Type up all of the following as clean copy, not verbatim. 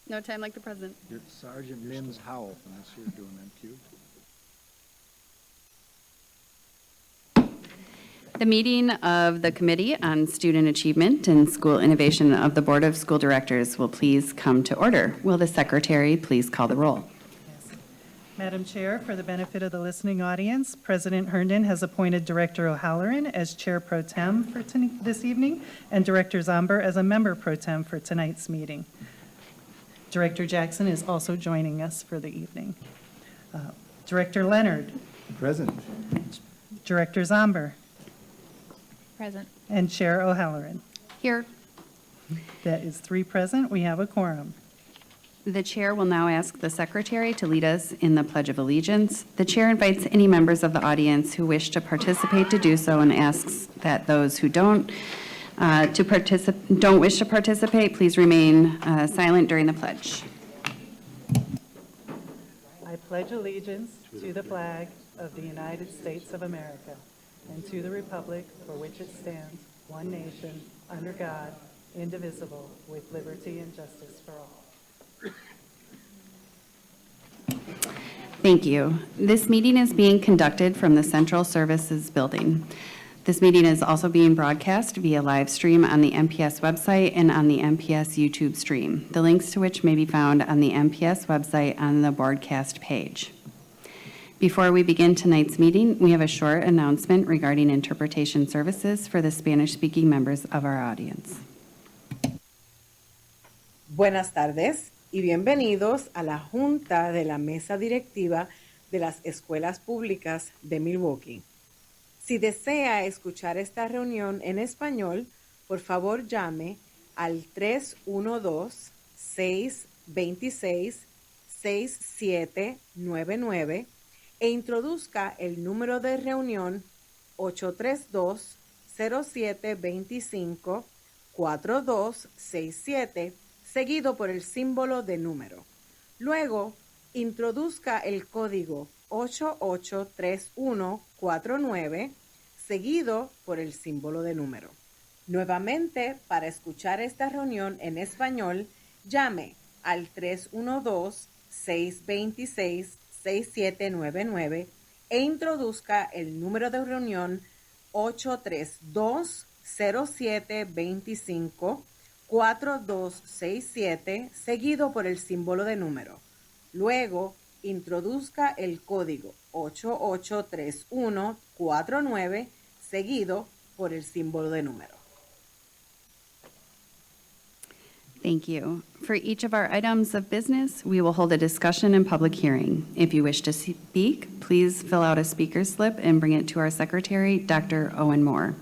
No time like the present. It's Sergeant Mims Howell, unless you're doing MQ. The meeting of the Committee on Student Achievement and School Innovation of the Board of School Directors will please come to order. Will the Secretary please call the roll? Yes. Madam Chair, for the benefit of the listening audience, President Herndon has appointed Director O'Halloran as Chair Pro Tem for this evening and Director Zomber as a Member Pro Tem for tonight's meeting. Director Jackson is also joining us for the evening. Director Leonard. Present. Director Zomber. Present. And Chair O'Halloran. Here. That is 3 present. We have a quorum. The Chair will now ask the Secretary to lead us in the Pledge of Allegiance. The Chair invites any members of the audience who wish to participate to do so and asks that those who don't wish to participate, please remain silent during the pledge. I pledge allegiance to the flag of the United States of America and to the republic for which it stands, one nation, under God, indivisible, with liberty and justice for all. Thank you. This meeting is being conducted from the Central Services Building. This meeting is also being broadcast via live stream on the MPS website and on the MPS YouTube stream, the links to which may be found on the MPS website on the broadcast page. Before we begin tonight's meeting, we have a short announcement regarding interpretation services for the Spanish-speaking members of our audience. Buenas tardes y bienvenidos a la Junta de la Mesa Directiva de las Escuelas Públicas de Milwaukee. Si desea escuchar esta reunión en español, por favor llame al 312-626-6799 e introduzca el número de reunión 832-0725-4267, seguido por el símbolo de número. Luego, introduzca el código 883149, seguido por el símbolo de número. Nuevamente, para escuchar esta reunión en español, llame al 312-626-6799 e introduzca el número de reunión 832-0725-4267, seguido por el símbolo de número. Luego, introduzca el código 883149, seguido por el símbolo de número. Thank you. For each of our items of business, we will hold a discussion and public hearing. If you wish to speak, please fill out a speaker slip and bring it to our secretary, Dr. Owen Moore.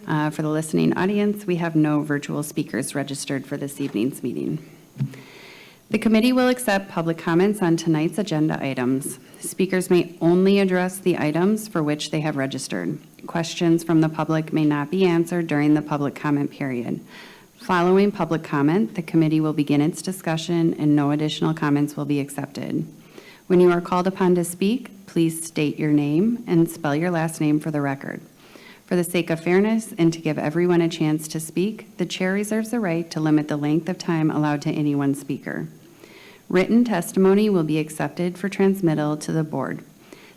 For the listening audience, we have no virtual speakers registered for this evening's meeting. The committee will accept public comments on tonight's agenda items. Speakers may only address the items for which they have registered. Questions from the public may not be answered during the public comment period. Following public comment, the committee will begin its discussion and no additional comments will be accepted. When you are called upon to speak, please state your name and spell your last name for the record. For the sake of fairness and to give everyone a chance to speak, the chair reserves the right to limit the length of time allowed to any one speaker. Written testimony will be accepted for transmittal to the board.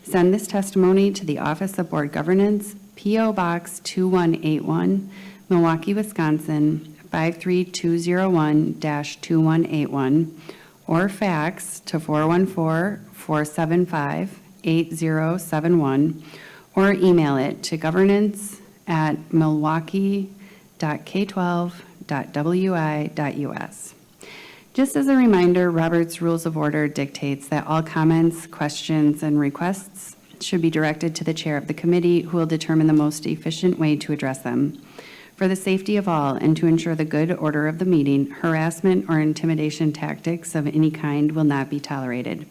Send this testimony to the Office of Board Governance, P.O. Box 2181, Milwaukee, Wisconsin, 53201-2181, or fax to 414-475-8071, or email it to governance@milwaukee.k12.wi.us. Just as a reminder, Robert's Rules of Order dictates that all comments, questions, and requests should be directed to the chair of the committee, who will determine the most efficient way to address them. For the safety of all and to ensure the good order of the meeting, harassment or intimidation tactics of any kind will not be tolerated.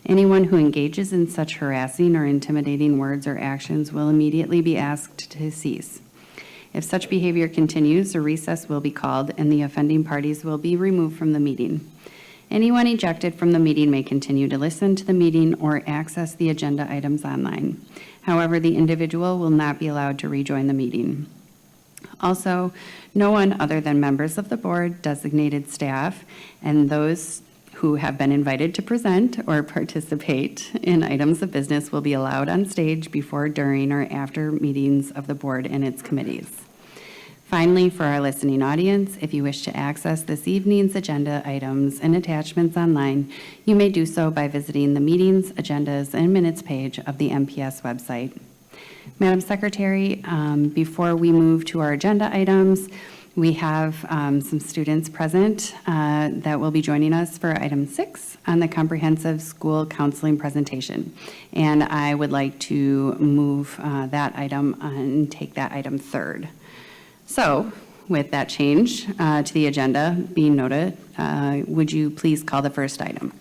Anyone who engages in such harassing or intimidating words or actions will immediately be asked to cease. If such behavior continues, a recess will be called and the offending parties will be removed from the meeting. Anyone ejected from the meeting may continue to listen to the meeting or access the agenda items online. However, the individual will not be allowed to rejoin the meeting. Also, no one other than members of the board, designated staff, and those who have been invited to present or participate in items of business will be allowed on stage before, during, or after meetings of the board and its committees. Finally, for our listening audience, if you wish to access this evening's agenda items and attachments online, you may do so by visiting the meetings, agendas, and minutes page of the MPS website. Madam Secretary, before we move to our agenda items, we have some students present that will be joining us for item 6 on the comprehensive school counseling presentation. And I would like to move that item and take that item third. So with that change to the agenda being noted, would you please call the first item?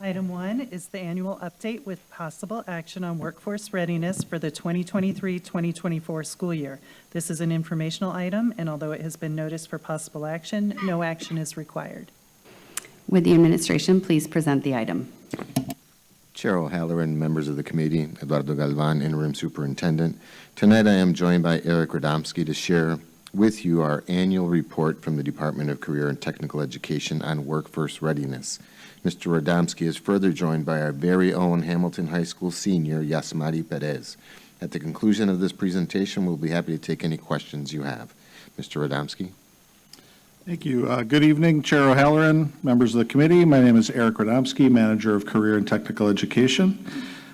Item 1 is the annual update with possible action on workforce readiness for the 2023-2024 school year. This is an informational item, and although it has been noticed for possible action, no action is required. Would the administration please present the item? Chair O'Halloran, members of the committee, Eduardo Galvan, Interim Superintendent. Tonight I am joined by Eric Radomski to share with you our annual report from the Department of Career and Technical Education on workforce readiness. Mr. Radomski is further joined by our very own Hamilton High School senior, Yasmari Perez. At the conclusion of this presentation, we'll be happy to take any questions you have. Mr. Radomski. Thank you. Good evening, Chair O'Halloran, members of the committee. My name is Eric Radomski, Manager of Career and Technical Education.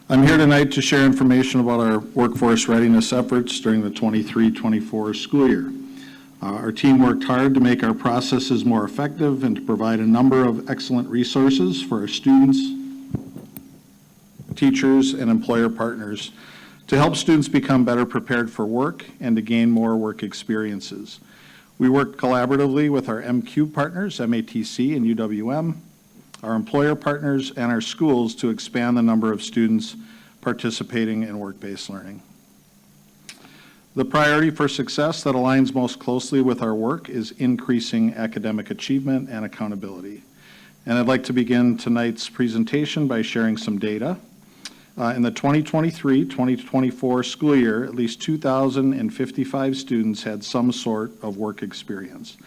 I'm here tonight to share information about our workforce readiness efforts during the 23-24 school year. Our team worked hard to make our processes more effective and to provide a number of excellent resources for our students, teachers, and employer partners to help students become better prepared for work and to gain more work experiences. We worked collaboratively with our MQ partners, MATC and UWM, our employer partners, and our schools to expand the number of students participating in work-based learning. The priority for success that aligns most closely with our work is increasing academic achievement and accountability. And I'd like to begin tonight's presentation by sharing some data. In the 2023-2024 school year, at least 2,055 students had some sort of work experience.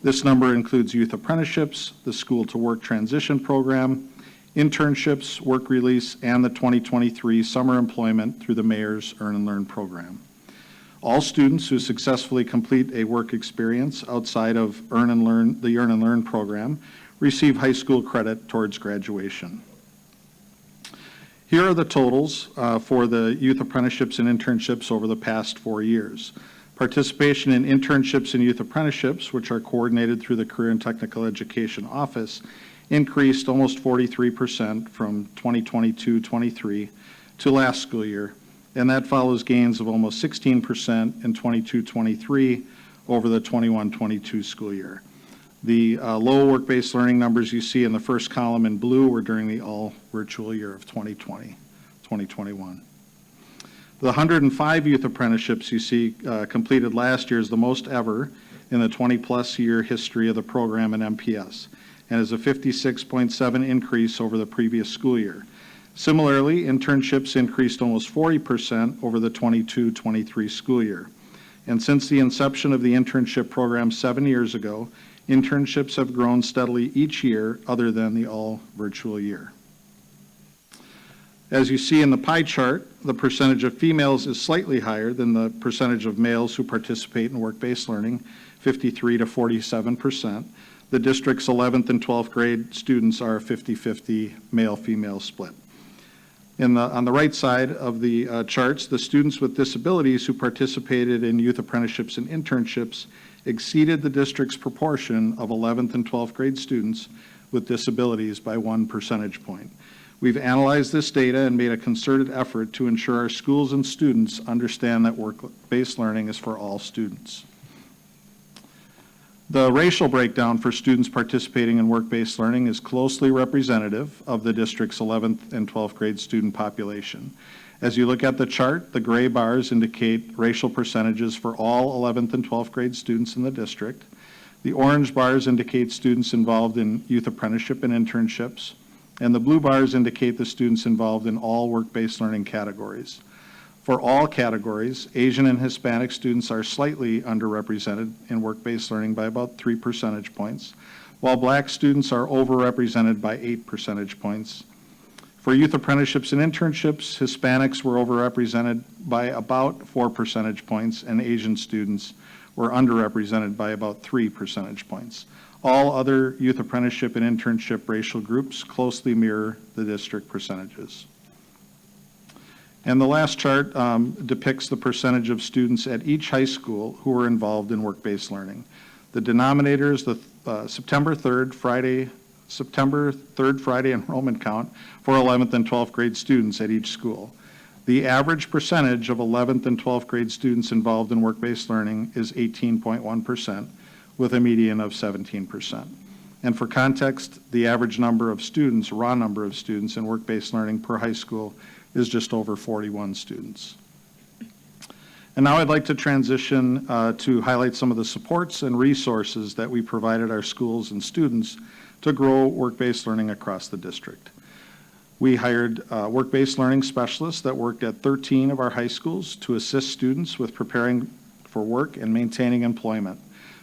This number includes youth apprenticeships, the school-to-work transition program, internships, work release, and the 2023 summer employment through the Mayor's Earn and Learn program. All students who successfully complete a work experience outside of the Earn and Learn program receive high school credit towards graduation. Here are the totals for the youth apprenticeships and internships over the past 4 years. Participation in internships and youth apprenticeships, which are coordinated through the Career and Technical Education Office, increased almost 43% from 2022-23 to last school year, and that follows gains of almost 16% in 22-23 over the 21-22 school year. The low work-based learning numbers you see in the first column in blue were during the all-virtual year of 2020-2021. The 105 youth apprenticeships you see completed last year is the most ever in the 20-plus year history of the program in MPS, and is a 56.7 increase over the previous school year. Similarly, internships increased almost 40% over the 22-23 school year. And since the inception of the internship program 7 years ago, internships have grown steadily each year other than the all-virtual year. As you see in the pie chart, the percentage of females is slightly higher than the percentage of males who participate in work-based learning, 53 to 47%. The district's 11th and 12th grade students are a 50-50 male-female split. On the right side of the charts, the students with disabilities who participated in youth apprenticeships and internships exceeded the district's proportion of 11th and 12th grade students with disabilities by 1 percentage point. We've analyzed this data and made a concerted effort to ensure our schools and students understand that work-based learning is for all students. The racial breakdown for students participating in work-based learning is closely representative of the district's 11th and 12th grade student population. As you look at the chart, the gray bars indicate racial percentages for all 11th and 12th grade students in the district. The orange bars indicate students involved in youth apprenticeship and internships, and the blue bars indicate the students involved in all work-based learning categories. For all categories, Asian and Hispanic students are slightly underrepresented in work-based learning by about 3 percentage points, while Black students are overrepresented by 8 percentage points. For youth apprenticeships and internships, Hispanics were overrepresented by about 4 percentage points, and Asian students were underrepresented by about 3 percentage points. All other youth apprenticeship and internship racial groups closely mirror the district percentages. And the last chart depicts the percentage of students at each high school who were involved in work-based learning. The denominator is the September 3rd Friday enrollment count for 11th and 12th grade students at each school. The average percentage of 11th and 12th grade students involved in work-based learning is 18.1%, with a median of 17%. And for context, the average number of students, raw number of students in work-based learning per high school is just over 41 students. And now I'd like to transition to highlight some of the supports and resources that we provided our schools and students to grow work-based learning across the district. We hired work-based learning specialists that worked at 13 of our high schools to assist students with preparing for work and maintaining employment.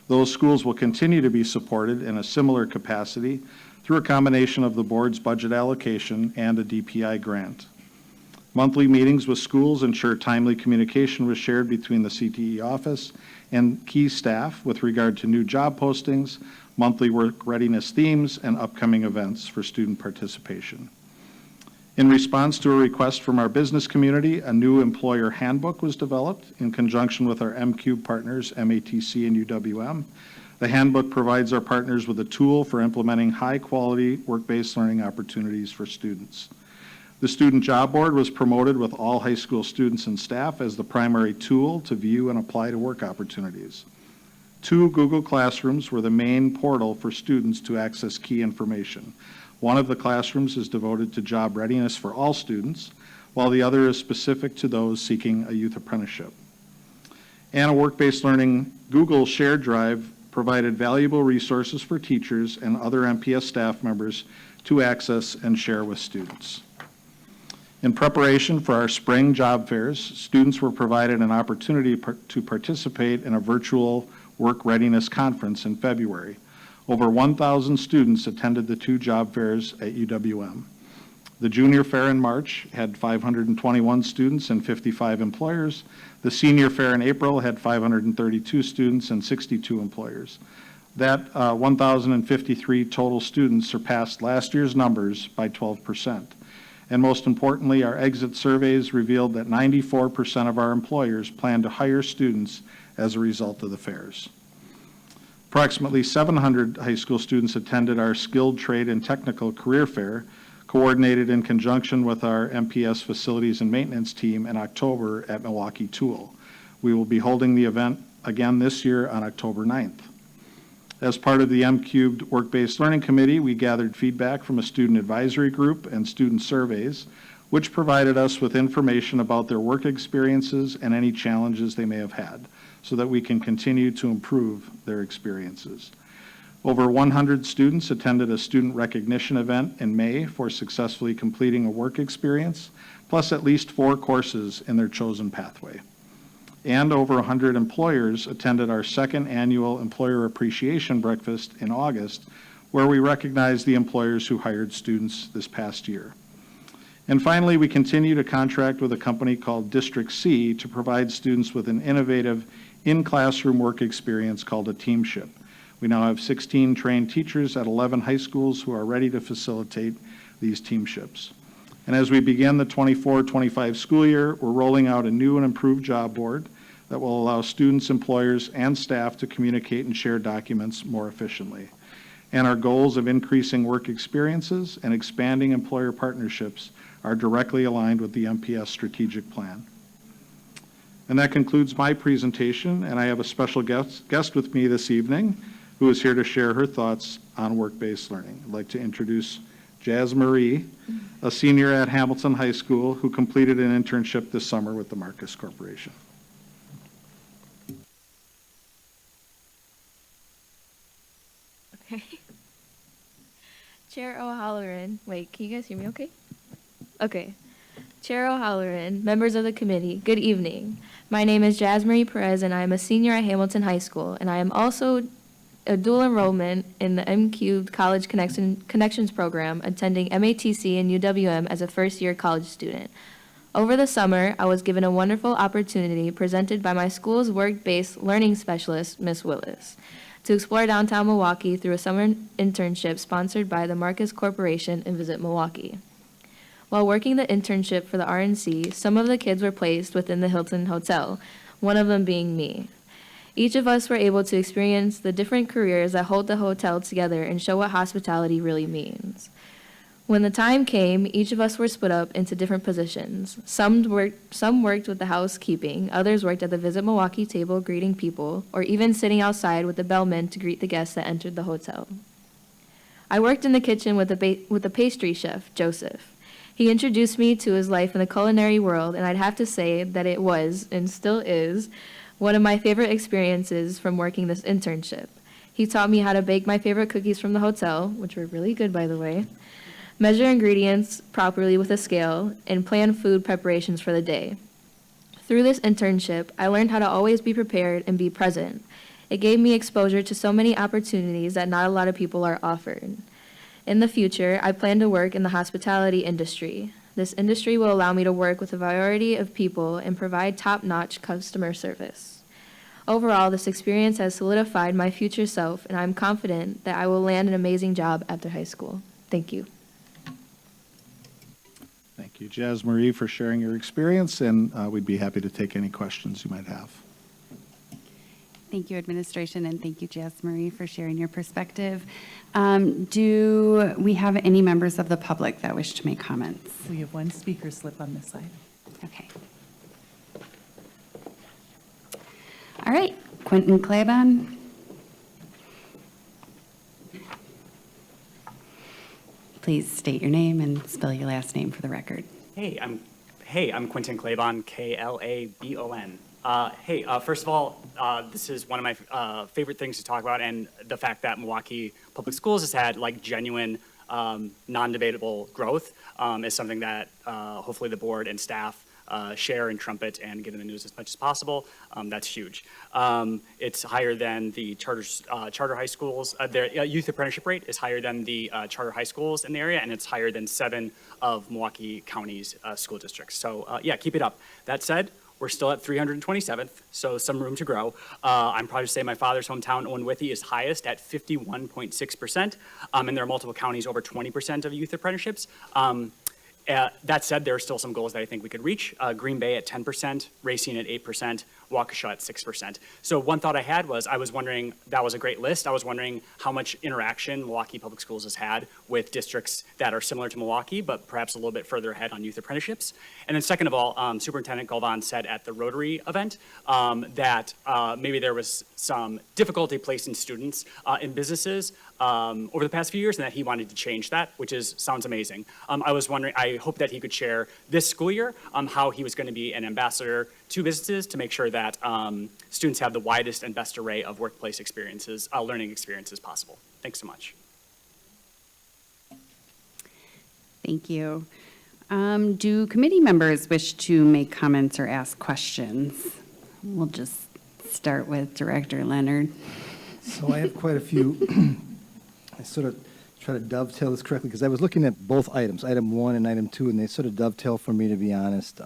Those schools will continue to be supported in a similar capacity through a combination of the board's budget allocation and a DPI grant. Monthly meetings with schools ensure timely communication was shared between the CTE office and key staff with regard to new job postings, monthly work readiness themes, and upcoming events for student participation. In response to a request from our business community, a new employer handbook was developed in conjunction with our MCube partners, MATC and UWM. The handbook provides our partners with a tool for implementing high-quality work-based learning opportunities for students. The Student Job Board was promoted with all high school students and staff as the primary tool to view and apply to work opportunities. 2 Google Classrooms were the main portal for students to access key information. One of the classrooms is devoted to job readiness for all students, while the other is specific to those seeking a youth apprenticeship. And a work-based learning Google shared drive provided valuable resources for teachers and other MPS staff members to access and share with students. In preparation for our spring job fairs, students were provided an opportunity to participate in a virtual work readiness conference in February. Over 1,000 students attended the 2 job fairs at UWM. The junior fair in March had 521 students and 55 employers. The senior fair in April had 532 students and 62 employers. That 1,053 total students surpassed last year's numbers by 12%. And most importantly, our exit surveys revealed that 94% of our employers plan to hire students as a result of the fairs. Approximately 700 high school students attended our Skilled Trade and Technical Career Fair, coordinated in conjunction with our MPS Facilities and Maintenance team in October at Milwaukee Tool. We will be holding the event again this year on October 9th. As part of the M-Cubed Work-Based Learning Committee, we gathered feedback from a student advisory group and student surveys, which provided us with information about their work experiences and any challenges they may have had, so that we can continue to improve their experiences. Over 100 students attended a student recognition event in May for successfully completing a work experience, plus at least 4 courses in their chosen pathway. And over 100 employers attended our 2nd annual Employer Appreciation Breakfast in August, where we recognized the employers who hired students this past year. And finally, we continue to contract with a company called District C to provide students with an innovative in-classroom work experience called a teamship. We now have 16 trained teachers at 11 high schools who are ready to facilitate these teamships. And as we begin the 24-25 school year, we're rolling out a new and improved job board that will allow students, employers, and staff to communicate and share documents more efficiently. And our goals of increasing work experiences and expanding employer partnerships are directly aligned with the MPS strategic plan. And that concludes my presentation, and I have a special guest with me this evening who is here to share her thoughts on work-based learning. I'd like to introduce Jazz Marie, a senior at Hamilton High School who completed an internship this summer with the Marcus Corporation. Okay. Chair O'Halloran, wait, can you guys hear me okay? Okay. Chair O'Halloran, members of the committee, good evening. My name is Jasmarie Perez, and I am a senior at Hamilton High School, and I am also a dual enrollment in the MQ College Connections program, attending MATC and UWM as a first-year college student. Over the summer, I was given a wonderful opportunity presented by my school's work-based learning specialist, Ms. Willis, to explore downtown Milwaukee through a summer internship sponsored by the Marcus Corporation and Visit Milwaukee. While working the internship for the RNC, some of the kids were placed within the Hilton Hotel, one of them being me. Each of us were able to experience the different careers that hold the hotel together and show what hospitality really means. When the time came, each of us were split up into different positions. Some worked with the housekeeping, others worked at the Visit Milwaukee table greeting people, or even sitting outside with the bellman to greet the guests that entered the hotel. I worked in the kitchen with the pastry chef, Joseph. He introduced me to his life in the culinary world, and I'd have to say that it was, and still is, one of my favorite experiences from working this internship. He taught me how to bake my favorite cookies from the hotel, which were really good, by the way, measure ingredients properly with a scale, and plan food preparations for the day. Through this internship, I learned how to always be prepared and be present. It gave me exposure to so many opportunities that not a lot of people are offered. In the future, I plan to work in the hospitality industry. This industry will allow me to work with a variety of people and provide top-notch customer service. Overall, this experience has solidified my future self, and I'm confident that I will land an amazing job after high school. Thank you. Thank you, Jasmarie, for sharing your experience, and we'd be happy to take any questions you might have. Thank you, administration, and thank you, Jasmarie, for sharing your perspective. Do we have any members of the public that wish to make comments? We have one speaker slip on this side. Okay. All right, Quentin Claiborne. Please state your name and spell your last name for the record. Hey, I'm Quentin Claiborne, Klabon. First of all, this is one of my favorite things to talk about, and the fact that Milwaukee Public Schools has had like genuine, non-debatable growth is something that hopefully the board and staff share and trumpet and get in the news as much as possible. That's huge. It's higher than the charter high schools. Their youth apprenticeship rate is higher than the charter high schools in the area, and it's higher than 7 of Milwaukee County's school districts. So yeah, keep it up. That said, we're still at 327th, so some room to grow. I'm proud to say my father's hometown, Onwithy, is highest at 51.6%, and there are multiple counties over 20% of youth apprenticeships. That said, there are still some goals that I think we could reach. Green Bay at 10%, Racine at 8%, Waukesha at 6%. So one thought I had was, I was wondering, that was a great list. I was wondering how much interaction Milwaukee Public Schools has had with districts that are similar to Milwaukee, but perhaps a little bit further ahead on youth apprenticeships. And then second of all, Superintendent Galvan said at the Rotary event that maybe there was some difficulty placing students in businesses over the past few years, and that he wanted to change that, which sounds amazing. I was wondering, I hope that he could share this school year how he was going to be an ambassador to businesses to make sure that students have the widest and best array of workplace experiences, learning experiences possible. Thanks so much. Thank you. Do committee members wish to make comments or ask questions? We'll just start with Director Leonard. So I have quite a few. I sort of try to dovetail this correctly because I was looking at both items, item 1 and item 2, and they sort of dovetail for me, to be honest.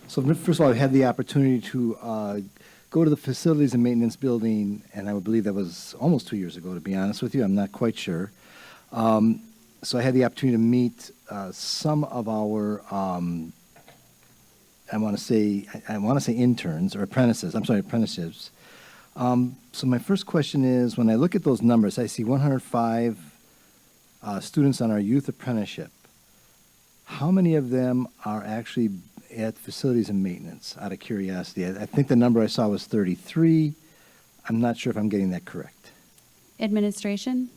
So first of all, I had the opportunity to go to the facilities and maintenance building, and I would believe that was almost 2 years ago, to be honest with you. I'm not quite sure. So I had the opportunity to meet some of our, I want to say interns or apprentices. I'm sorry, apprenticeships. So my first question is, when I look at those numbers, I see 105 students on our youth apprenticeship. How many of them are actually at facilities and maintenance, out of curiosity? I think the number I saw was 33. I'm not sure if I'm getting that correct. Administration?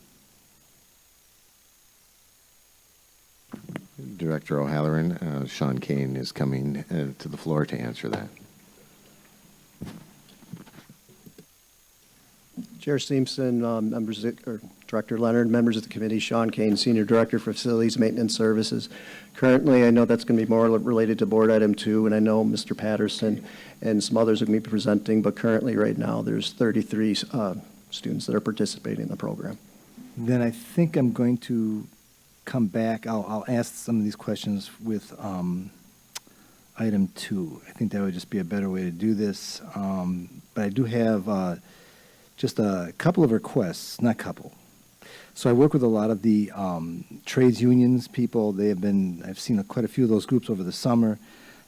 Director O'Halloran, Sean Kane is coming to the floor to answer that. Chair Simpson, members or Director Leonard, members of the committee, Sean Kane, Senior Director for Facilities Maintenance Services. Currently, I know that's going to be more related to Board Item 2, and I know Mr. Patterson and some others are going to be presenting, but currently, right now, there's 33 students that are participating in the program. Then I think I'm going to come back. I'll ask some of these questions with item 2. I think that would just be a better way to do this. But I do have just a couple of requests, not couple. So I work with a lot of the trades unions people. I've seen quite a few of those groups over the summer.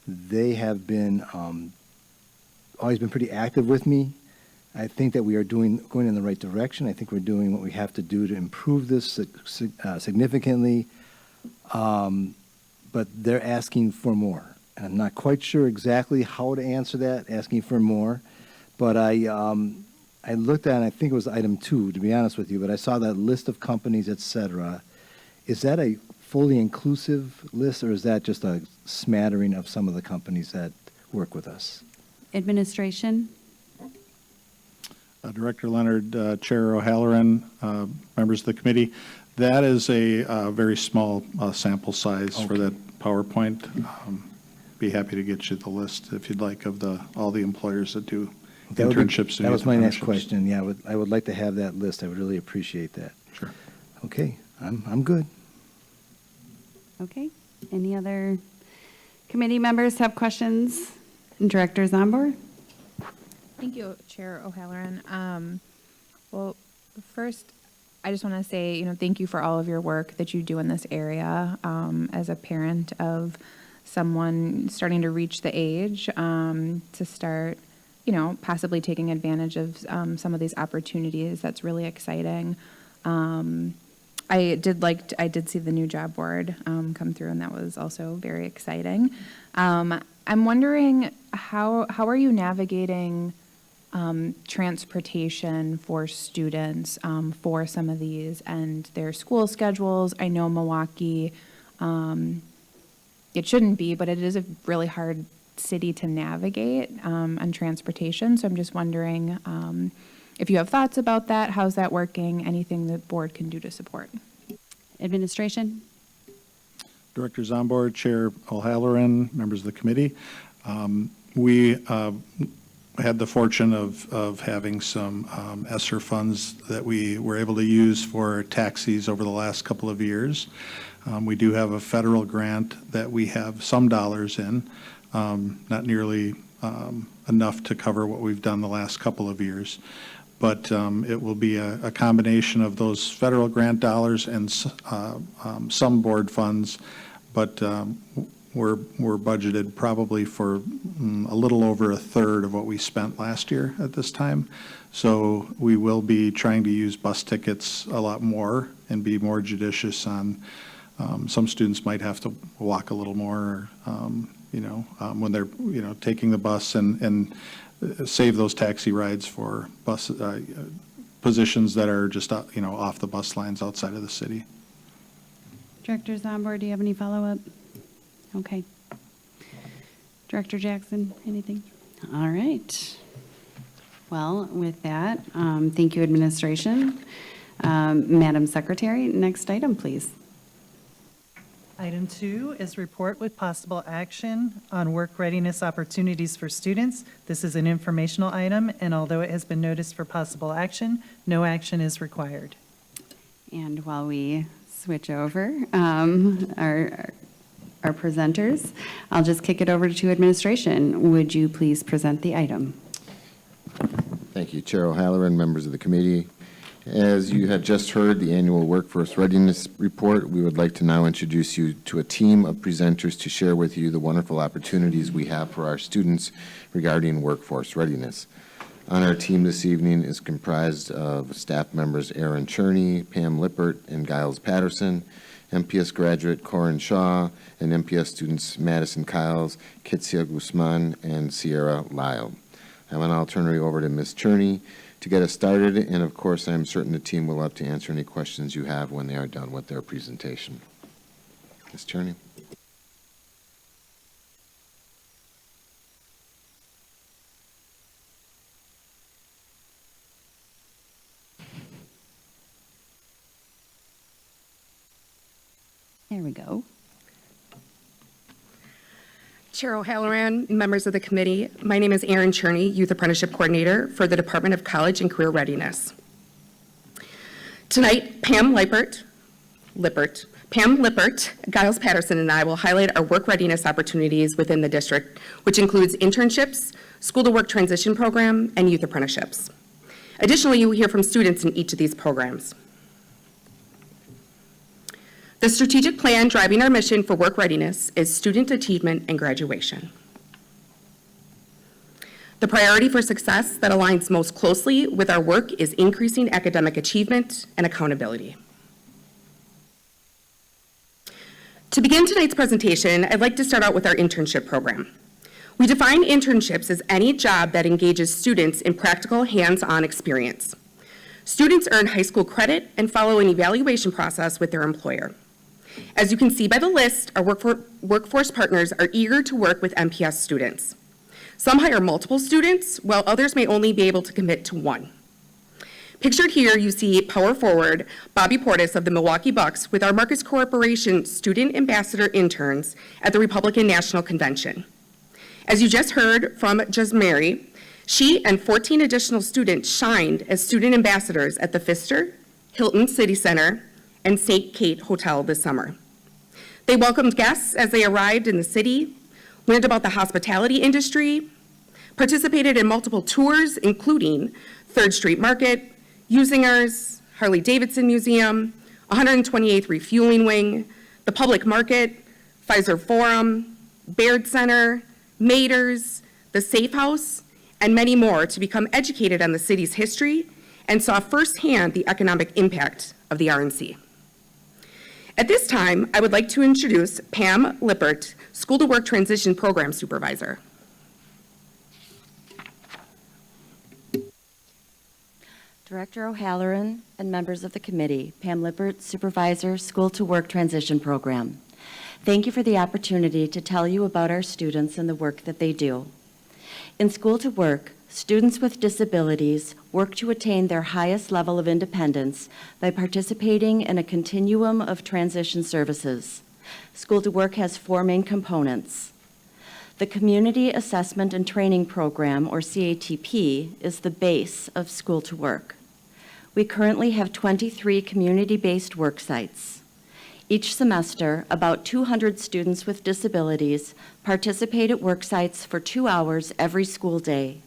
They have been always been pretty active with me. I think that we are going in the right direction. I think we're doing what we have to do to improve this significantly. But they're asking for more. And I'm not quite sure exactly how to answer that, asking for more. But I looked at, I think it was item 2, to be honest with you, but I saw that list of companies, et cetera. Is that a fully inclusive list, or is that just a smattering of some of the companies that work with us? Administration? Director Leonard, Chair O'Halloran, members of the committee, that is a very small sample size for that PowerPoint. Be happy to get you the list if you'd like of all the employers that do internships. That was my next question. Yeah, I would like to have that list. I would really appreciate that. Sure. Okay, I'm good. Okay. Any other committee members have questions? Director Zombor? Thank you, Chair O'Halloran. Well, first, I just want to say, thank you for all of your work that you do in this area. As a parent of someone starting to reach the age to start, possibly taking advantage of some of these opportunities, that's really exciting. I did see the new job board come through, and that was also very exciting. I'm wondering how are you navigating transportation for students for some of these and their school schedules? I know Milwaukee, it shouldn't be, but it is a really hard city to navigate on transportation. So I'm just wondering if you have thoughts about that, how's that working? Anything the board can do to support? Administration? Director Zombor, Chair O'Halloran, members of the committee. We had the fortune of having some ESSER funds that we were able to use for taxis over the last couple of years. We do have a federal grant that we have some dollars in, not nearly enough to cover what we've done the last couple of years. But it will be a combination of those federal grant dollars and some board funds, but we're budgeted probably for a little over a third of what we spent last year at this time. So we will be trying to use bus tickets a lot more and be more judicious on, some students might have to walk a little more, when they're, taking the bus and save those taxi rides for bus positions that are just, off the bus lines outside of the city. Director Zombor, do you have any follow-up? Okay. Director Jackson, anything? All right. Well, with that, thank you, administration. Madam Secretary, next item, please. Item 2 is report with possible action on work readiness opportunities for students. This is an informational item, and although it has been noticed for possible action, no action is required. And while we switch over our presenters, I'll just kick it over to administration. Would you please present the item? Thank you, Chair O'Halloran, members of the committee. As you have just heard the annual Workforce Readiness Report, we would like to now introduce you to a team of presenters to share with you the wonderful opportunities we have for our students regarding workforce readiness. On our team this evening is comprised of staff members Aaron Cherney, Pam Lippert, and Giles Patterson, MPS graduate Corin Shaw, and MPS students Madison Kyles, Kitsia Guzman, and Sierra Lyle. I will now turn it over to Ms. Cherney to get us started, and of course, I'm certain the team will love to answer any questions you have when they are done with their presentation. Ms. Cherney. There we go. Chair O'Halloran, members of the committee, my name is Erin Cherney, Youth Apprenticeship Coordinator for the Department of College and Career Readiness. Tonight, Pam Lippert, Giles Patterson, and I will highlight our work readiness opportunities within the district, which includes internships, school-to-work transition program, and youth apprenticeships. Additionally, you will hear from students in each of these programs. The strategic plan driving our mission for work readiness is student achievement and graduation. The priority for success that aligns most closely with our work is increasing academic achievement and accountability. To begin tonight's presentation, I'd like to start out with our internship program. We define internships as any job that engages students in practical hands-on experience. Students earn high school credit and follow an evaluation process with their employer. As you can see by the list, our workforce partners are eager to work with MPS students. Some hire multiple students, while others may only be able to commit to one. Pictured here, you see power forward Bobby Portis of the Milwaukee Bucks with our Marcus Corporation student ambassador interns at the Republican National Convention. As you just heard from Jasmary, she and 14 additional students shined as student ambassadors at the Pfister, Hilton City Center, and St. Kate Hotel this summer. They welcomed guests as they arrived in the city, learned about the hospitality industry, participated in multiple tours, including 3rd Street Market, Usingers, Harley-Davidson Museum, 128th Refueling Wing, the Public Market, Pfizer Forum, Baird Center, Mater's, the Safe House, and many more to become educated on the city's history and saw firsthand the economic impact of the RNC. At this time, I would like to introduce Pam Lippert, School to Work Transition Program Supervisor. Director O'Halloran and members of the committee, Pam Lippert, Supervisor, School to Work Transition Program. Thank you for the opportunity to tell you about our students and the work that they do. In School to Work, students with disabilities work to attain their highest level of independence by participating in a continuum of transition services. School to Work has 4 main components. The Community Assessment and Training Program, or CATP, is the base of School to Work. We currently have 23 community-based work sites. Each semester, about 200 students with disabilities participate at work sites for 2 hours every school day.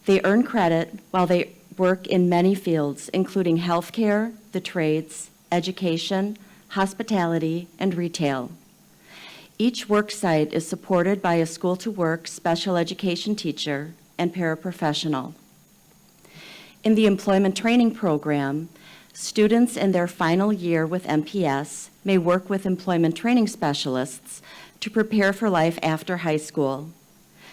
They earn credit while they work in many fields, including healthcare, the trades, education, hospitality, and retail. Each work site is supported by a School to Work special education teacher and paraprofessional. In the employment training program, students in their final year with MPS may work with employment training specialists to prepare for life after high school.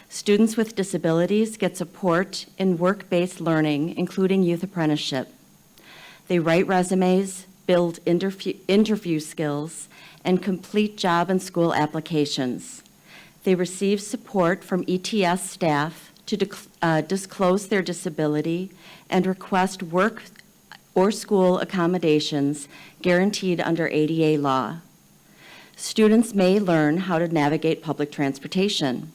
Students with disabilities get support in work-based learning, including youth apprenticeship. They write resumes, build interview skills, and complete job and school applications. They receive support from ETS staff to disclose their disability and request work or school accommodations guaranteed under ADA law. Students may learn how to navigate public transportation.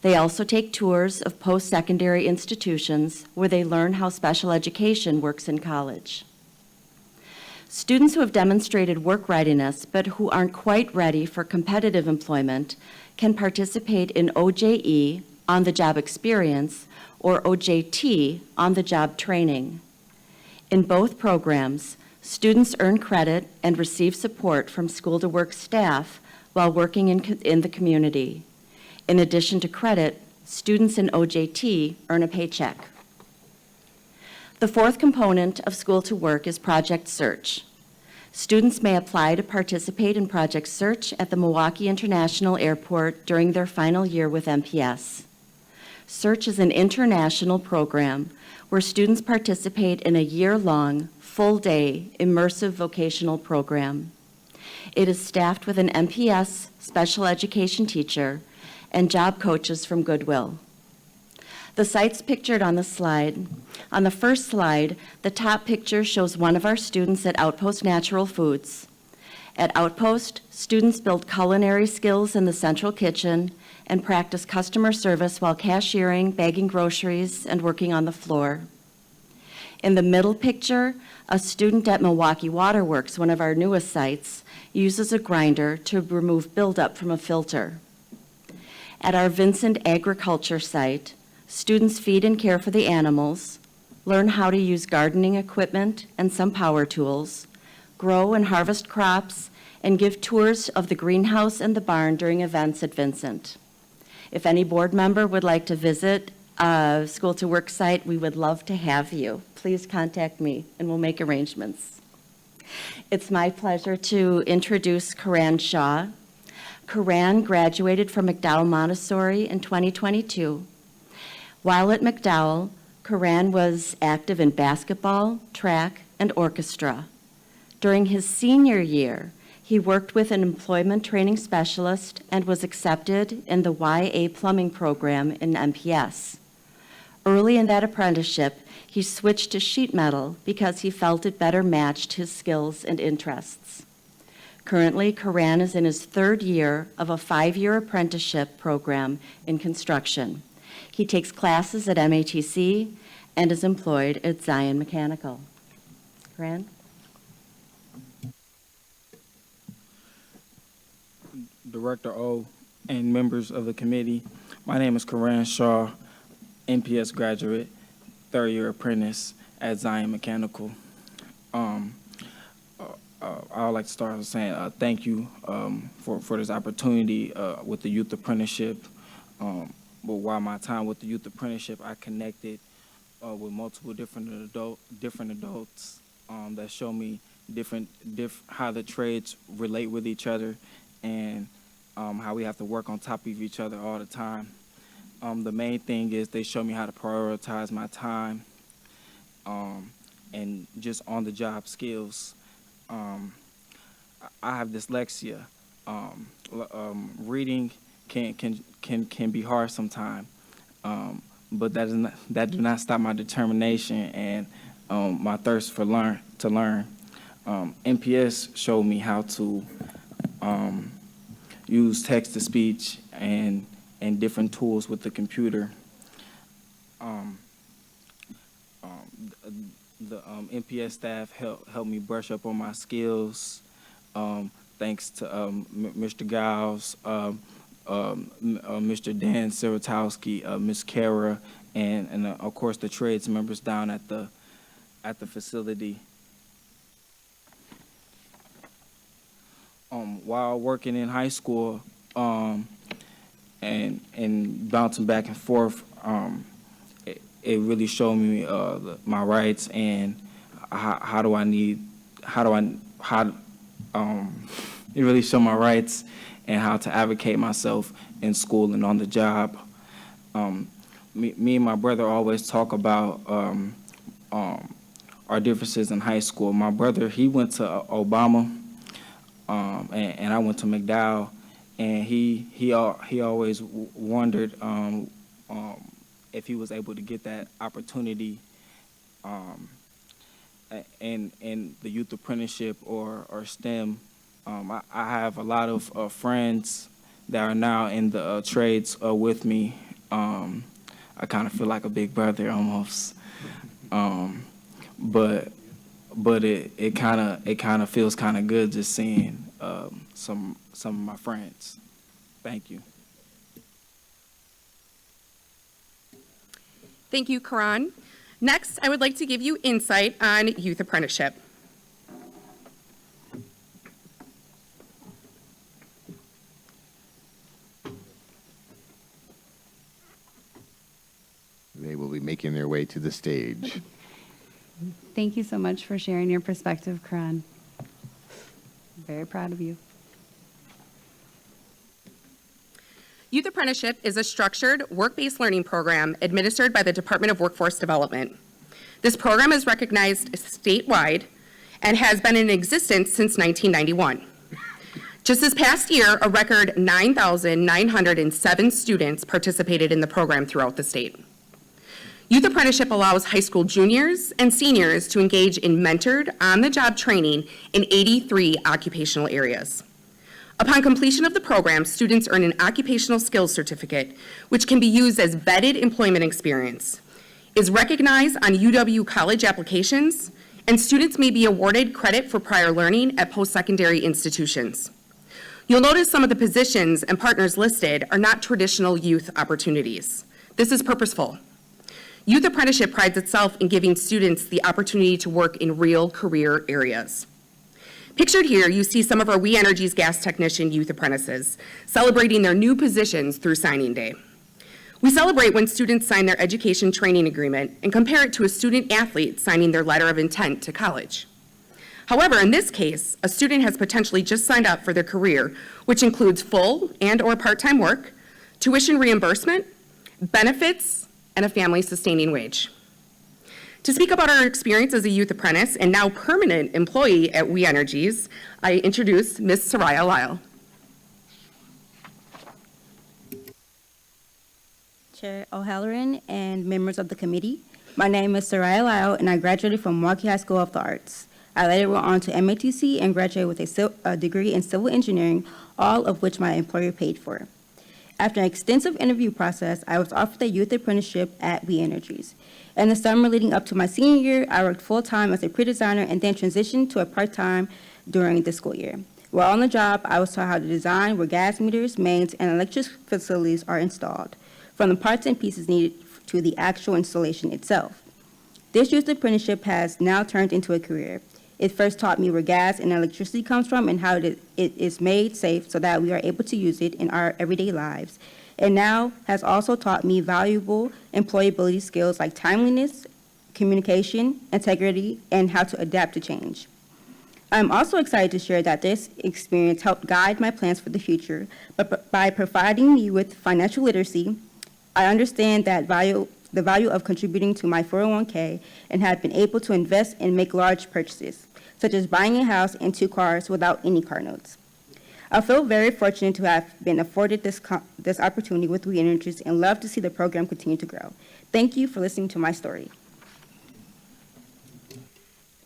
They also take tours of post-secondary institutions where they learn how special education works in college. Students who have demonstrated work readiness but who aren't quite ready for competitive employment can participate in OJE, on-the-job experience, or OJT, on-the-job training. In both programs, students earn credit and receive support from School to Work staff while working in the community. In addition to credit, students in OJT earn a paycheck. The 4th component of School to Work is Project Search. Students may apply to participate in Project Search at the Milwaukee International Airport during their final year with MPS. Search is an international program where students participate in a year-long, full-day, immersive vocational program. It is staffed with an MPS special education teacher and job coaches from Goodwill. The sites pictured on the slide. On the first slide, the top picture shows one of our students at Outpost Natural Foods. At Outpost, students build culinary skills in the central kitchen and practice customer service while cashiering, bagging groceries, and working on the floor. In the middle picture, a student at Milwaukee Waterworks, one of our newest sites, uses a grinder to remove buildup from a filter. At our Vincent Agriculture site, students feed and care for the animals, learn how to use gardening equipment and some power tools, grow and harvest crops, and give tours of the greenhouse and the barn during events at Vincent. If any board member would like to visit a School to Work site, we would love to have you. Please contact me and we'll make arrangements. It's my pleasure to introduce Karan Shaw. Karan graduated from McDowell Montessori in 2022. While at McDowell, Karan was active in basketball, track, and orchestra. During his senior year, he worked with an employment training specialist and was accepted in the YA plumbing program in MPS. Early in that apprenticeship, he switched to sheet metal because he felt it better matched his skills and interests. Currently, Karan is in his third year of a 5-year apprenticeship program in construction. He takes classes at MATC and is employed at Zion Mechanical. Karan? Director O and members of the committee, my name is Karan Shaw, NPS graduate, third-year apprentice at Zion Mechanical. I would like to start with saying thank you for this opportunity with the youth apprenticeship. But while my time with the youth apprenticeship, I connected with multiple different adults that show me how the trades relate with each other and how we have to work on top of each other all the time. The main thing is they show me how to prioritize my time and just on-the-job skills. I have dyslexia. Reading can be hard sometimes, but that do not stop my determination and my thirst to learn. NPS showed me how to use text-to-speech and different tools with the computer. The NPS staff helped me brush up on my skills. Thanks to Mr. Giles, Mr. Dan Sirotowski, Ms. Kara, and of course the trades members down at the facility. While working in high school and bouncing back and forth, it really showed me my rights and it really showed my rights and how to advocate myself in school and on the job. Me and my brother always talk about our differences in high school. My brother, he went to Obama, and I went to McDowell, and he always wondered if he was able to get that opportunity in the youth apprenticeship or STEM. I have a lot of friends that are now in the trades with me. I kind of feel like a big brother almost, but it kind of feels kind of good just seeing some of my friends. Thank you. Thank you, Karan. Next, I would like to give you insight on youth apprenticeship. They will be making their way to the stage. Thank you so much for sharing your perspective, Karan. Very proud of you. Youth Apprenticeship is a structured, work-based learning program administered by the Department of Workforce Development. This program is recognized statewide and has been in existence since 1991. Just this past year, a record 9,907 students participated in the program throughout the state. Youth Apprenticeship allows high school juniors and seniors to engage in mentored, on-the-job training in 83 occupational areas. Upon completion of the program, students earn an occupational skills certificate, which can be used as vetted employment experience, is recognized on UW college applications, and students may be awarded credit for prior learning at post-secondary institutions. You'll notice some of the positions and partners listed are not traditional youth opportunities. This is purposeful. Youth Apprenticeship prides itself in giving students the opportunity to work in real career areas. Pictured here, you see some of our We Energies gas technician youth apprentices celebrating their new positions through signing day. We celebrate when students sign their education training agreement and compare it to a student athlete signing their letter of intent to college. However, in this case, a student has potentially just signed up for their career, which includes full and/or part-time work, tuition reimbursement, benefits, and a family-sustaining wage. To speak about our experience as a youth apprentice and now permanent employee at We Energies, I introduce Ms. Soraya Lyle. Chair O'Halloran and members of the committee, my name is Soraya Lyle, and I graduated from Milwaukee High School of the Arts. I later went on to MATC and graduated with a degree in civil engineering, all of which my employer paid for. After an extensive interview process, I was offered a youth apprenticeship at We Energies. In the summer leading up to my senior year, I worked full-time as a pre-designer and then transitioned to a part-time during the school year. While on the job, I was taught how to design where gas meters, mains, and electric facilities are installed, from the parts and pieces needed to the actual installation itself. This youth apprenticeship has now turned into a career. It first taught me where gas and electricity comes from and how it is made safe so that we are able to use it in our everyday lives. And now has also taught me valuable employability skills like timeliness, communication, integrity, and how to adapt to change. I'm also excited to share that this experience helped guide my plans for the future, but by providing me with financial literacy, I understand that the value of contributing to my 401k and have been able to invest and make large purchases, such as buying a house and 2 cars without any car notes. I feel very fortunate to have been afforded this opportunity with We Energies and love to see the program continue to grow. Thank you for listening to my story.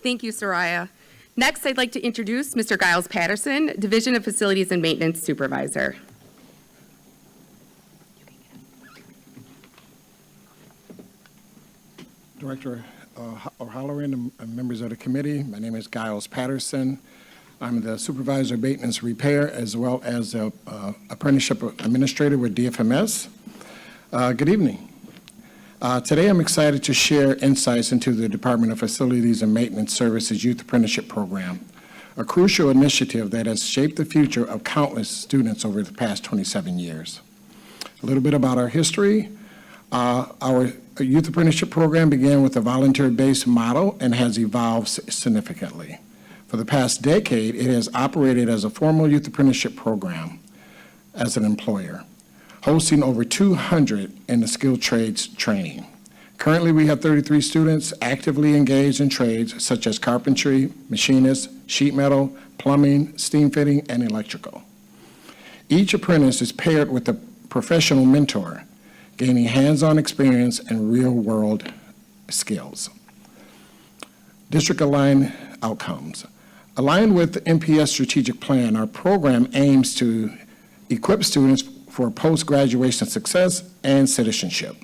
Thank you, Soraya. Next, I'd like to introduce Mr. Giles Patterson, Division of Facilities and Maintenance Supervisor. Director O'Halloran and members of the committee, my name is Giles Patterson. I'm the Supervisor of Maintenance Repair as well as an apprenticeship administrator with DFMS. Good evening. Today I'm excited to share insights into the Department of Facilities and Maintenance Services Youth Apprenticeship Program, a crucial initiative that has shaped the future of countless students over the past 27 years. A little bit about our history. Our youth apprenticeship program began with a volunteer-based model and has evolved significantly. For the past decade, it has operated as a formal youth apprenticeship program as an employer, hosting over 200 in the skilled trades training. Currently, we have 33 students actively engaged in trades such as carpentry, machinist, sheet metal, plumbing, steam fitting, and electrical. Each apprentice is paired with a professional mentor, gaining hands-on experience and real-world skills. District-aligned outcomes. Aligned with the MPS strategic plan, our program aims to equip students for post-graduation success and citizenship.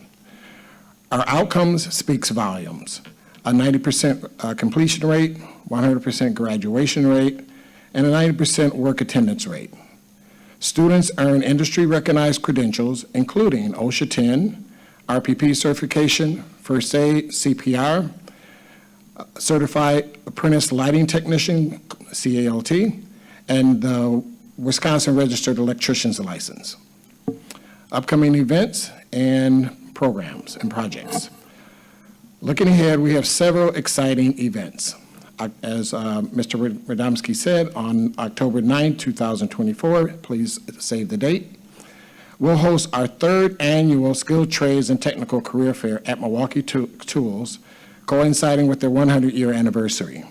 Our outcomes speaks volumes. A 90% completion rate, 100% graduation rate, and a 90% work attendance rate. Students earn industry-recognized credentials, including OSHA 10, RPP certification, First Aid, CPR, Certified Apprentice Lighting Technician, CALT, and the Wisconsin Registered Electrician's License. Upcoming events and programs and projects. Looking ahead, we have several exciting events. As Mr. Radomski said, on October 9, 2024, please save the date, we'll host our 3rd annual Skilled Trades and Technical Career Fair at Milwaukee Tools, coinciding with their 100-year anniversary.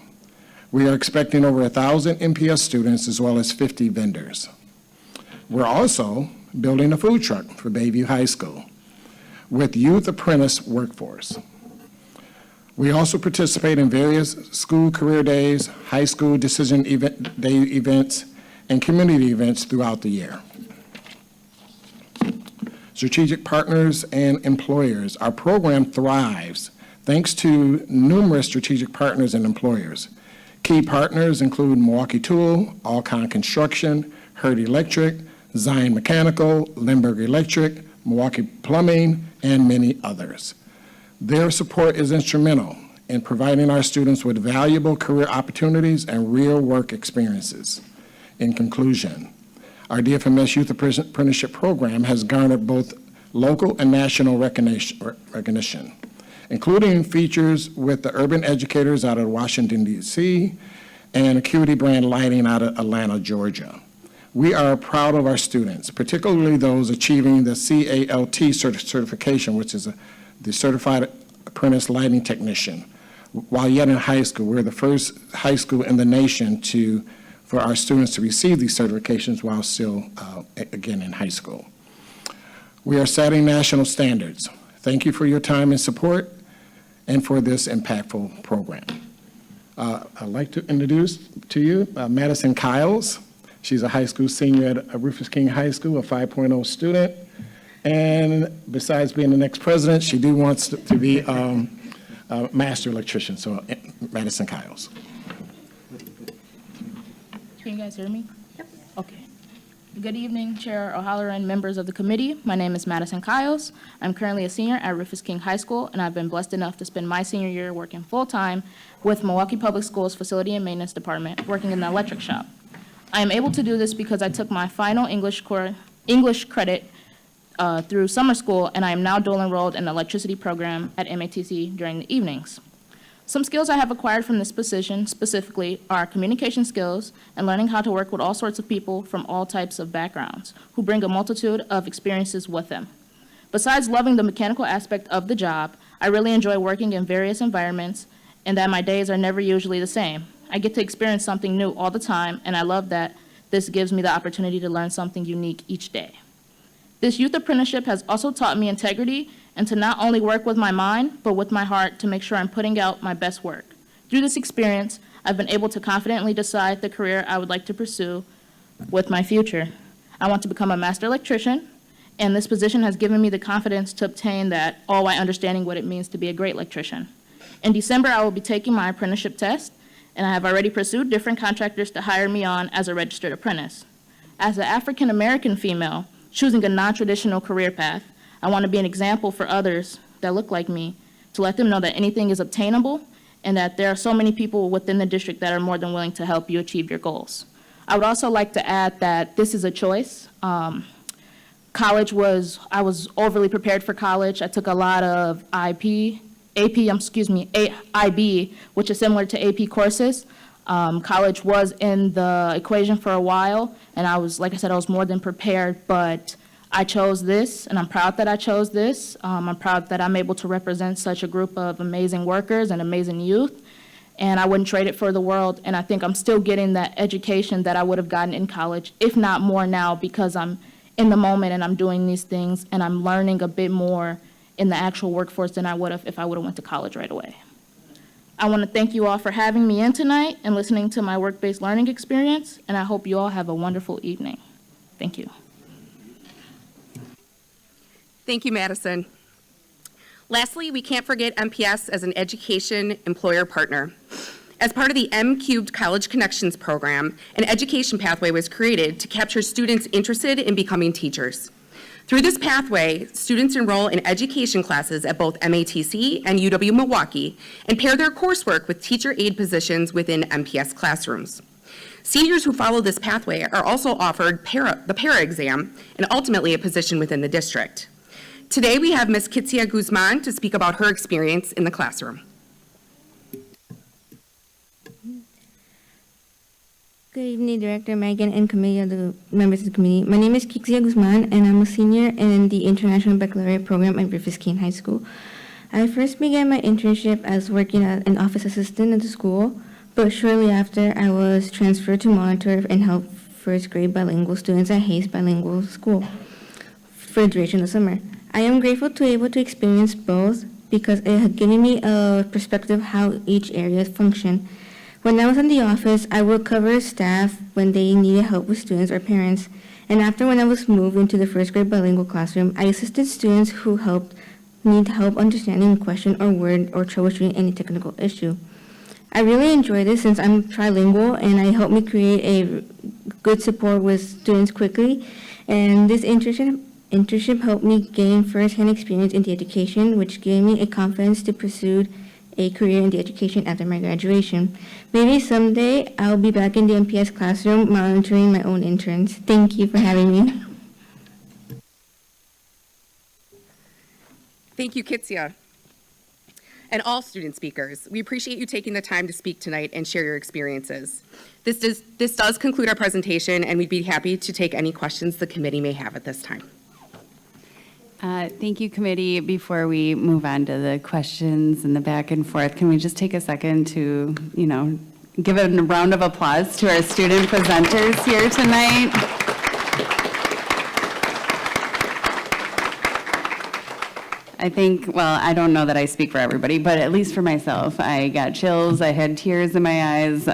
We are expecting over 1,000 MPS students as well as 50 vendors. We're also building a food truck for Bayview High School. with youth apprentice workforce. We also participate in various school career days, high school decision day events, and community events throughout the year. Strategic partners and employers. Our program thrives thanks to numerous strategic partners and employers. Key partners include Milwaukee Tool, Alcon Construction, Hurd Electric, Zion Mechanical, Lindbergh Electric, Milwaukee Plumbing, and many others. Their support is instrumental in providing our students with valuable career opportunities and real work experiences. In conclusion, our DFMS Youth Apprenticeship Program has garnered both local and national recognition, including features with the Urban Educators out of Washington, D.C., and Acuity Brand Lighting out of Atlanta, Georgia. We are proud of our students, particularly those achieving the CALT certification, which is the Certified Apprentice Lighting Technician. While yet in high school, we're the first high school in the nation for our students to receive these certifications while still, again, in high school. We are setting national standards. Thank you for your time and support and for this impactful program. I'd like to introduce to you Madison Kiles. She's a high school senior at Rufus King High School, a 5.0 student. And besides being the next president, she wants to be a master electrician. So Madison Kiles. Can you guys hear me? Yep. Okay. Good evening, Chair O'Halloran, members of the committee. My name is Madison Kiles. I'm currently a senior at Rufus King High School, and I've been blessed enough to spend my senior year working full-time with Milwaukee Public Schools Facility and Maintenance Department, working in the electric shop. I am able to do this because I took my final English credit through summer school, and I am now dual enrolled in the electricity program at MATC during the evenings. Some skills I have acquired from this position specifically are communication skills and learning how to work with all sorts of people from all types of backgrounds who bring a multitude of experiences with them. Besides loving the mechanical aspect of the job, I really enjoy working in various environments and that my days are never usually the same. I get to experience something new all the time, and I love that this gives me the opportunity to learn something unique each day. This youth apprenticeship has also taught me integrity and to not only work with my mind, but with my heart to make sure I'm putting out my best work. Through this experience, I've been able to confidently decide the career I would like to pursue with my future. I want to become a master electrician, and this position has given me the confidence to obtain that, all while understanding what it means to be a great electrician. In December, I will be taking my apprenticeship test, and I have already pursued different contractors to hire me on as a registered apprentice. As an African-American female, choosing a non-traditional career path, I want to be an example for others that look like me, to let them know that anything is obtainable and that there are so many people within the district that are more than willing to help you achieve your goals. I would also like to add that this is a choice. I was overly prepared for college. I took a lot of IB, which is similar to AP courses. College was in the equation for a while, and I was more than prepared, but I chose this, and I'm proud that I chose this. I'm proud that I'm able to represent such a group of amazing workers and amazing youth, and I wouldn't trade it for the world, and I think I'm still getting that education that I would have gotten in college, if not more now, because I'm in the moment and I'm doing these things, and I'm learning a bit more in the actual workforce than I would have if I would have went to college right away. I want to thank you all for having me in tonight and listening to my work-based learning experience, and I hope you all have a wonderful evening. Thank you. Thank you, Madison. Lastly, we can't forget MPS as an education employer partner. As part of the M3 College Connections program, an education pathway was created to capture students interested in becoming teachers. Through this pathway, students enroll in education classes at both MATC and UW-Milwaukee and pair their coursework with teacher aide positions within MPS classrooms. Seniors who follow this pathway are also offered the para exam and ultimately a position within the district. Today we have Ms. Kitsia Guzman to speak about her experience in the classroom. Good evening, Director Megan and committee of the members of the committee. My name is Kitsia Guzman, and I'm a senior in the International Baccalaureate program at Rufus King High School. I first began my internship as working as an office assistant at the school, but shortly after, I was transferred to monitor and help first grade bilingual students at Hayes Bilingual School for the duration of the summer. I am grateful to be able to experience both because it has given me a perspective of how each area function. When I was in the office, I would cover staff when they needed help with students or parents. And after when I was moved into the first grade bilingual classroom, I assisted students who need help understanding a question or word or troubleshooting any technical issue. I really enjoyed it since I'm trilingual and it helped me create a good support with students quickly. And this internship helped me gain first-hand experience in the education, which gave me a confidence to pursue a career in the education after my graduation. Maybe someday I'll be back in the MPS classroom monitoring my own interns. Thank you for having me. Thank you, Kitsia, and all student speakers. We appreciate you taking the time to speak tonight and share your experiences. This does conclude our presentation, and we'd be happy to take any questions the committee may have at this time. Thank you, committee. Before we move on to the questions and the back and forth, can we just take a second to, give a round of applause to our student presenters here tonight? I think, well, I don't know that I speak for everybody, but at least for myself, I got chills, I had tears in my eyes.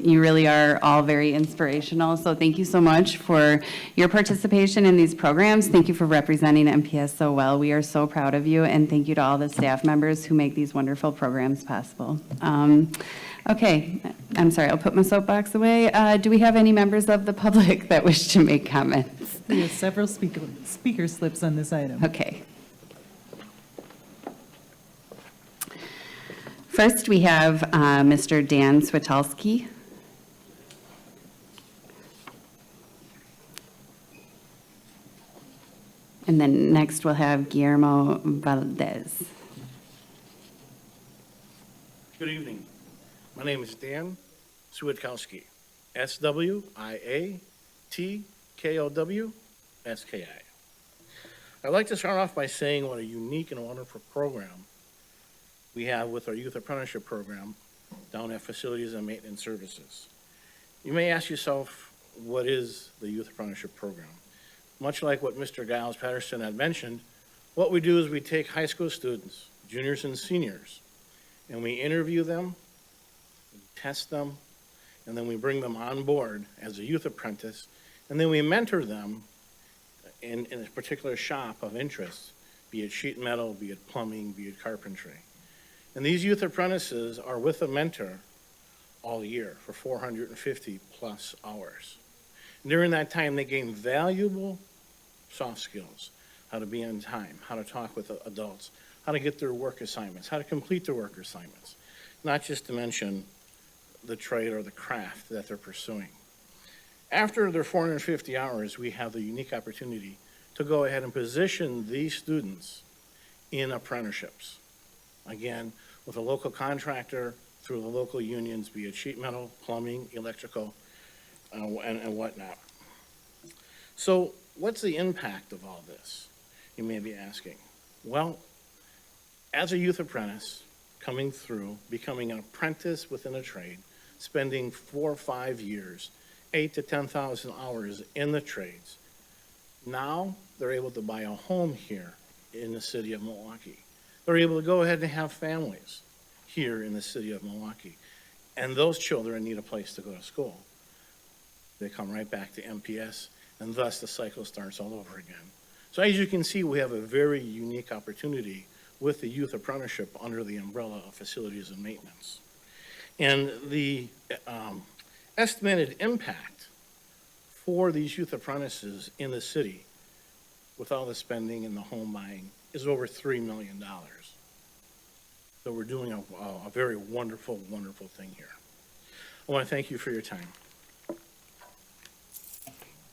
You really are all very inspirational, so thank you so much for your participation in these programs. Thank you for representing MPS so well. We are so proud of you, and thank you to all the staff members who make these wonderful programs possible. Okay, I'm sorry, I'll put my soapbox away. Do we have any members of the public that wish to make comments? We have several speaker slips on this item. Okay. First, we have Mr. Dan Switalski. And then next, we'll have Guillermo Valdez. Good evening. My name is Dan Switkowski, S-W-I-A-T-K-O-W-S-K-I. I'd like to start off by saying what a unique and wonderful program we have with our youth apprenticeship program down at Facilities and Maintenance Services. You may ask yourself, what is the youth apprenticeship program? Much like what Mr. Giles Patterson had mentioned, what we do is we take high school students, juniors and seniors, and we interview them, we test them, and then we bring them on board as a youth apprentice, and then we mentor them in a particular shop of interest, be it sheet metal, be it plumbing, be it carpentry. And these youth apprentices are with a mentor all year for 450 plus hours. And during that time, they gain valuable soft skills, how to be on time, how to talk with adults, how to get their work assignments, how to complete their work assignments, not just to mention the trade or the craft that they're pursuing. After their 450 hours, we have the unique opportunity to go ahead and position these students in apprenticeships. Again, with a local contractor, through the local unions, be it sheet metal, plumbing, electrical, and whatnot. So what's the impact of all this, you may be asking? Well, as a youth apprentice, coming through, becoming an apprentice within a trade, spending 4 or 5 years, 8,000 to 10,000 hours in the trades, now they're able to buy a home here in the city of Milwaukee. They're able to go ahead and have families here in the city of Milwaukee. And those children need a place to go to school. They come right back to MPS, and thus the cycle starts all over again. So as you can see, we have a very unique opportunity with the youth apprenticeship under the umbrella of Facilities and Maintenance. And the estimated impact for these youth apprentices in the city with all the spending and the home buying is over $3 million. So we're doing a very wonderful, wonderful thing here. I want to thank you for your time.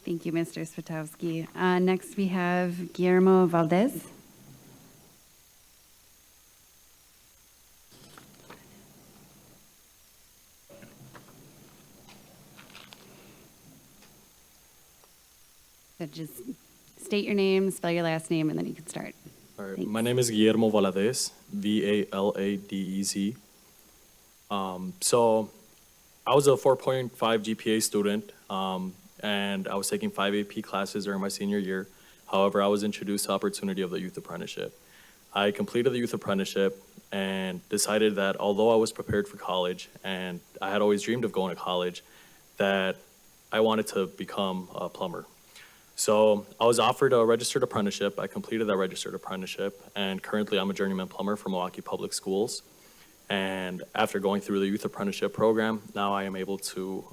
Thank you, Mr. Switalski. Next, we have Guillermo Valdez. So just state your name, spell your last name, and then you can start. All right. Thanks. My name is Guillermo Valadez, Valadez. So I was a 4.5 GPA student, and I was taking 5 AP classes during my senior year. However, I was introduced to the opportunity of the youth apprenticeship. I completed the youth apprenticeship and decided that although I was prepared for college and I had always dreamed of going to college, that I wanted to become a plumber. So I was offered a registered apprenticeship. I completed that registered apprenticeship, and currently I'm a journeyman plumber for Milwaukee Public Schools. And after going through the youth apprenticeship program, now I am able to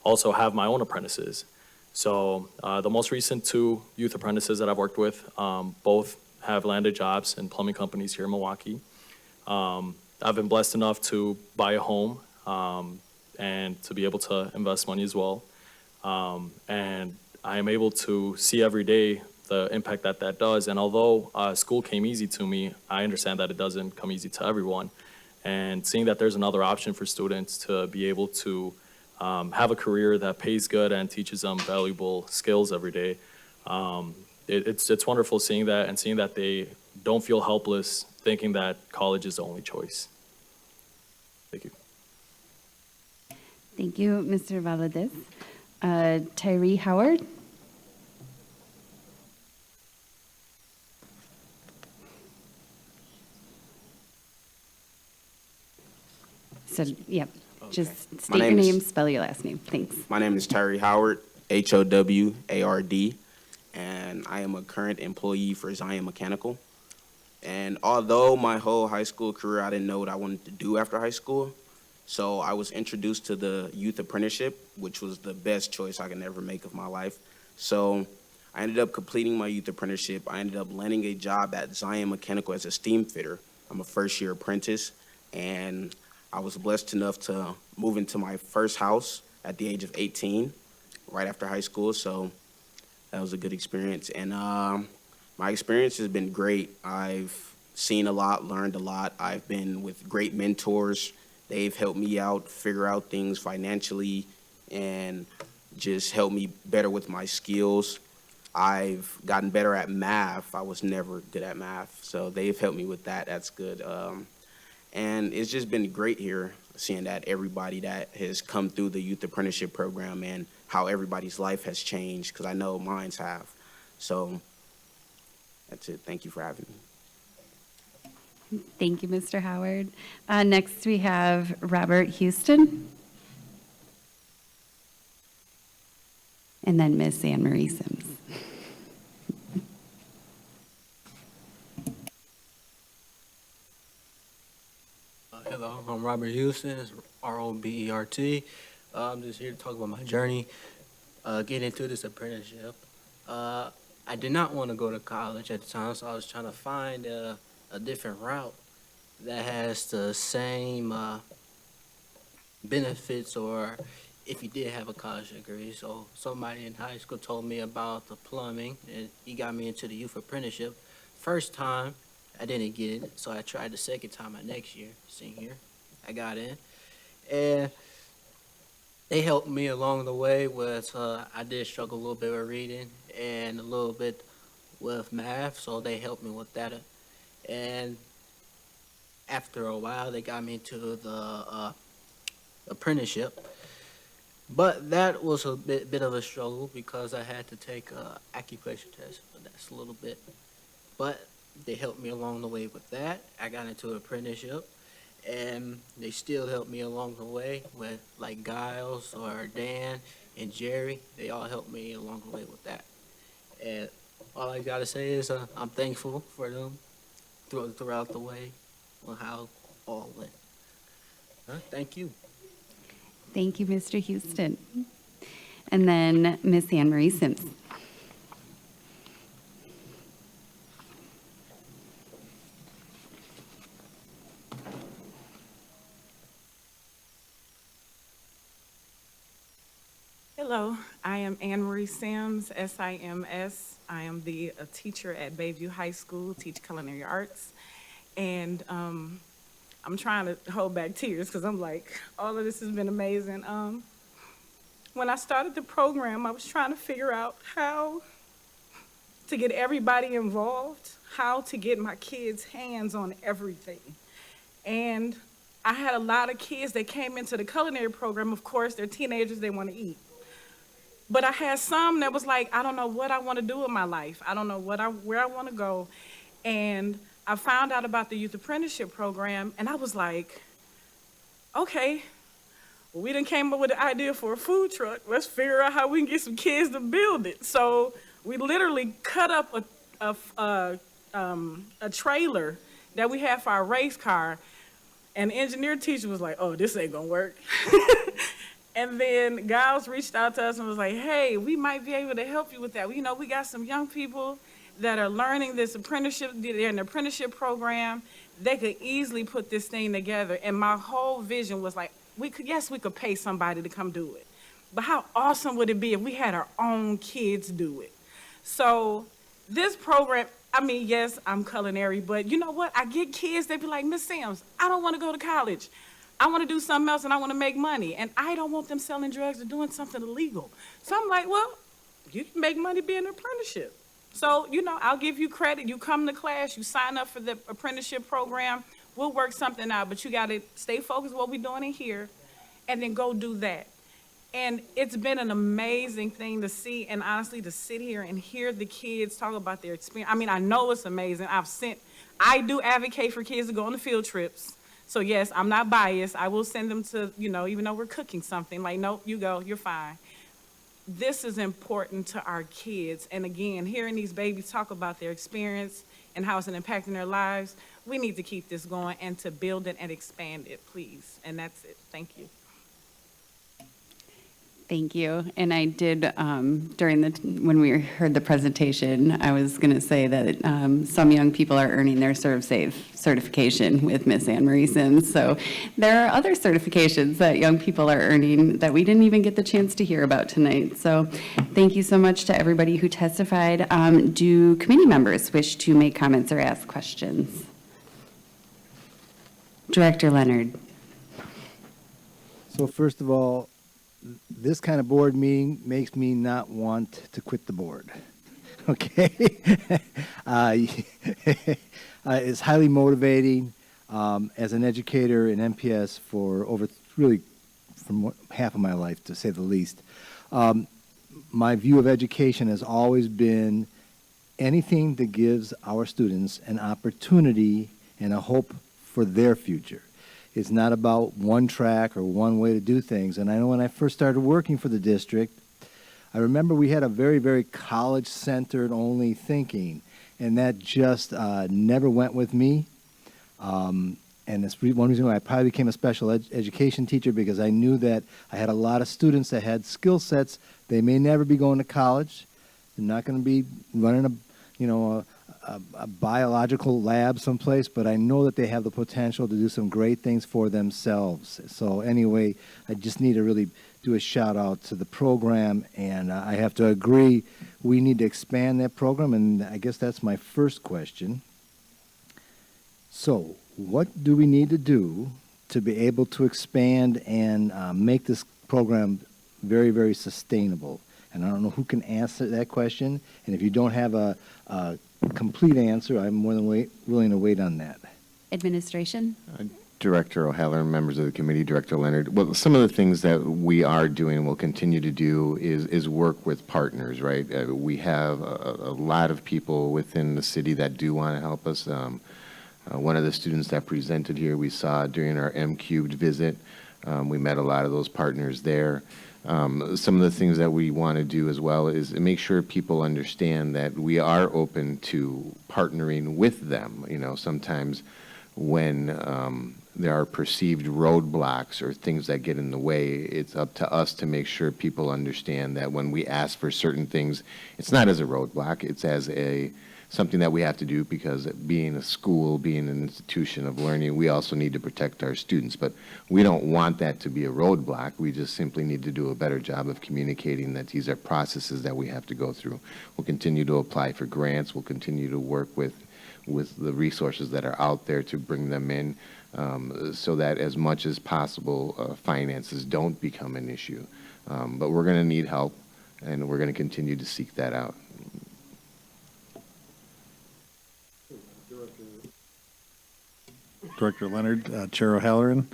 also have my own apprentices. So the most recent 2 youth apprentices that I've worked with, both have landed jobs in plumbing companies here in Milwaukee. I've been blessed enough to buy a home and to be able to invest money as well. And I am able to see every day the impact that that does. And although school came easy to me, I understand that it doesn't come easy to everyone. And seeing that there's another option for students to be able to have a career that pays good and teaches them valuable skills every day, it's wonderful seeing that and seeing that they don't feel helpless thinking that college is the only choice. Thank you. Thank you, Mr. Valadez. Tyree Howard? So, yep, just state your name, spell your last name. Thanks. My name is Tyree Howard, Howard, and I am a current employee for Zion Mechanical. And although my whole high school career, I didn't know what I wanted to do after high school, so I was introduced to the youth apprenticeship, which was the best choice I could ever make of my life. So I ended up completing my youth apprenticeship. I ended up landing a job at Zion Mechanical as a steam fitter. I'm a first-year apprentice, and I was blessed enough to move into my first house at the age of 18, right after high school, so that was a good experience. And my experience has been great. I've seen a lot, learned a lot. I've been with great mentors. They've helped me out, figure out things financially, and just helped me better with my skills. I've gotten better at math. I was never good at math, so they've helped me with that. That's good. And it's just been great here, seeing that everybody that has come through the youth apprenticeship program and how everybody's life has changed, because I know mine's have. So that's it. Thank you for having me. Thank you, Mr. Howard. Next, we have Robert Houston. And then Miss Anne Marie Sims. Hello, I'm Robert Houston, it's Robert. I'm just here to talk about my journey, getting into this apprenticeship. I did not want to go to college at the time, so I was trying to find a different route that has the same benefits, or if you did have a college degree. So somebody in high school told me about the plumbing, and he got me into the youth apprenticeship. First time, I didn't get it, so I tried the second time my next year, senior. I got in, and they helped me along the way with, I did struggle a little bit with reading and a little bit with math, so they helped me with that. And after a while, they got me into the apprenticeship. But that was a bit of a struggle because I had to take an acupressure test, but that's a little bit. But they helped me along the way with that. I got into an apprenticeship, and they still helped me along the way with like Giles or Dan and Jerry. They all helped me along the way with that. And all I gotta say is I'm thankful for them throughout the way on how all went. Thank you. Thank you, Mr. Houston. And then Miss Anne Marie Sims. Hello, I am Anne Marie Sims, SIMS. I am a teacher at Bayview High School, teach culinary arts. And I'm trying to hold back tears because I'm like, all of this has been amazing. When I started the program, I was trying to figure out how to get everybody involved, how to get my kids' hands on everything. And I had a lot of kids that came into the culinary program. Of course, they're teenagers, they want to eat. But I had some that was like, I don't know what I want to do with my life. I don't know where I want to go. And I found out about the youth apprenticeship program, and I was like, okay, well, we done came up with the idea for a food truck. Let's figure out how we can get some kids to build it. So we literally cut up a trailer that we had for our race car, and the engineer teacher was like, oh, this ain't gonna work. And then Giles reached out to us and was like, hey, we might be able to help you with that. You know, we got some young people that are learning this apprenticeship, they're in the apprenticeship program. They could easily put this thing together. And my whole vision was like, we could pay somebody to come do it. But how awesome would it be if we had our own kids do it? So this program, I mean, yes, I'm culinary, but you know what? I get kids, they be like, Miss Sims, I don't want to go to college. I want to do something else and I want to make money. And I don't want them selling drugs or doing something illegal. So I'm like, well, you can make money being an apprenticeship. So, you know, I'll give you credit. You come to class, you sign up for the apprenticeship program. We'll work something out, but you got to stay focused on what we're doing in here and then go do that. And it's been an amazing thing to see, and honestly, to sit here and hear the kids talk about their experience. I mean, I know it's amazing. I do advocate for kids to go on the field trips. So yes, I'm not biased. I will send them to, you know, even though we're cooking something, like, nope, you go, you're fine. This is important to our kids. And again, hearing these babies talk about their experience and how it's impacting their lives, we need to keep this going and to build it and expand it, please. And that's it. Thank you. Thank you. And I did, when we heard the presentation, I was going to say that some young people are earning their ServSafe certification with Miss Anne Marie Sims. So there are other certifications that young people are earning that we didn't even get the chance to hear about tonight. So thank you so much to everybody who testified. Do committee members wish to make comments or ask questions? Director Leonard. So first of all, this kind of board meeting makes me not want to quit the board. Okay? It's highly motivating. As an educator in MPS for from half of my life, to say the least, my view of education has always been anything that gives our students an opportunity and a hope for their future. It's not about one track or one way to do things. And I know when I first started working for the district, I remember we had a very, very college-centered only thinking, and that just never went with me. And it's one reason why I probably became a special education teacher, because I knew that I had a lot of students that had skill sets. They may never be going to college. They're not going to be running a biological lab someplace, but I know that they have the potential to do some great things for themselves. So anyway, I just need to really do a shout out to the program, and I have to agree, we need to expand that program, and I guess that's my first question. So what do we need to do to be able to expand and make this program very, very sustainable? And I don't know who can answer that question, and if you don't have a complete answer, I'm more than willing to wait on that. Administration? Director O'Halloran, members of the committee, Director Leonard. Well, some of the things that we are doing and will continue to do is work with partners, right? We have a lot of people within the city that do want to help us. One of the students that presented here, we saw during our M-Cubed visit. We met a lot of those partners there. Some of the things that we want to do as well is make sure people understand that we are open to partnering with them. You know, sometimes when there are perceived roadblocks or things that get in the way, it's up to us to make sure people understand that when we ask for certain things, it's not as a roadblock, it's as something that we have to do, because being a school, being an institution of learning, we also need to protect our students. But we don't want that to be a roadblock. We just simply need to do a better job of communicating that these are processes that we have to go through. We'll continue to apply for grants. We'll continue to work with the resources that are out there to bring them in, so that as much as possible, finances don't become an issue. But we're going to need help, and we're going to continue to seek that out. Director Leonard, Chair O'Halloran.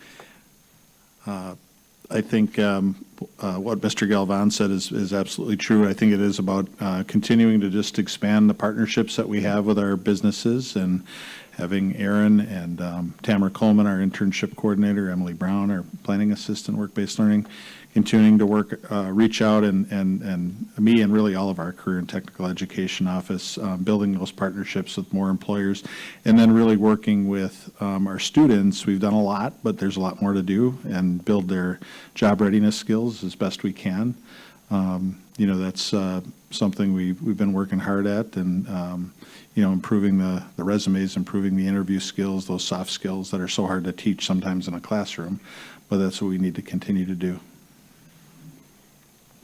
I think what Mr. Galvan said is absolutely true. I think it is about continuing to just expand the partnerships that we have with our businesses, and having Aaron and Tamara Coleman, our internship coordinator, Emily Brown, our planning assistant, work-based learning, continuing to work, reach out, and me and really all of our career and technical education office, building those partnerships with more employers, and then really working with our students. We've done a lot, but there's a lot more to do, and build their job readiness skills as best we can. That's something we've been working hard at, and improving the resumes, improving the interview skills, those soft skills that are so hard to teach sometimes in a classroom, but that's what we need to continue to do.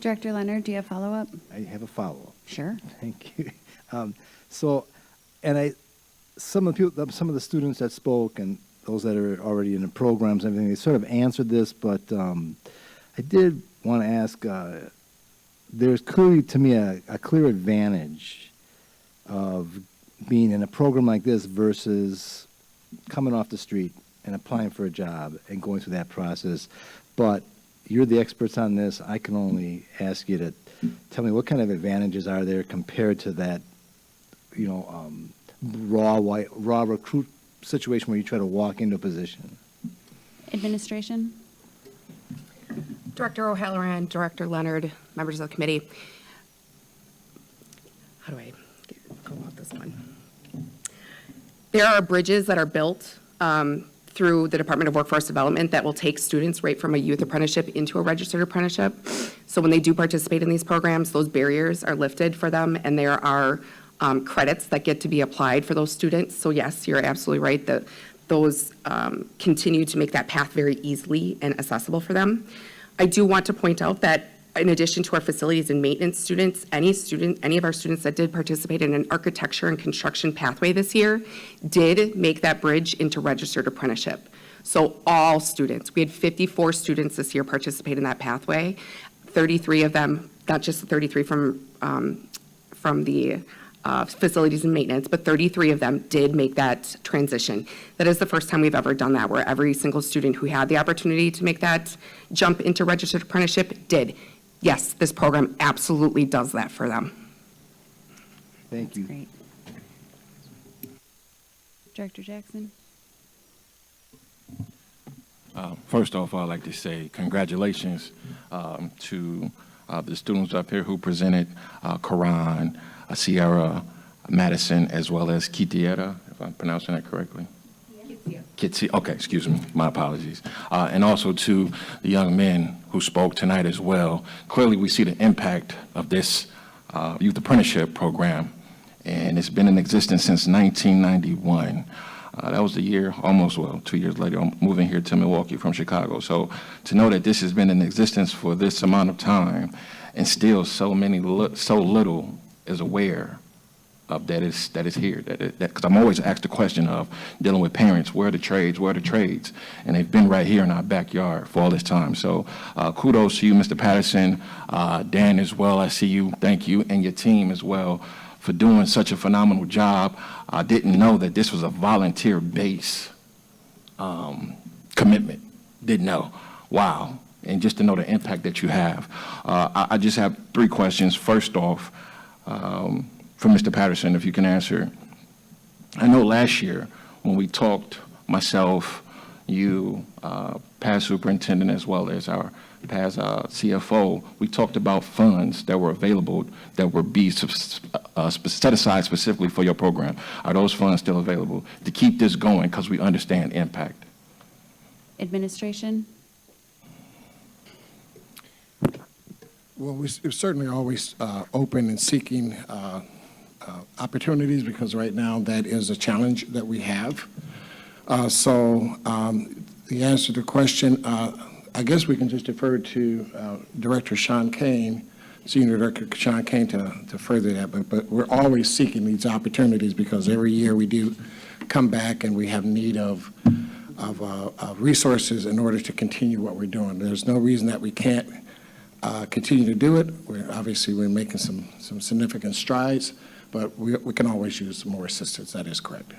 Director Leonard, do you have follow-up? I have a follow-up. Sure. Thank you. Some of the students that spoke, and those that are already in the programs and everything, they sort of answered this, but I did want to ask, there's clearly, to me, a clear advantage of being in a program like this versus coming off the street and applying for a job and going through that process. But you're the experts on this. I can only ask you to tell me what kind of advantages are there compared to that, raw recruit situation where you try to walk into a position. Administration? Director O'Halloran, Director Leonard, members of the committee. How do I go about this one? There are bridges that are built through the Department of Workforce Development that will take students right from a youth apprenticeship into a registered apprenticeship. So when they do participate in these programs, those barriers are lifted for them, and there are credits that get to be applied for those students. So yes, you're absolutely right that those continue to make that path very easily and accessible for them. I do want to point out that in addition to our facilities and maintenance students, any of our students that did participate in an architecture and construction pathway this year did make that bridge into registered apprenticeship. So all students, we had 54 students this year participate in that pathway. 33 of them, not just the 33 from the facilities and maintenance, but 33 of them did make that transition. That is the first time we've ever done that, where every single student who had the opportunity to make that jump into registered apprenticeship did. Yes, this program absolutely does that for them. Thank you. Great. Director Jackson? First off, I'd like to say congratulations to the students up here who presented, Karan, Sierra, Madison, as well as Kitiera, if I'm pronouncing that correctly. Kitsi, okay, excuse me, my apologies. And also to the young men who spoke tonight as well. Clearly, we see the impact of this youth apprenticeship program, and it's been in existence since 1991. That was the year, almost, 2 years later, I'm moving here to Milwaukee from Chicago. So to know that this has been in existence for this amount of time, and still so little is aware of that is here. Because I'm always asked the question of dealing with parents, where are the trades, and they've been right here in our backyard for all this time. So kudos to you, Mr. Patterson, Dan as well. I see you. Thank you, and your team as well for doing such a phenomenal job. I didn't know that this was a volunteer-based commitment. Didn't know. Wow. And just to know the impact that you have. I just have 3 questions. First off, for Mr. Patterson, if you can answer. I know last year when we talked, myself, you, past superintendent, as well as our past CFO, we talked about funds that were available that were set aside specifically for your program. Are those funds still available to keep this going, because we understand impact? Administration? Well, we're certainly always open and seeking opportunities, because right now that is a challenge that we have. The answer to the question, I guess we can just defer to Director Sean Kane, Senior Director Sean Kane, to further that. But we're always seeking these opportunities, because every year we do come back and we have need of resources in order to continue what we're doing. There's no reason that we can't continue to do it. We're making some significant strides, but we can always use more assistance. That is correct.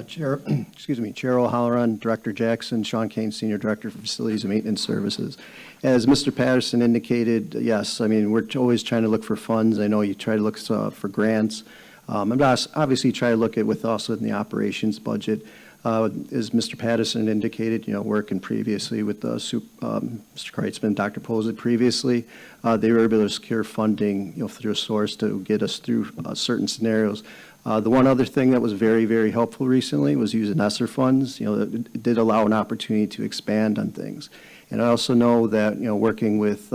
Chair, excuse me, Chair O'Halloran, Director Jackson, Sean Kane, Senior Director for Facilities and Maintenance Services. As Mr. Patterson indicated, yes, I mean, we're always trying to look for funds. I know you try to look for grants. And obviously try to look at with also in the operations budget. As Mr. Patterson indicated, working previously with Mr. Kreitzman, Dr. Posey previously, they were able to secure funding, through a source to get us through certain scenarios. The one other thing that was very, very helpful recently was using ESSER funds. It did allow an opportunity to expand on things. And I also know that, working with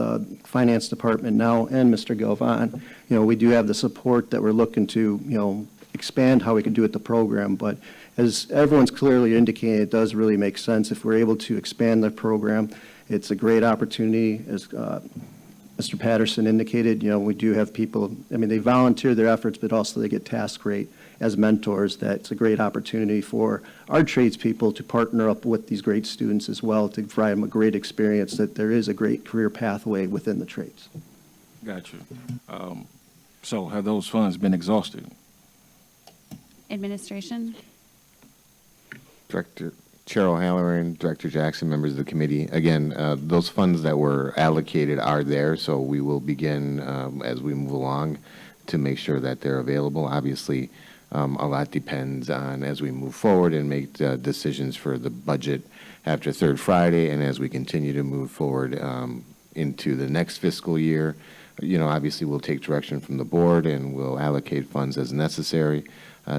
Finance Department now and Mr. Galvan, we do have the support that we're looking to, expand how we can do it the program. But as everyone's clearly indicated, it does really make sense if we're able to expand the program. It's a great opportunity. As Mr. Patterson indicated, we do have people, I mean, they volunteer their efforts, but also they get task rate as mentors. That's a great opportunity for our tradespeople to partner up with these great students as well to provide them a great experience, that there is a great career pathway within the trades. Got you. So have those funds been exhausted? Administration? Chair O'Halloran, Director Jackson, members of the committee. Again, those funds that were allocated are there, so we will begin as we move along to make sure that they're available. Obviously, a lot depends on as we move forward and make decisions for the budget after Third Friday, and as we continue to move forward into the next fiscal year. Obviously, we'll take direction from the board and we'll allocate funds as necessary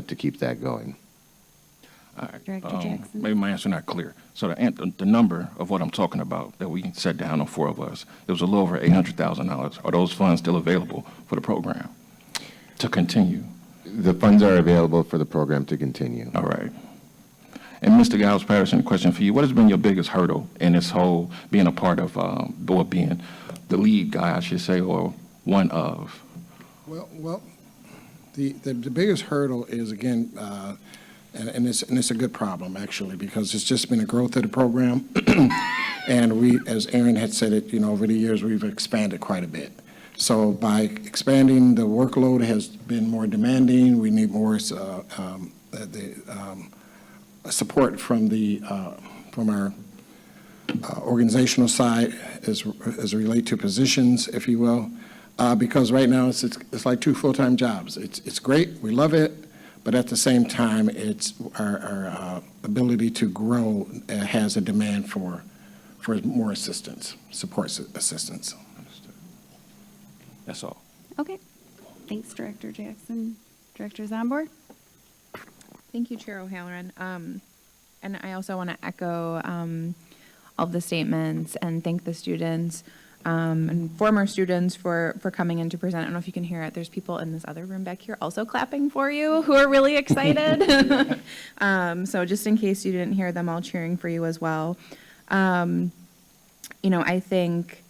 to keep that going. All right. Director Jackson? Maybe my answer not clear. So the number of what I'm talking about that we sat down on 4 of us, it was a little over $800,000. Are those funds still available for the program to continue? The funds are available for the program to continue. All right. And Mr. Giles Patterson, a question for you. What has been your biggest hurdle in this whole being a part of, or being the lead guy, I should say, or one of? Well, the biggest hurdle is, again, and it's a good problem, actually, because it's just been a growth of the program. And we, as Aaron had said it, over the years, we've expanded quite a bit. So by expanding, the workload has been more demanding. We need more support from our organizational side as relate to positions, if you will, because right now it's like 2 full-time jobs. It's great, we love it, but at the same time, it's our ability to grow has a demand for more assistance, support assistance. That's all. Okay. Thanks, Director Jackson. Director Zombor? Thank you, Chair O'Halloran. And I also want to echo all the statements and thank the students and former students for coming in to present. I don't know if you can hear it. There's people in this other room back here also clapping for you who are really excited. So just in case you didn't hear them all cheering for you as well. I think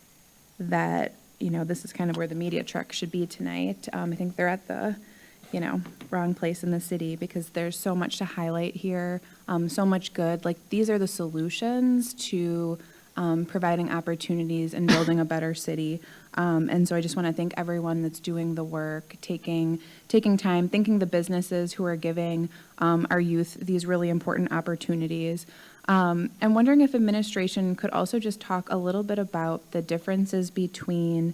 that, this is kind of where the media truck should be tonight. I think they're at the, wrong place in the city because there's so much to highlight here, so much good. Like, these are the solutions to providing opportunities and building a better city. And so I just want to thank everyone that's doing the work, taking time, thanking the businesses who are giving our youth these really important opportunities. And wondering if administration could also just talk a little bit about the differences between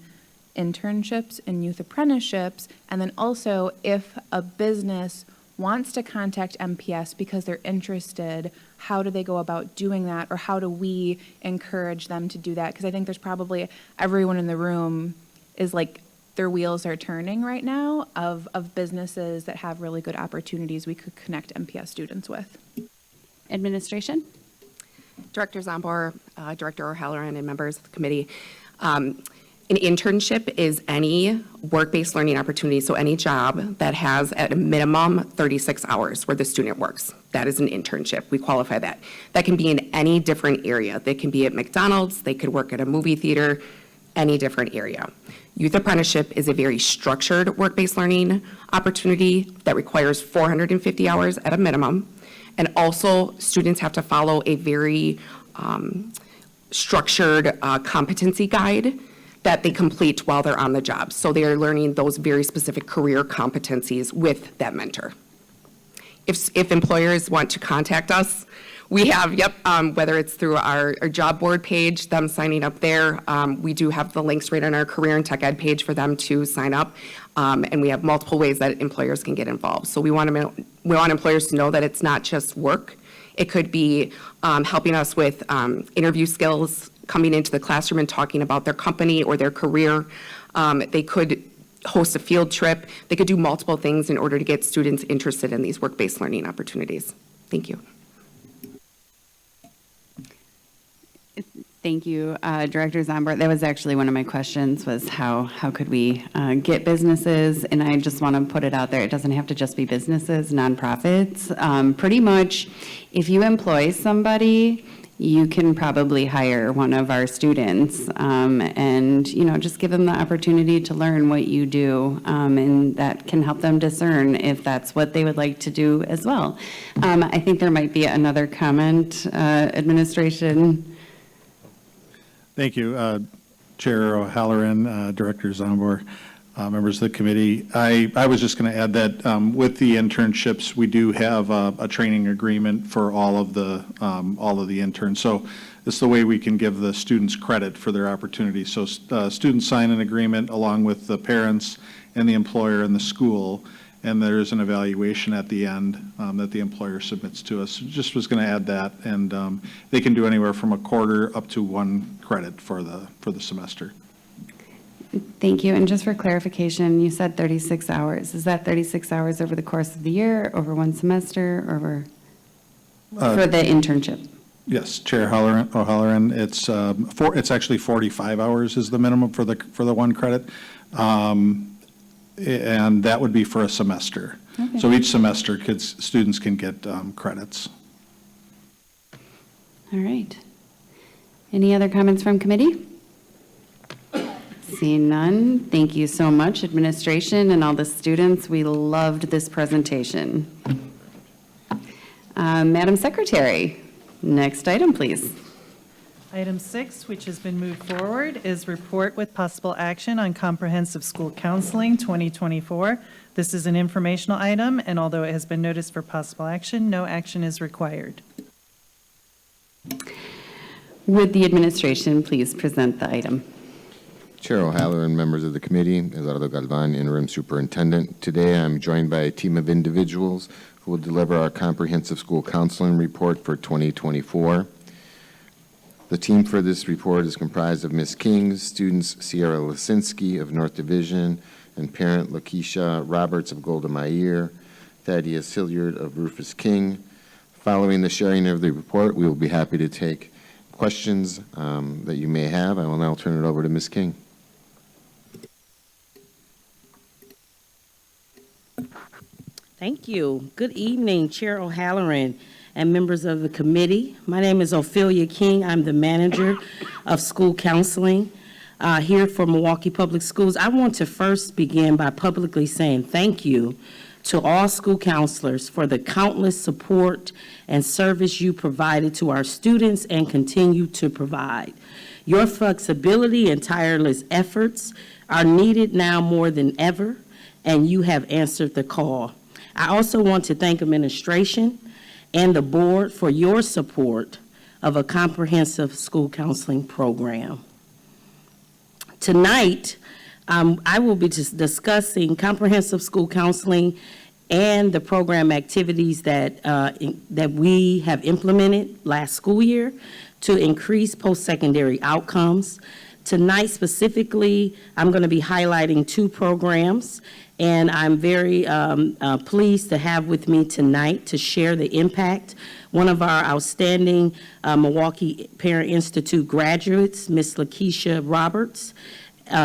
internships and youth apprenticeships, and then also if a business wants to contact MPS because they're interested, how do they go about doing that, or how do we encourage them to do that? Because I think there's probably everyone in the room is like their wheels are turning right now of businesses that have really good opportunities we could connect MPS students with. Administration? Director Zombor, Director O'Halloran, and members of the committee. An internship is any work-based learning opportunity, so any job that has at a minimum 36 hours where the student works. That is an internship. We qualify that. That can be in any different area. They can be at McDonald's, they could work at a movie theater, any different area. Youth apprenticeship is a very structured work-based learning opportunity that requires 450 hours at a minimum. And also, students have to follow a very structured competency guide that they complete while they're on the job. So they are learning those very specific career competencies with that mentor. if employers want to contact us, we have, whether it's through our job board page, them signing up there. We do have the links right on our career and tech ed page for them to sign up. And we have multiple ways that employers can get involved. So we want employers to know that it's not just work. It could be helping us with interview skills, coming into the classroom and talking about their company or their career. They could host a field trip. They could do multiple things in order to get students interested in these work-based learning opportunities. Thank you. Thank you, Director Zomber. That was actually one of my questions, was how could we get businesses? And I just want to put it out there, it doesn't have to just be businesses, nonprofits. Pretty much, if you employ somebody, you can probably hire one of our students and, just give them the opportunity to learn what you do, and that can help them discern if that's what they would like to do as well. I think there might be another comment, administration. Thank you, Chair O'Halloran, Director Zombor, members of the committee. I was just going to add that with the internships, we do have a training agreement for all of the interns. So it's the way we can give the students credit for their opportunities. So students sign an agreement along with the parents and the employer and the school, and there's an evaluation at the end that the employer submits to us. Just was going to add that, and they can do anywhere from a quarter up to 1 credit for the semester. Thank you. And just for clarification, you said 36 hours. Is that 36 hours over the course of the year, over 1 semester, over for the internship? Yes, Chair O'Halloran, it's actually 45 hours is the minimum for the 1 credit. And that would be for a semester. Okay. So each semester, students can get credits. All right. Any other comments from committee? Seeing none, thank you so much, administration and all the students. We loved this presentation. Madam Secretary, next item, please. Item 6, which has been moved forward, is report with possible action on comprehensive school counseling 2024. This is an informational item, and although it has been noticed for possible action, no action is required. Would the administration please present the item? Chair O'Halloran, members of the committee, Eduardo Galvan, interim superintendent. Today I'm joined by a team of individuals who will deliver our comprehensive school counseling report for 2024. The team for this report is comprised of Ms. King, students Sierra Lasinski of North Division, and parent Lakeisha Roberts of Golda Meir, Thaddeus Hilliard of Rufus King. Following the sharing of the report, we will be happy to take questions that you may have. I will now turn it over to Ms. King. Thank you. Good evening, Chair O'Halloran and members of the committee. My name is Ophelia King. I'm the manager of school counseling here for Milwaukee Public Schools. I want to first begin by publicly saying thank you to all school counselors for the countless support and service you provided to our students and continue to provide. Your flexibility and tireless efforts are needed now more than ever, and you have answered the call. I also want to thank administration and the board for your support of a comprehensive school counseling program. Tonight, I will be discussing comprehensive school counseling and the program activities that we have implemented last school year to increase post-secondary outcomes. Tonight specifically, I'm going to be highlighting 2 programs, and I'm very pleased to have with me tonight to share the impact one of our outstanding Milwaukee Parent Institute graduates, Ms. Lakeisha Roberts.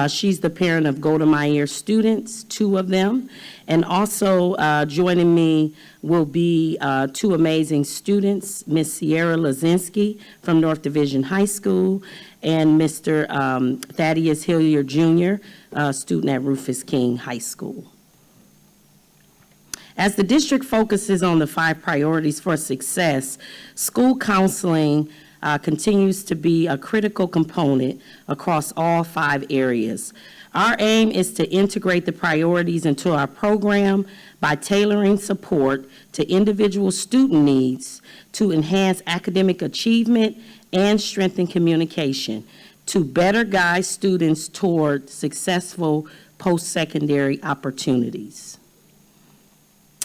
She's the parent of Golda Meir students, 2 of them. And also joining me will be 2 amazing students, Ms. Sierra Lasinski from North Division High School and Mr. Thaddeus Hilliard Jr., student at Rufus King High School. As the district focuses on the 5 priorities for success, school counseling continues to be a critical component across all 5 areas. Our aim is to integrate the priorities into our program by tailoring support to individual student needs to enhance academic achievement and strengthen communication, to better guide students toward successful post-secondary opportunities.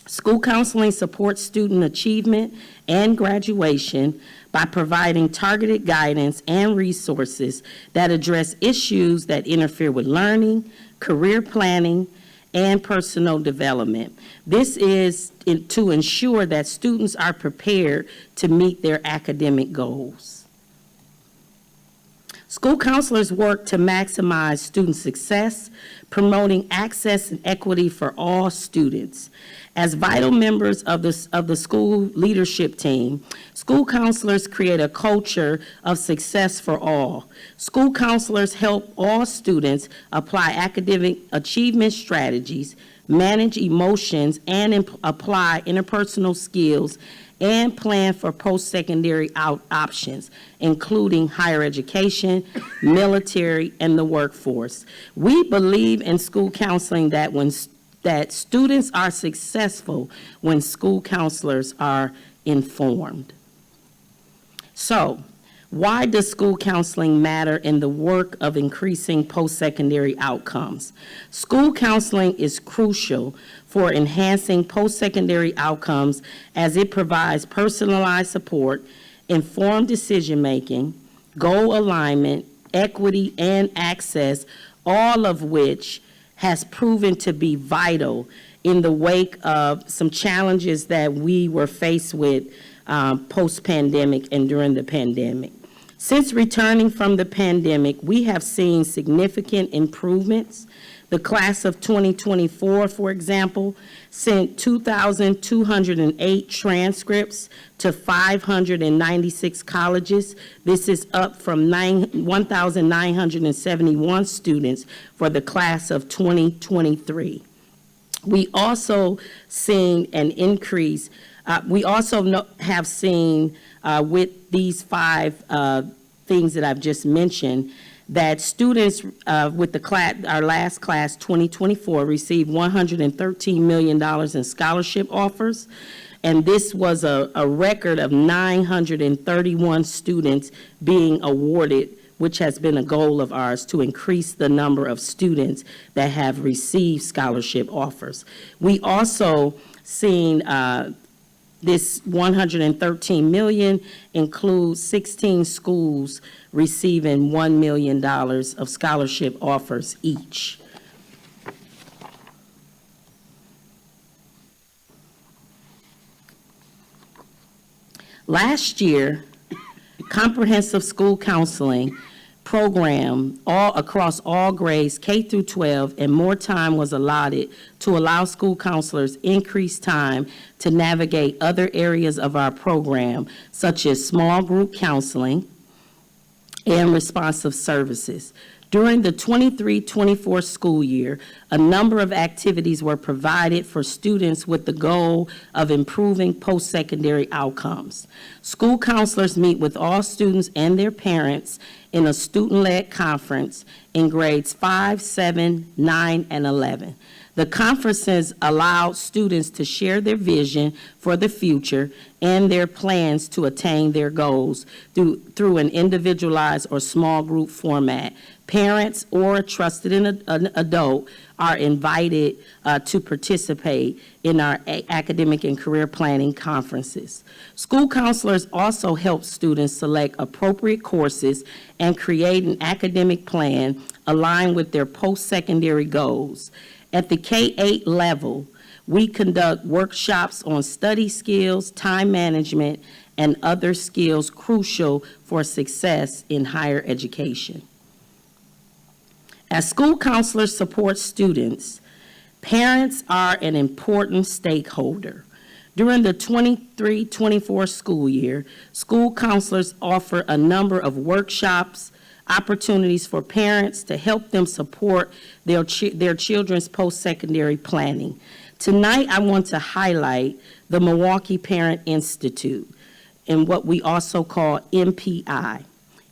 School counseling supports student achievement and graduation by providing targeted guidance and resources that address issues that interfere with learning, career planning, and personal development. This is to ensure that students are prepared to meet their academic goals. School counselors work to maximize student success, promoting access and equity for all students. As vital members of the school leadership team, school counselors create a culture of success for all. School counselors help all students apply academic achievement strategies, manage emotions, and apply interpersonal skills and plan for post-secondary options, including higher education, military, and the workforce. We believe in school counseling that students are successful when school counselors are informed. So, why does school counseling matter in the work of increasing post-secondary outcomes? School counseling is crucial for enhancing post-secondary outcomes as it provides personalized support, informed decision-making, goal alignment, equity, and access, all of which has proven to be vital in the wake of some challenges that we were faced with post-pandemic and during the pandemic. Since returning from the pandemic, we have seen significant improvements. The class of 2024, for example, sent 2,208 transcripts to 596 colleges. This is up from 1,971 students for the class of 2023. We also seen an increase. We also have seen with these 5 things that I've just mentioned, that students with the class, our last class, 2024, received $113 million in scholarship offers, and this was a record of 931 students being awarded, which has been a goal of ours to increase the number of students that have received scholarship offers. We also seen this $113 million includes 16 schools receiving $1 million of scholarship offers each. Last year, comprehensive school counseling program across all grades, K through 12, and more time was allotted to allow school counselors increased time to navigate other areas of our program, such as small group counseling and responsive services. During the 23-24 school year, a number of activities were provided for students with the goal of improving post-secondary outcomes. School counselors meet with all students and their parents in a student-led conference in grades 5, 7, 9, and 11. The conferences allow students to share their vision for the future and their plans to attain their goals through an individualized or small group format. Parents or a trusted adult are invited to participate in our academic and career planning conferences. School counselors also help students select appropriate courses and create an academic plan aligned with their post-secondary goals. At the K-8 level, we conduct workshops on study skills, time management, and other skills crucial for success in higher education. As school counselors support students, parents are an important stakeholder. During the 23-24 school year, school counselors offer a number of workshops, opportunities for parents to help them support their children's post-secondary planning. Tonight, I want to highlight the Milwaukee Parent Institute and what we also call MPI.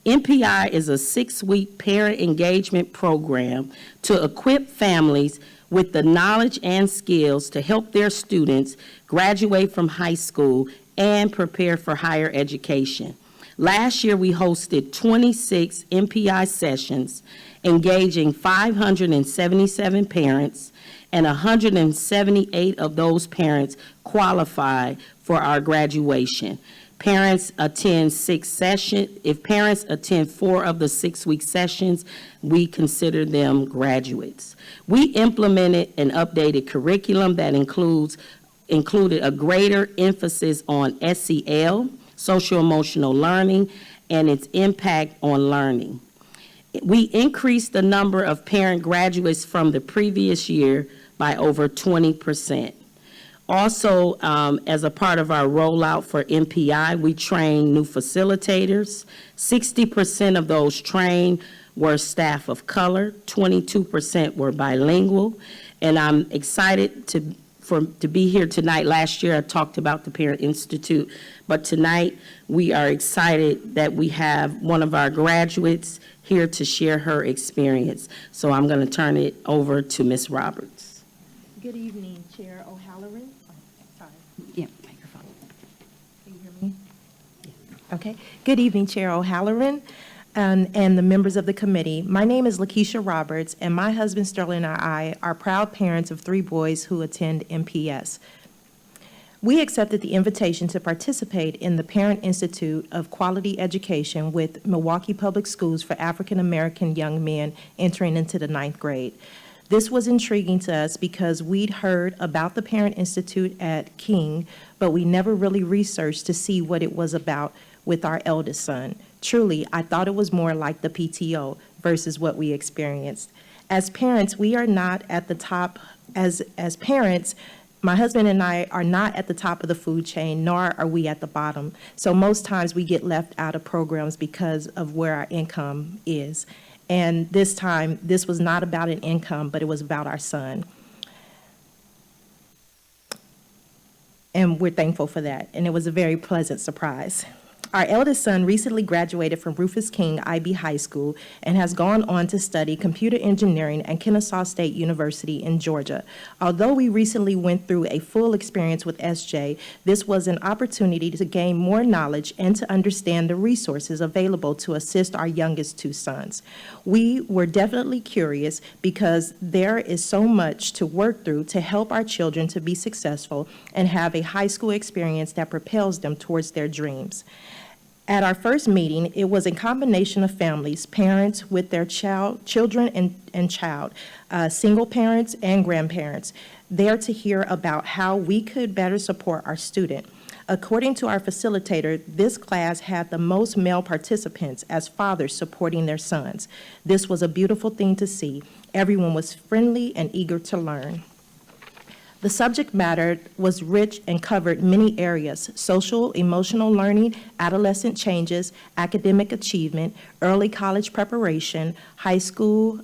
MPI is a 6-week parent engagement program to equip families with the knowledge and skills to help their students graduate from high school and prepare for higher education. Last year, we hosted 26 MPI sessions, engaging 577 parents, and 178 of those parents qualify for our graduation. Parents attend 6 sessions. If parents attend 4 of the 6-week sessions, we consider them graduates. We implemented an updated curriculum that included a greater emphasis on SEL, social emotional learning, and its impact on learning. We increased the number of parent graduates from the previous year by over 20%. Also, as a part of our rollout for MPI, we trained new facilitators. 60% of those trained were staff of color, 22% were bilingual, and I'm excited to be here tonight. Last year, I talked about the Parent Institute, but tonight we are excited that we have one of our graduates here to share her experience. So I'm going to turn it over to Ms. Roberts. Good evening, Chair O'Halloran. Sorry. Yeah, microphone. Can you hear me? Okay. Good evening, Chair O'Halloran and the members of the committee. My name is Lakeisha Roberts, and my husband Sterling and I are proud parents of 3 boys who attend MPS. We accepted the invitation to participate in the Parent Institute of Quality Education with Milwaukee Public Schools for African American young men entering into the 9th grade. This was intriguing to us because we'd heard about the Parent Institute at King, but we never really researched to see what it was about with our eldest son. Truly, I thought it was more like the PTO versus what we experienced. As parents, we are not at the top, as parents, my husband and I are not at the top of the food chain, nor are we at the bottom. So most times we get left out of programs because of where our income is. And this time, this was not about an income, but it was about our son. And we're thankful for that. And it was a very pleasant surprise. Our eldest son recently graduated from Rufus King IB High School and has gone on to study computer engineering at Kennesaw State University in Georgia. Although we recently went through a full experience with SJ, this was an opportunity to gain more knowledge and to understand the resources available to assist our youngest 2 sons. We were definitely curious because there is so much to work through to help our children to be successful and have a high school experience that propels them towards their dreams. At our first meeting, it was a combination of families, parents with their children and child, single parents and grandparents, there to hear about how we could better support our student. According to our facilitator, this class had the most male participants as fathers supporting their sons. This was a beautiful thing to see. Everyone was friendly and eager to learn. The subject matter was rich and covered many areas: social, emotional learning, adolescent changes, academic achievement, early college preparation, higher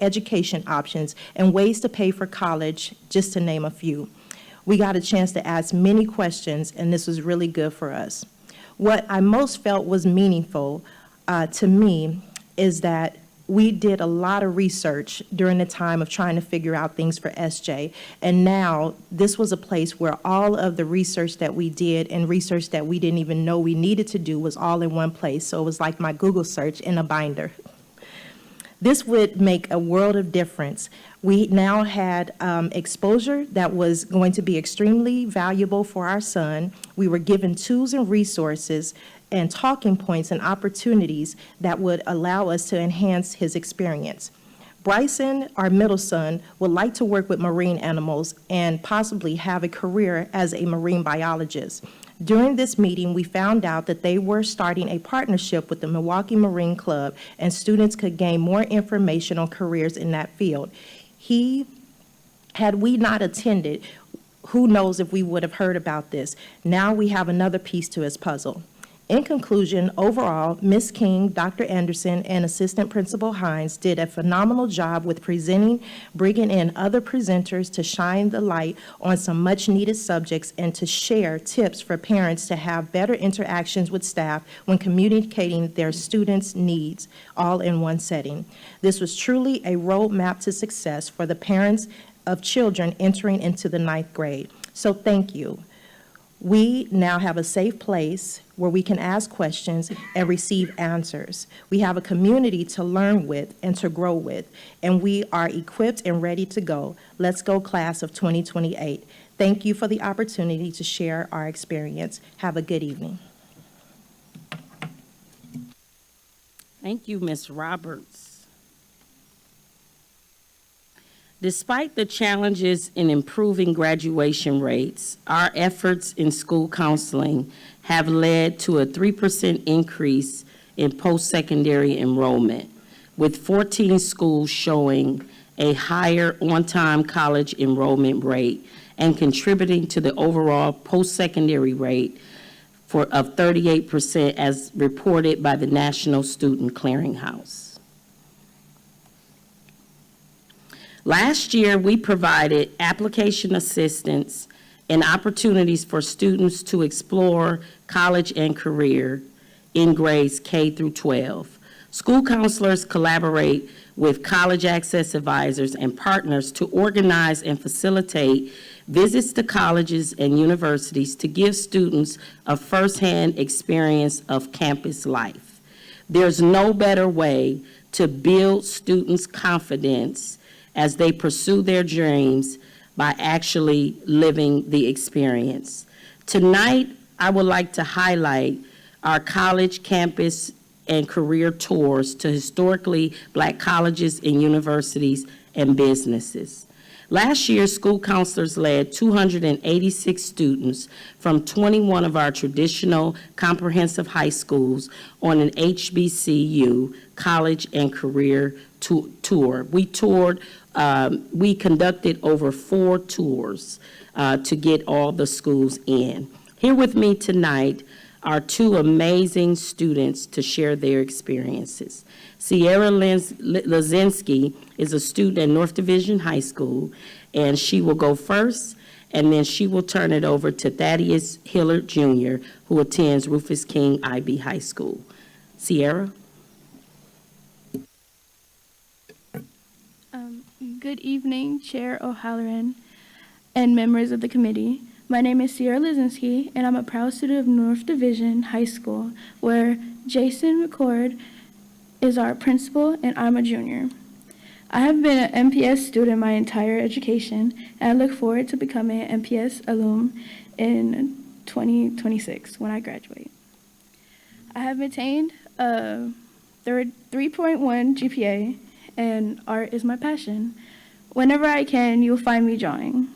education options, and ways to pay for college, just to name a few. We got a chance to ask many questions, and this was really good for us. What I most felt was meaningful to me is that we did a lot of research during the time of trying to figure out things for SJ, and now this was a place where all of the research that we did and research that we didn't even know we needed to do was all in one place. So it was like my Google search in a binder. This would make a world of difference. We now had exposure that was going to be extremely valuable for our son. We were given tools and resources and talking points and opportunities that would allow us to enhance his experience. Bryson, our middle son, would like to work with marine animals and possibly have a career as a marine biologist. During this meeting, we found out that they were starting a partnership with the Milwaukee Marine Club, and students could gain more information on careers in that field. Had we not attended, who knows if we would have heard about this. Now we have another piece to his puzzle. In conclusion, overall, Ms. King, Dr. Anderson, and Assistant Principal Hines did a phenomenal job with presenting, bringing in other presenters to shine the light on some much-needed subjects and to share tips for parents to have better interactions with staff when communicating their students' needs, all in one setting. This was truly a roadmap to success for the parents of children entering into the 9th grade. So thank you. We now have a safe place where we can ask questions and receive answers. We have a community to learn with and to grow with, and we are equipped and ready to go. Let's go, class of 2028. Thank you for the opportunity to share our experience. Have a good evening. Thank you, Ms. Roberts. Despite the challenges in improving graduation rates, our efforts in school counseling have led to a 3% increase in post-secondary enrollment, with 14 schools showing a higher on-time college enrollment rate and contributing to the overall post-secondary rate of 38% as reported by the National Student Clearinghouse. Last year, we provided application assistance and opportunities for students to explore college and career in grades K through 12. School counselors collaborate with college access advisors and partners to organize and facilitate visits to colleges and universities to give students a firsthand experience of campus life. There's no better way to build students' confidence as they pursue their dreams by actually living the experience. Tonight, I would like to highlight our college, campus, and career tours to historically Black colleges and universities and businesses. Last year, school counselors led 286 students from 21 of our traditional comprehensive high schools on an HBCU college and career tour. We conducted over 4 tours to get all the schools in. Here with me tonight are 2 amazing students to share their experiences. Sierra Lazinski is a student at North Division High School, and she will go first, and then she will turn it over to Thaddeus Hillard Jr., who attends Rufus King IB High School. Sierra? Good evening, Chair O'Halloran and members of the committee. My name is Sierra Lazinski, and I'm a proud student of North Division High School, where Jason McCord is our principal, and I'm a junior. I have been an MPS student my entire education, and I look forward to becoming an MPS alum in 2026 when I graduate. I have maintained a 3.1 GPA, and art is my passion. Whenever I can, you'll find me drawing.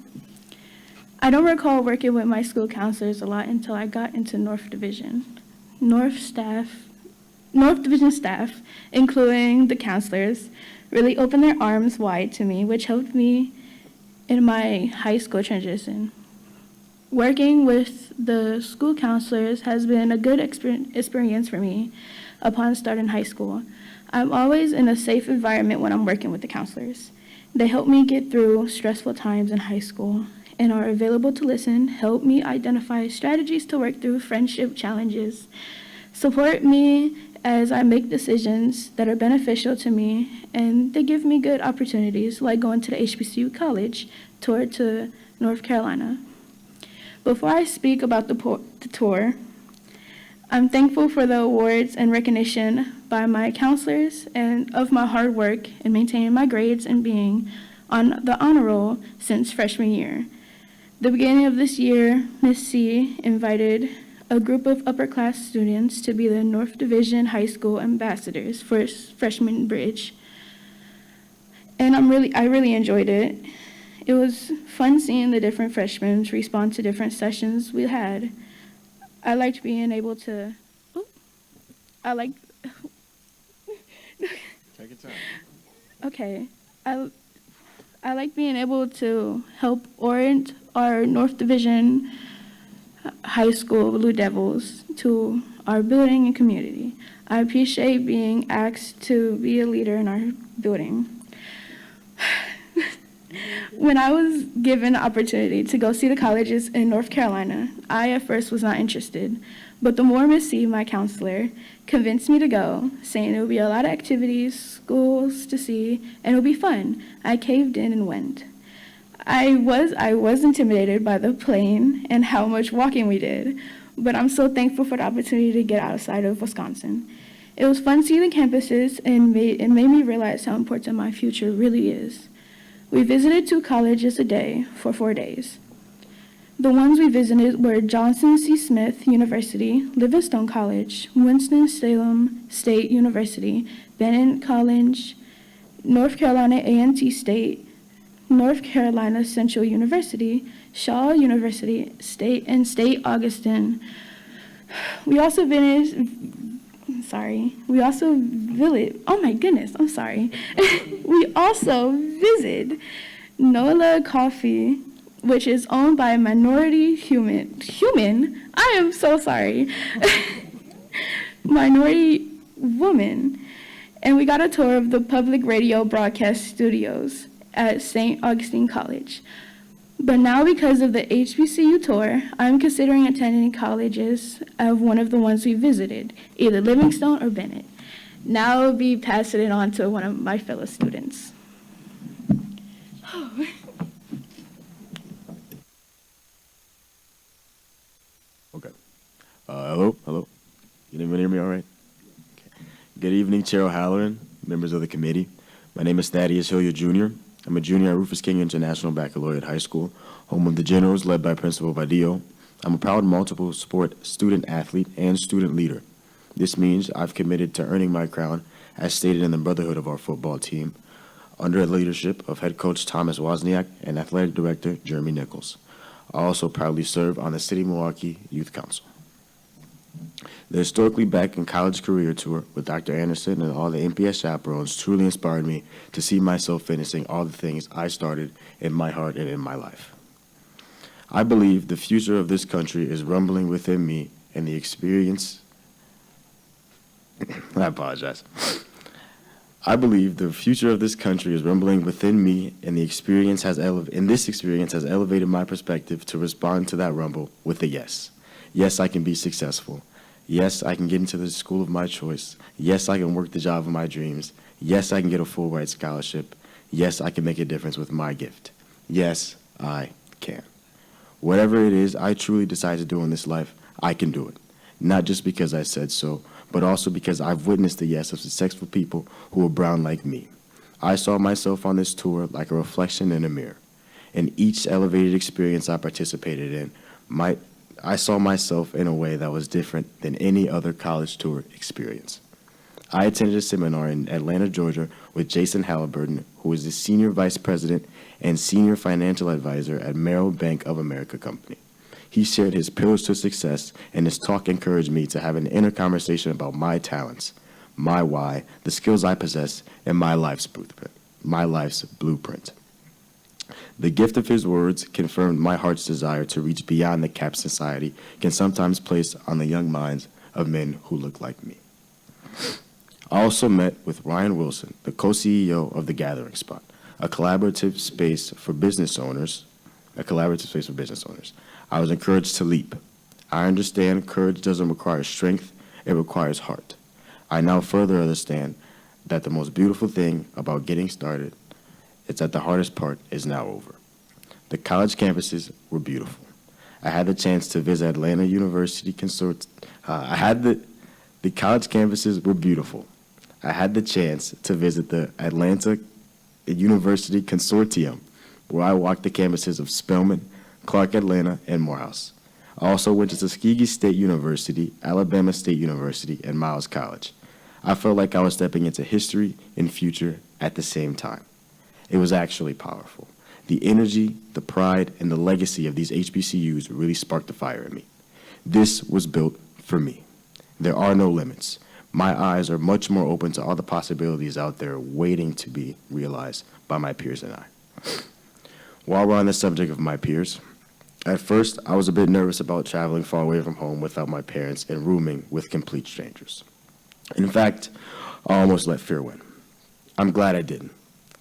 I don't recall working with my school counselors a lot until I got into North Division. North Division staff, including the counselors, really opened their arms wide to me, which helped me in my high school transition. Working with the school counselors has been a good experience for me upon starting high school. I'm always in a safe environment when I'm working with the counselors. They help me get through stressful times in high school and are available to listen, help me identify strategies to work through friendship challenges, support me as I make decisions that are beneficial to me, and they give me good opportunities like going to the HBCU college tour to North Carolina. Before I speak about the tour, I'm thankful for the awards and recognition by my counselors and of my hard work in maintaining my grades and being on the honor roll since freshman year. The beginning of this year, Ms. C invited a group of upper-class students to be the North Division High School ambassadors for freshman bridge. And I really enjoyed it. It was fun seeing the different freshmen respond to different sessions we had. I liked being able to, take your time. Okay. I like being able to help orient our North Division High School Blue Devils to our building, and community. I appreciate being asked to be a leader in our building. When I was given the opportunity to go see the colleges in North Carolina, I at first was not interested, but the more Miss C, my counselor, convinced me to go, saying it would be a lot of activities, schools to see, and it would be fun. I caved in and went. I was intimidated by the plane and how much walking we did, but I'm so thankful for the opportunity to get outside of Wisconsin. It was fun seeing the campuses and it made me realize how important my future really is. We visited 2 colleges a day for 4 days. The ones we visited were Johnson C. Smith University, Livingstone College, Winston-Salem State University, Bennett College, North Carolina A&T State, North Carolina Central University, Shaw University, State Augustine. We also visited NOLA Coffee, which is owned by a minority minority woman, and we got a tour of the public radio broadcast studios at St. Augustine College. But now, because of the HBCU tour, I'm considering attending colleges of one of the ones we visited, either Livingstone or Bennett. Now I'll be passing it on to one of my fellow students. Okay. Hello? You didn't hear me all right? Okay. Good evening, Chair O'Halloran, members of the committee. My name is Thaddeus Hilliard Jr. I'm a junior at Rufus King International Baccalaureate High School, home of the Generals led by Principal Badillo. I'm a proud multiple sport student athlete and student leader. This means I've committed to earning my crown as stated in the brotherhood of our football team, under the leadership of head coach Thomas Wozniak and athletic director Jeremy Nichols. I also proudly serve on the City of Milwaukee Youth Council. The historically back and college career tour with Dr. Anderson and all the MPS chaperones truly inspired me to see myself finishing all the things I started in my heart and in my life. I believe the future of this country is rumbling within me and the experience. I apologize. I believe the future of this country is rumbling within me, and this experience has elevated my perspective to respond to that rumble with a yes. Yes, I can be successful. Yes, I can get into the school of my choice. Yes, I can work the job of my dreams. Yes, I can get a full ride scholarship. Yes, I can make a difference with my gift. Yes, I can. Whatever it is I truly decide to do in this life, I can do it. Not just because I said so, but also because I've witnessed the yes of successful people who are brown like me. I saw myself on this tour like a reflection in a mirror. In each elevated experience I participated in, I saw myself in a way that was different than any other college tour experience. I attended a seminar in Atlanta, Georgia with Jason Halliburton, who is the Senior Vice President and Senior Financial Advisor at Merrill Bank of America Company. He shared his pillars to success, and his talk encouraged me to have an inner conversation about my talents, my why, the skills I possess, and my life's blueprint. The gift of his words confirmed my heart's desire to reach beyond the cap society can sometimes place on the young minds of men who look like me. I also met with Ryan Wilson, the co-CEO of The Gathering Spot, a collaborative space for business owners. I was encouraged to leap. I understand courage doesn't require strength, it requires heart. I now further understand that the most beautiful thing about getting started is that the hardest part is now over. The college campuses were beautiful. I had the chance to visit Atlanta University Consort. The college campuses were beautiful. I had the chance to visit the Atlanta University Consortium, where I walked the campuses of Spelman, Clark Atlanta, and Morehouse. I also went to Tuskegee State University, Alabama State University, and Miles College. I felt like I was stepping into history and future at the same time. It was actually powerful. The energy, the pride, and the legacy of these HBCUs really sparked a fire in me. This was built for me. There are no limits. My eyes are much more open to all the possibilities out there waiting to be realized by my peers and I. While we're on the subject of my peers, At first, I was a bit nervous about traveling far away from home without my parents and rooming with complete strangers. In fact, I almost let fear win. I'm glad I didn't.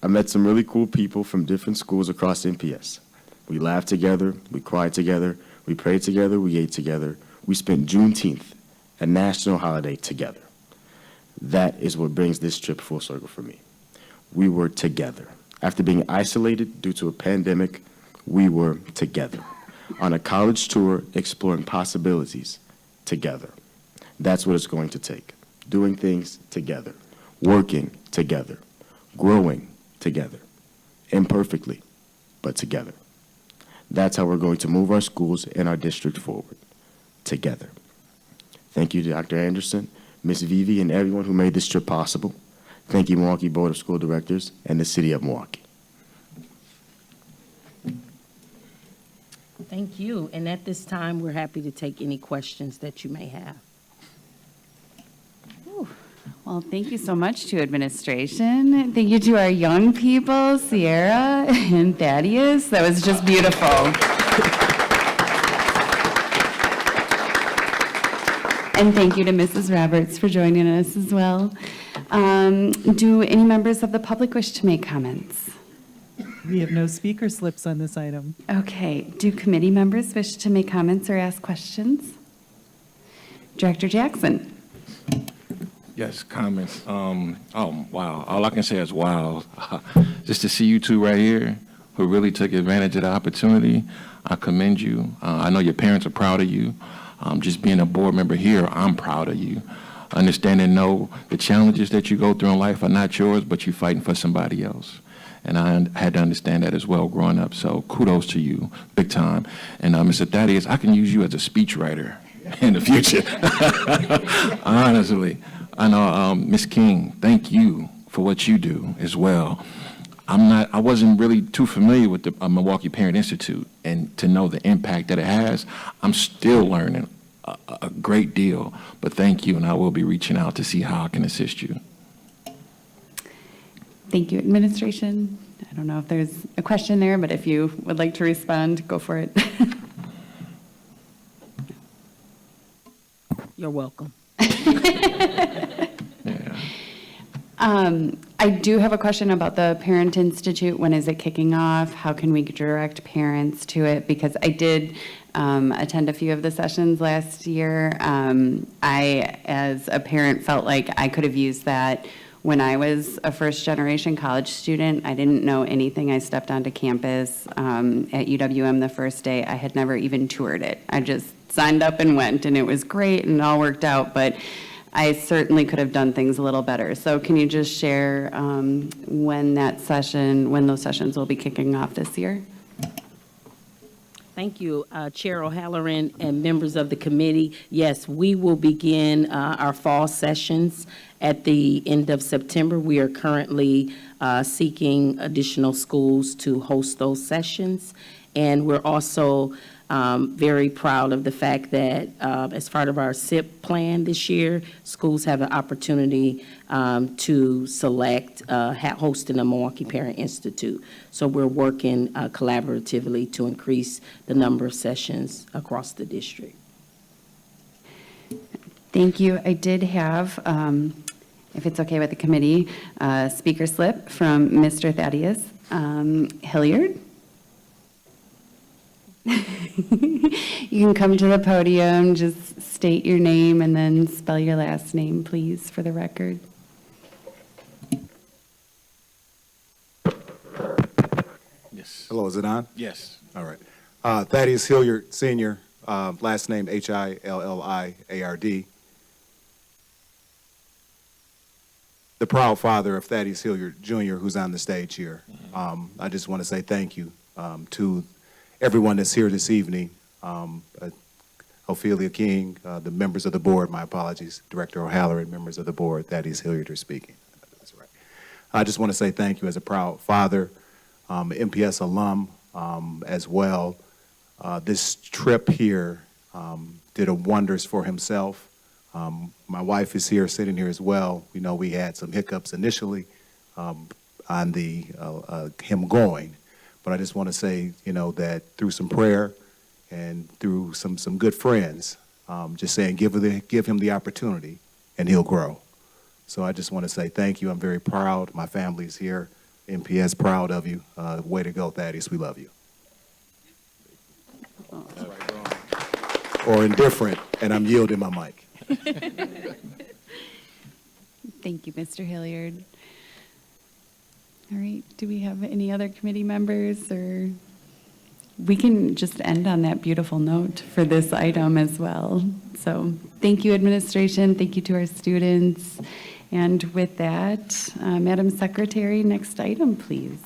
I met some really cool people from different schools across NPS. We laughed together, we cried together, we prayed together, we ate together. We spent Juneteenth, a national holiday, together. That is what brings this trip full circle for me. We were together. After being isolated due to a pandemic, we were together. On a college tour, exploring possibilities together. That's what it's going to take. Doing things together, working together, growing together, imperfectly, but together. That's how we're going to move our schools and our district forward, together. Thank you to Dr. Anderson, Ms. Vivi, and everyone who made this trip possible. Thank you, Milwaukee Board of School Directors and the City of Milwaukee. Thank you. And at this time, we're happy to take any questions that you may have. Well, thank you so much to administration. Thank you to our young people, Sierra and Thaddeus. That was just beautiful. And thank you to Mrs. Roberts for joining us as well. Do any members of the public wish to make comments? We have no speaker slips on this item. Okay. Do committee members wish to make comments or ask questions? Director Jackson. Yes, comments. Oh, wow. All I can say is wow. Just to see you two right here who really took advantage of the opportunity, I commend you. I know your parents are proud of you. Just being a board member here, I'm proud of you. Understand and know the challenges that you go through in life are not yours, but you're fighting for somebody else. And I had to understand that as well growing up. So kudos to you, big time. And Mr. Thaddeus, I can use you as a speechwriter in the future. Honestly. I know, Ms. King, thank you for what you do as well. I wasn't really too familiar with the Milwaukee Parent Institute, and to know the impact that it has, I'm still learning a great deal. But thank you, and I will be reaching out to see how I can assist you. Thank you, administration. I don't know if there's a question there, but if you would like to respond, go for it. You're welcome. I do have a question about the Parent Institute. When is it kicking off? How can we direct parents to it? Because I did attend a few of the sessions last year. I, as a parent, felt like I could have used that when I was a first-generation college student. I didn't know anything. I stepped onto campus at UWM the first day. I had never even toured it. I just signed up and went, and it was great, and it all worked out. But I certainly could have done things a little better. So can you just share when those sessions will be kicking off this year? Thank you, Chair O'Halloran and members of the committee. Yes, we will begin our fall sessions at the end of September. We are currently seeking additional schools to host those sessions. And we're also very proud of the fact that as part of our SIP plan this year, schools have an opportunity to select hosting a Milwaukee Parent Institute. So we're working collaboratively to increase the number of sessions across the district. Thank you. I did have, if it's okay with the committee, a speaker slip from Mr. Thaddeus Hilliard. You can come to the podium, just state your name and then spell your last name, please, for the record. Yes. Hello, is it on? Yes. All right. Thaddeus Hilliard, Sr., last name Hilliard. The proud father of Thaddeus Hilliard, Jr., who's on the stage here. I just want to say thank you to everyone that's here this evening. Ophelia King, the members of the board, my apologies, Director O'Halloran, members of the board, Thaddeus Hilliard are speaking. That's right. I just want to say thank you as a proud father, MPS alum as well. This trip here did wonders for himself. My wife is here, sitting here as well. We know we had some hiccups initially on the him going. But I just want to say, that through some prayer and through some good friends, just saying give him the opportunity and he'll grow. So I just want to say thank you. I'm very proud. My family's here. MPS proud of you. Way to go, Thaddeus. We love you. Or indifferent, and I'm yielding my mic. Thank you, Mr. Hilliard. All right, do we have any other committee members, or we can just end on that beautiful note for this item as well. So thank you, administration. Thank you to our students. And with that, Madam Secretary, next item, please.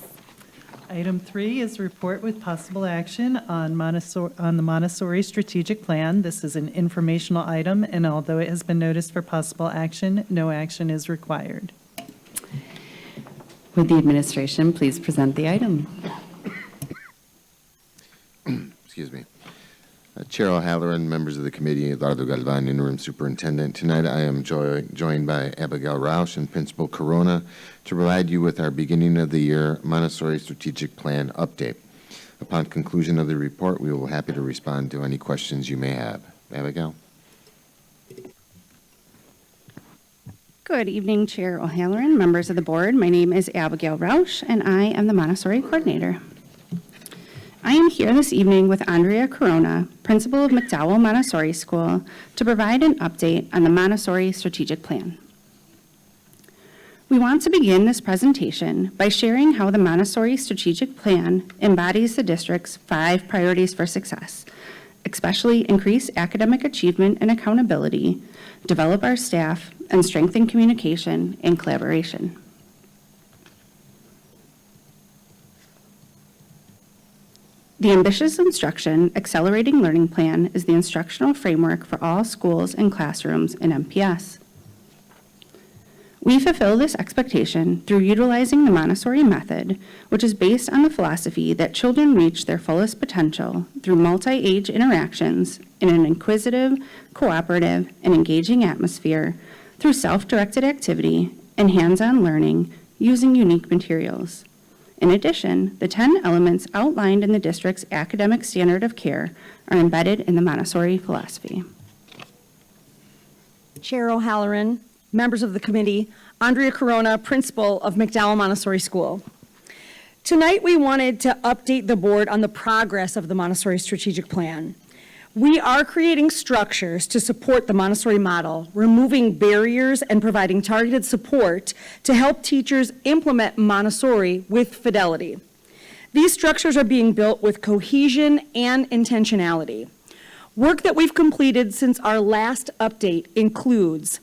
Item 3 is report with possible action on the Montessori strategic plan. This is an informational item, and although it has been noticed for possible action, no action is required. Would the administration please present the item? Excuse me. Chair O'Halloran, members of the committee, Eduardo Galvan, interim superintendent. Tonight I am joined by Abigail Rausch and Principal Corona to provide you with our beginning of the year Montessori strategic plan update. Upon conclusion of the report, we will be happy to respond to any questions you may have. Abigail? Good evening, Chair O'Halloran, members of the board. My name is Abigail Rausch, and I am the Montessori coordinator. I am here this evening with Andrea Corona, principal of McDowell Montessori School, to provide an update on the Montessori strategic plan. We want to begin this presentation by sharing how the Montessori strategic plan embodies the district's 5 priorities for success, especially increase academic achievement and accountability, develop our staff, and strengthen communication and collaboration. The Ambitious Instruction Accelerating Learning Plan is the instructional framework for all schools and classrooms in MPS. We fulfill this expectation through utilizing the Montessori method, which is based on the philosophy that children reach their fullest potential through multi-age interactions in an inquisitive, cooperative, and engaging atmosphere through self-directed activity and hands-on learning using unique materials. In addition, the 10 elements outlined in the district's academic standard of care are embedded in the Montessori philosophy. Chair O'Halloran, members of the committee, Andrea Corona, principal of McDowell Montessori School. Tonight, we wanted to update the board on the progress of the Montessori strategic plan. We are creating structures to support the Montessori model, removing barriers and providing targeted support to help teachers implement Montessori with fidelity. These structures are being built with cohesion and intentionality. Work that we've completed since our last update includes: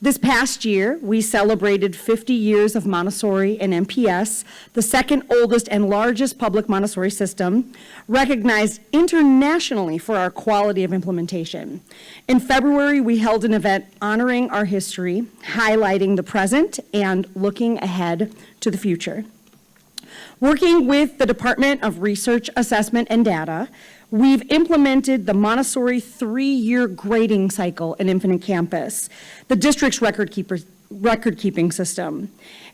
this past year, we celebrated 50 years of Montessori and MPS, the second oldest and largest public Montessori system, recognized internationally for our quality of implementation. In February, we held an event honoring our history, highlighting the present, and looking ahead to the future. Working with the Department of Research, Assessment, and Data, we've implemented the Montessori 3-year grading cycle in Infinite Campus, the district's record-keeping system.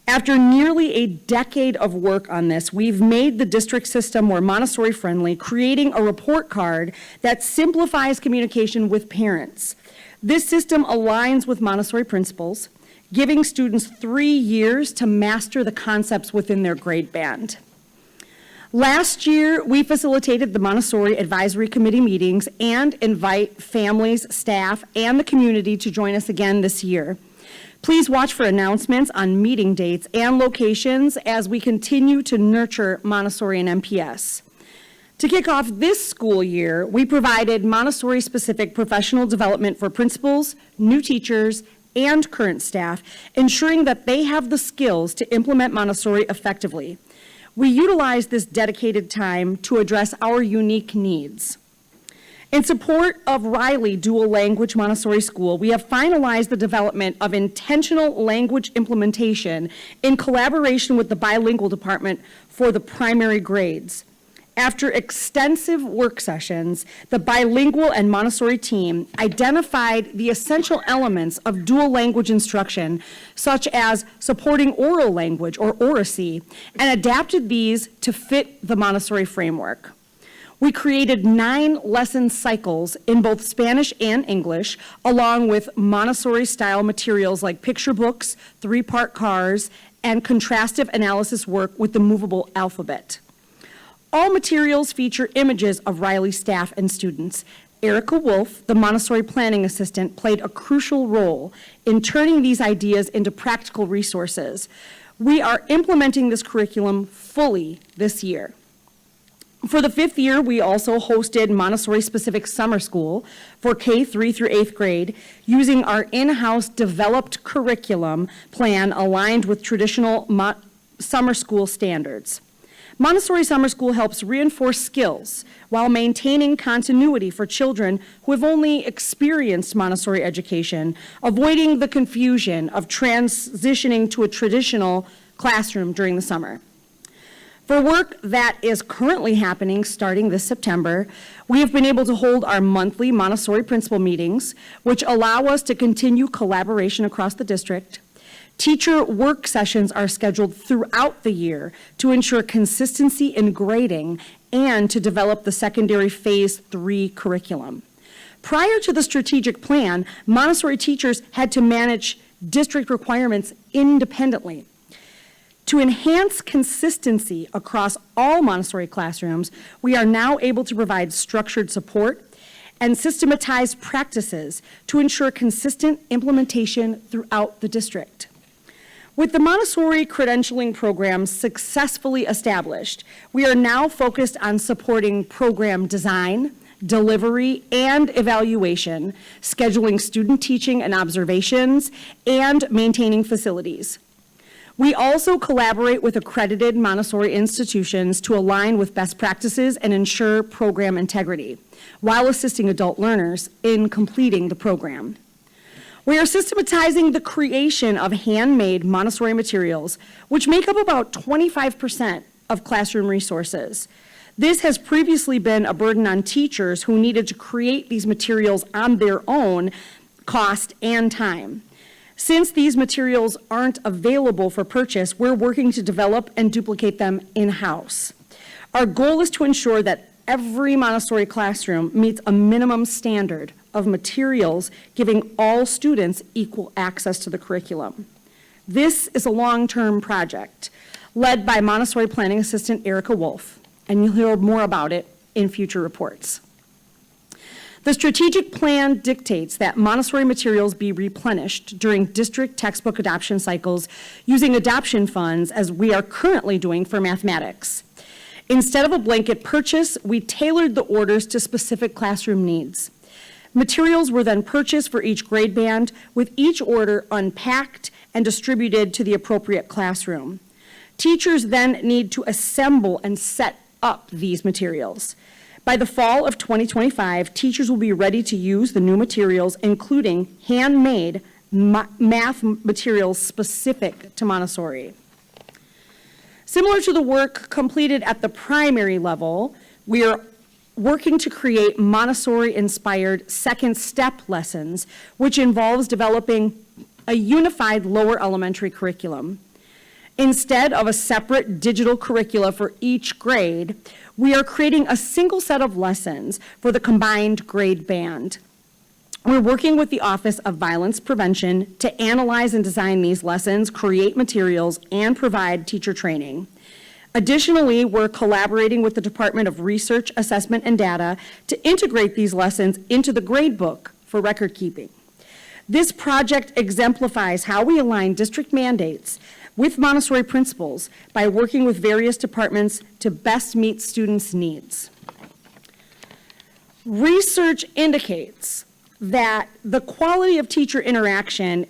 After nearly a decade of work on this, we've made the district system more Montessori-friendly, creating a report card that simplifies communication with parents. This system aligns with Montessori principles, giving students 3 years to master the concepts within their grade band. Last year, we facilitated the Montessori Advisory Committee meetings and invite families, staff, and the community to join us again this year. Please watch for announcements on meeting dates and locations as we continue to nurture Montessori and MPS. To kick off this school year, we provided Montessori-specific professional development for principals, new teachers, and current staff, ensuring that they have the skills to implement Montessori effectively. We utilize this dedicated time to address our unique needs. In support of Riley Dual Language Montessori School, we have finalized the development of intentional language implementation in collaboration with the bilingual department for the primary grades. After extensive work sessions, the bilingual and Montessori team identified the essential elements of dual language instruction, such as supporting oral language or oracy, and adapted these to fit the Montessori framework. We created 9 lesson cycles in both Spanish and English, along with Montessori-style materials like picture books, 3-part cars, and contrastive analysis work with the movable alphabet. All materials feature images of Riley's staff and students. Erica Wolf, the Montessori planning assistant, played a crucial role in turning these ideas into practical resources. We are implementing this curriculum fully this year. For the 5th year, we also hosted Montessori-specific summer school for K-3 through 8th grade using our in-house developed curriculum plan aligned with traditional summer school standards. Montessori Summer School helps reinforce skills while maintaining continuity for children who have only experienced Montessori education, avoiding the confusion of transitioning to a traditional classroom during the summer. For work that is currently happening starting this September, we have been able to hold our monthly Montessori principal meetings, which allow us to continue collaboration across the district. Teacher work sessions are scheduled throughout the year to ensure consistency in grading and to develop the secondary Phase 3 curriculum. Prior to the strategic plan, Montessori teachers had to manage district requirements independently. To enhance consistency across all Montessori classrooms, we are now able to provide structured support and systematized practices to ensure consistent implementation throughout the district. With the Montessori credentialing program successfully established, we are now focused on supporting program design, delivery, and evaluation, scheduling student teaching and observations, and maintaining facilities. We also collaborate with accredited Montessori institutions to align with best practices and ensure program integrity, while assisting adult learners in completing the program. We are systematizing the creation of handmade Montessori materials, which make up about 25% of classroom resources. This has previously been a burden on teachers who needed to create these materials on their own cost and time. Since these materials aren't available for purchase, we're working to develop and duplicate them in-house. Our goal is to ensure that every Montessori classroom meets a minimum standard of materials, giving all students equal access to the curriculum. This is a long-term project led by Montessori planning assistant Erica Wolf, and you'll hear more about it in future reports. The strategic plan dictates that Montessori materials be replenished during district textbook adoption cycles using adoption funds, as we are currently doing for mathematics. Instead of a blanket purchase, we tailored the orders to specific classroom needs. Materials were then purchased for each grade band, with each order unpacked and distributed to the appropriate classroom. Teachers then need to assemble and set up these materials. By the fall of 2025, teachers will be ready to use the new materials, including handmade math materials specific to Montessori. Similar to the work completed at the primary level, we are working to create Montessori-inspired second step lessons, which involves developing a unified lower elementary curriculum. Instead of a separate digital curricula for each grade, we are creating a single set of lessons for the combined grade band. We're working with the Office of Violence Prevention to analyze and design these lessons, create materials, and provide teacher training. Additionally, we're collaborating with the Department of Research, Assessment, and Data to integrate these lessons into the grade book for record keeping. This project exemplifies how we align district mandates with Montessori principles by working with various departments to best meet students' needs. Research indicates that the quality of teacher interaction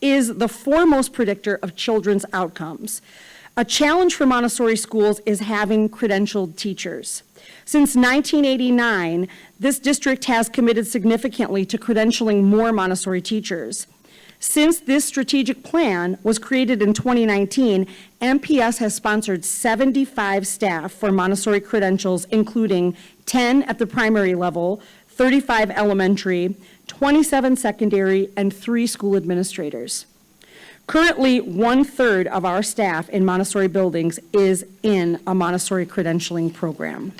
is the foremost predictor of children's outcomes. A challenge for Montessori schools is having credentialed teachers. Since 1989, this district has committed significantly to credentialing more Montessori teachers. Since this strategic plan was created in 2019, MPS has sponsored 75 staff for Montessori credentials, including 10 at the primary level, 35 elementary, 27 secondary, and 3 school administrators. Currently, 1/3 of our staff in Montessori buildings is in a Montessori credentialing program.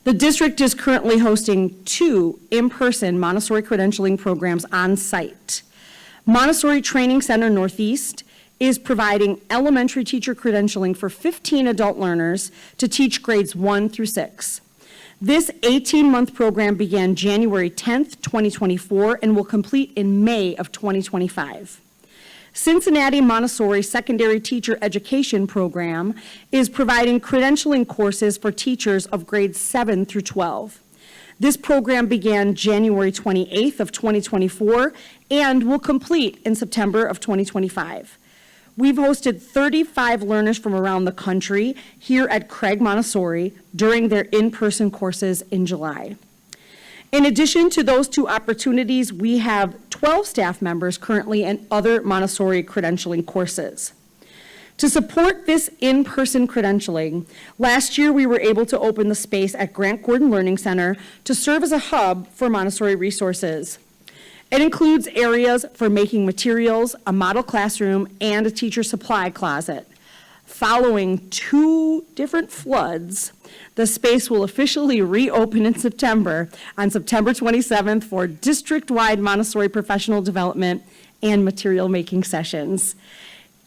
The district is currently hosting 2 in-person Montessori credentialing programs on site. Montessori Training Center Northeast is providing elementary teacher credentialing for 15 adult learners to teach grades 1 through 6. This 18-month program began January 10th, 2024, and will complete in May of 2025. Cincinnati Montessori Secondary Teacher Education Program is providing credentialing courses for teachers of grades 7 through 12. This program began January 28th of 2024 and will complete in September of 2025. We've hosted 35 learners from around the country here at Craig Montessori during their in-person courses in July. In addition to those 2 opportunities, we have 12 staff members currently in other Montessori credentialing courses. To support this in-person credentialing, last year we were able to open the space at Grant Gordon Learning Center to serve as a hub for Montessori resources. It includes areas for making materials, a model classroom, and a teacher supply closet. Following 2 different floods, the space will officially reopen in September, on September 27th, for district-wide Montessori professional development and material making sessions.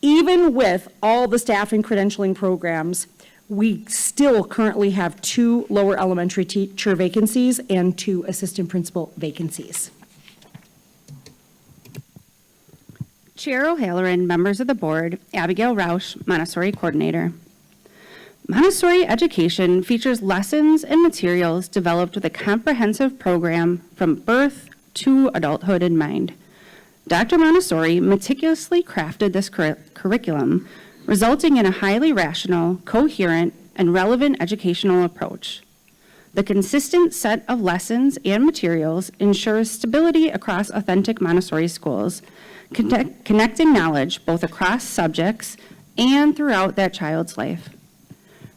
Even with all the staff and credentialing programs, we still currently have 2 lower elementary teacher vacancies and 2 assistant principal vacancies. Chair O'Halloran, members of the board, Abigail Rausch, Montessori coordinator. Montessori education features lessons and materials developed with a comprehensive program from birth to adulthood in mind. Dr. Montessori meticulously crafted this curriculum, resulting in a highly rational, coherent, and relevant educational approach. The consistent set of lessons and materials ensures stability across authentic Montessori schools, connecting knowledge both across subjects and throughout that child's life.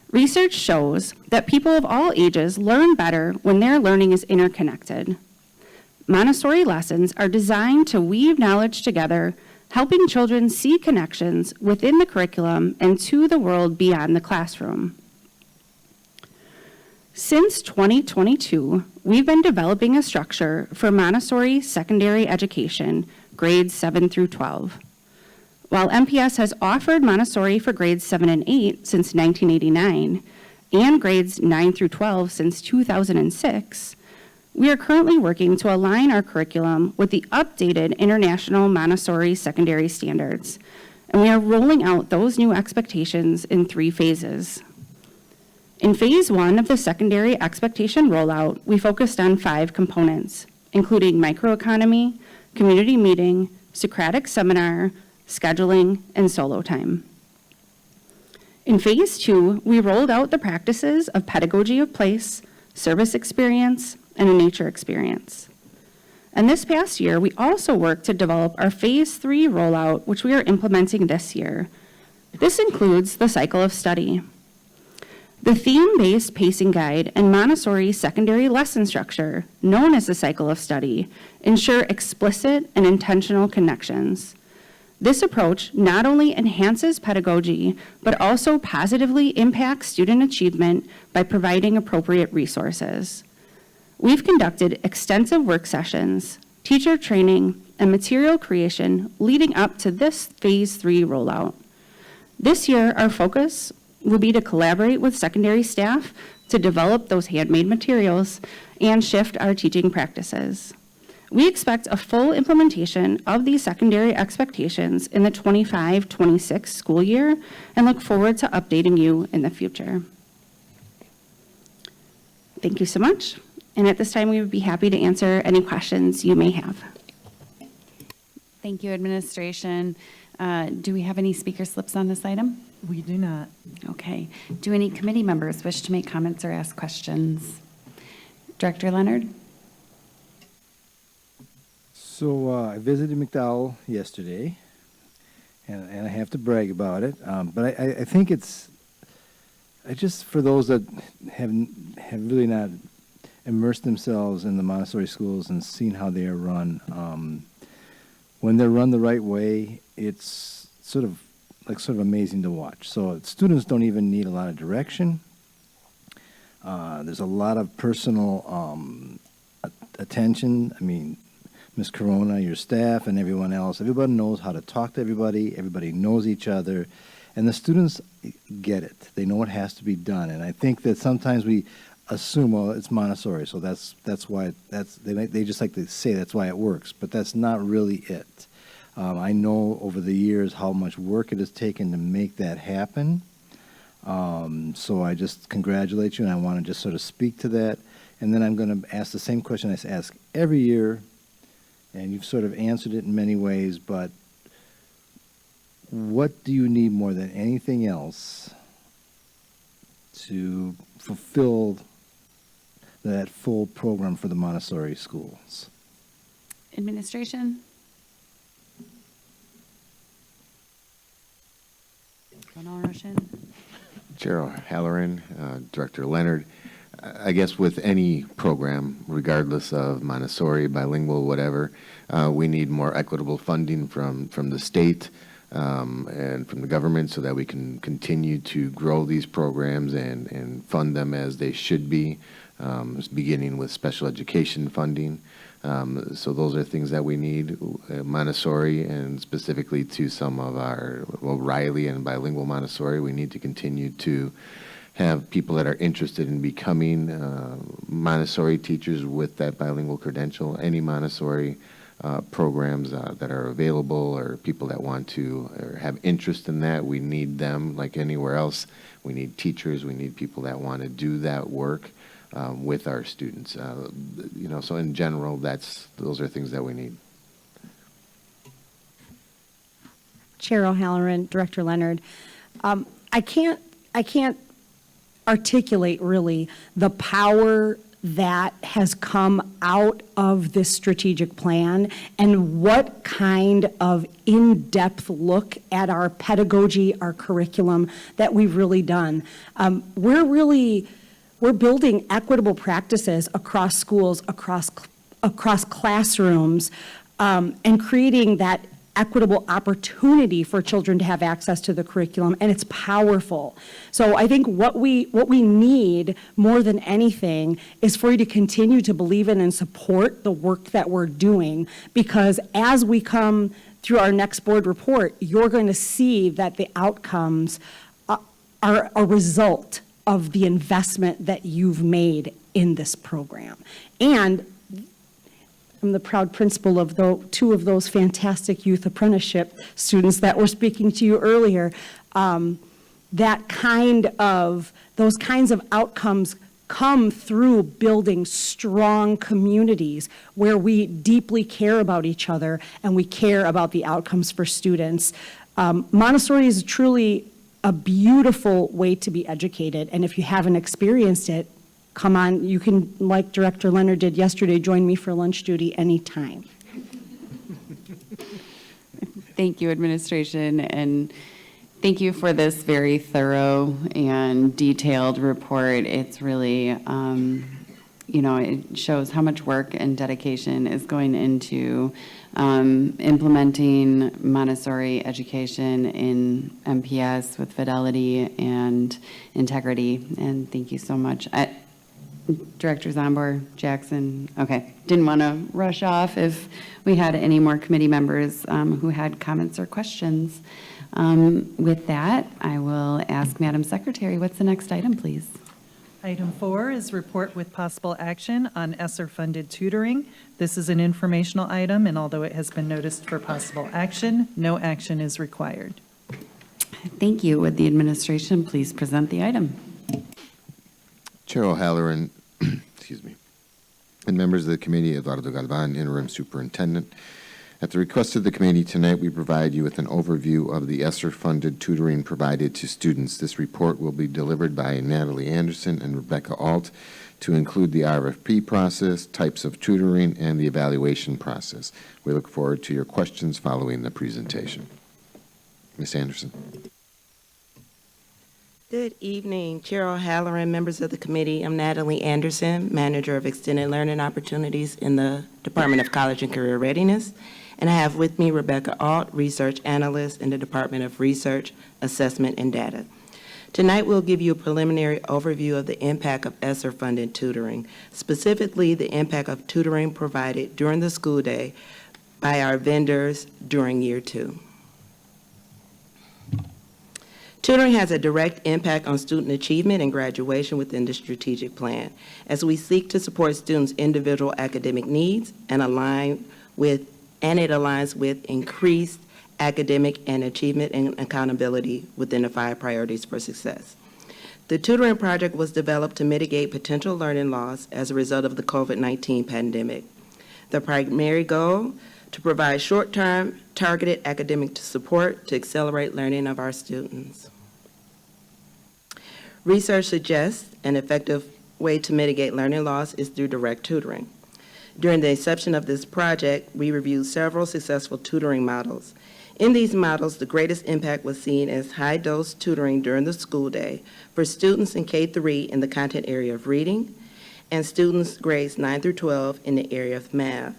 Research shows that people of all ages learn better when their learning is interconnected. Montessori lessons are designed to weave knowledge together, helping children see connections within the curriculum and to the world beyond the classroom. Since 2022, we've been developing a structure for Montessori secondary education, grades 7 through 12. While MPS has offered Montessori for grades 7 and 8 since 1989, and grades 9 through 12 since 2006, we are currently working to align our curriculum with the updated International Montessori Secondary Standards, and we are rolling out those new expectations in 3 phases. In phase 1 of the secondary expectation rollout, we focused on 5 components, including microeconomy, community meeting, Socratic seminar, scheduling, and solo time. In phase 2, we rolled out the practices of pedagogy of place, service experience, and a nature experience. And this past year, we also worked to develop our phase 3 rollout, which we are implementing this year. This includes the cycle of study. The theme-based pacing guide and Montessori secondary lesson structure, known as the cycle of study, ensure explicit and intentional connections. This approach not only enhances pedagogy, but also positively impacts student achievement by providing appropriate resources. We've conducted extensive work sessions, teacher training, and material creation leading up to this phase 3 rollout. This year, our focus will be to collaborate with secondary staff to develop those handmade materials and shift our teaching practices. We expect a full implementation of these secondary expectations in the 25-26 school year and look forward to updating you in the future. Thank you so much. And at this time, we would be happy to answer any questions you may have. Thank you, administration. Do we have any speaker slips on this item? We do not. Okay. Do any committee members wish to make comments or ask questions? Director Leonard? So I visited McDowell yesterday, and I have to brag about it. But I think I just, for those that have really not immersed themselves in the Montessori schools and seen how they are run, when they're run the right way, it's sort of amazing to watch. So students don't even need a lot of direction. There's a lot of personal attention. I mean, Ms. Corona, your staff, and everyone else, everybody knows how to talk to everybody. Everybody knows each other. And the students get it. They know what has to be done. And I think that sometimes we assume, well, it's Montessori, so that's why they just like to say that's why it works. But that's not really it. I know over the years how much work it has taken to make that happen. So I just congratulate you, and I want to just sort of speak to that. And then I'm going to ask the same question I ask every year, and you've sort of answered it in many ways, but what do you need more than anything else to fulfill that full program for the Montessori schools? Administration? Donald Russian? Chair O'Halloran, Director Leonard, I guess with any program, regardless of Montessori, bilingual, whatever, we need more equitable funding from the state and from the government so that we can continue to grow these programs and fund them as they should be, beginning with special education funding. So those are things that we need. Montessori, and specifically to some of our, well, Riley and bilingual Montessori, we need to continue to have people that are interested in becoming Montessori teachers with that bilingual credential. Any Montessori programs that are available, or people that want to or have interest in that, we need them like anywhere else. We need teachers, we need people that want to do that work with our students. So in general, those are things that we need. Chair O'Halloran, Director Leonard, I can't articulate really the power that has come out of this strategic plan and what kind of in-depth look at our pedagogy, our curriculum that we've really done. We're building equitable practices across schools, across classrooms, and creating that equitable opportunity for children to have access to the curriculum, and it's powerful. So I think what we need more than anything is for you to continue to believe in and support the work that we're doing, because as we come through our next board report, you're going to see that the outcomes are a result of the investment that you've made in this program. And I'm the proud principal of two of those fantastic youth apprenticeship students that were speaking to you earlier. Those kinds of outcomes come through building strong communities where we deeply care about each other and we care about the outcomes for students. Montessori is truly a beautiful way to be educated, and if you haven't experienced it, come on, you can, like Director Leonard did yesterday, join me for lunch duty anytime. Thank you, administration, and thank you for this very thorough and detailed report. It's really, it shows how much work and dedication is going into implementing Montessori education in MPS with fidelity and integrity, and thank you so much. Director Zombor, Jackson, okay. Didn't want to rush off if we had any more committee members who had comments or questions. With that, I will ask Madam Secretary, what's the next item, please? Item 4 is report with possible action on ESSER-funded tutoring. This is an informational item, and although it has been noticed for possible action, no action is required. Thank you. Would the administration please present the item? Chair O'Halloran, excuse me, and members of the committee, Eduardo Galvan, Interim Superintendent. At the request of the committee tonight, we provide you with an overview of the ESSER-funded tutoring provided to students. This report will be delivered by Natalie Anderson and Rebecca Alt to include the RFP process, types of tutoring, and the evaluation process. We look forward to your questions following the presentation. Ms. Anderson. Good evening, Chair O'Halloran, members of the committee. I'm Natalie Anderson, Manager of Extended Learning Opportunities in the Department of College and Career Readiness. And I have with me Rebecca Alt, Research Analyst in the Department of Research, Assessment, and Data. Tonight, we'll give you a preliminary overview of the impact of ESSER-funded tutoring, specifically the impact of tutoring provided during the school day by our vendors during year 2. Tutoring has a direct impact on student achievement and graduation within the strategic plan, as we seek to support students' individual academic needs and it aligns with increased academic and achievement and accountability within the 5 priorities for success. The tutoring project was developed to mitigate potential learning loss as a result of the COVID-19 pandemic. The primary goal, to provide short-term targeted academic support to accelerate learning of our students. Research suggests an effective way to mitigate learning loss is through direct tutoring. During the inception of this project, we reviewed several successful tutoring models. In these models, the greatest impact was seen as high-dose tutoring during the school day for students in K-3 in the content area of reading and students grades 9 through 12 in the area of math.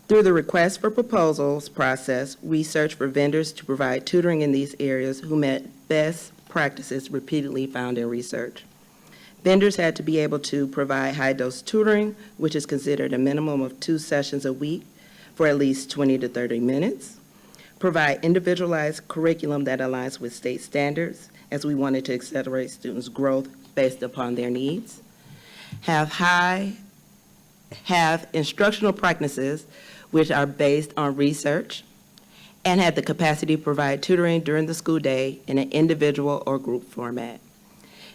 Through the request for proposals process, we searched for vendors to provide tutoring in these areas who met best practices repeatedly found in research. Vendors had to be able to provide high-dose tutoring, which is considered a minimum of 2 sessions a week for at least 20 to 30 minutes, provide individualized curriculum that aligns with state standards, as we wanted to accelerate students' growth based upon their needs, have instructional practices which are based on research, and had the capacity to provide tutoring during the school day in an individual or group format.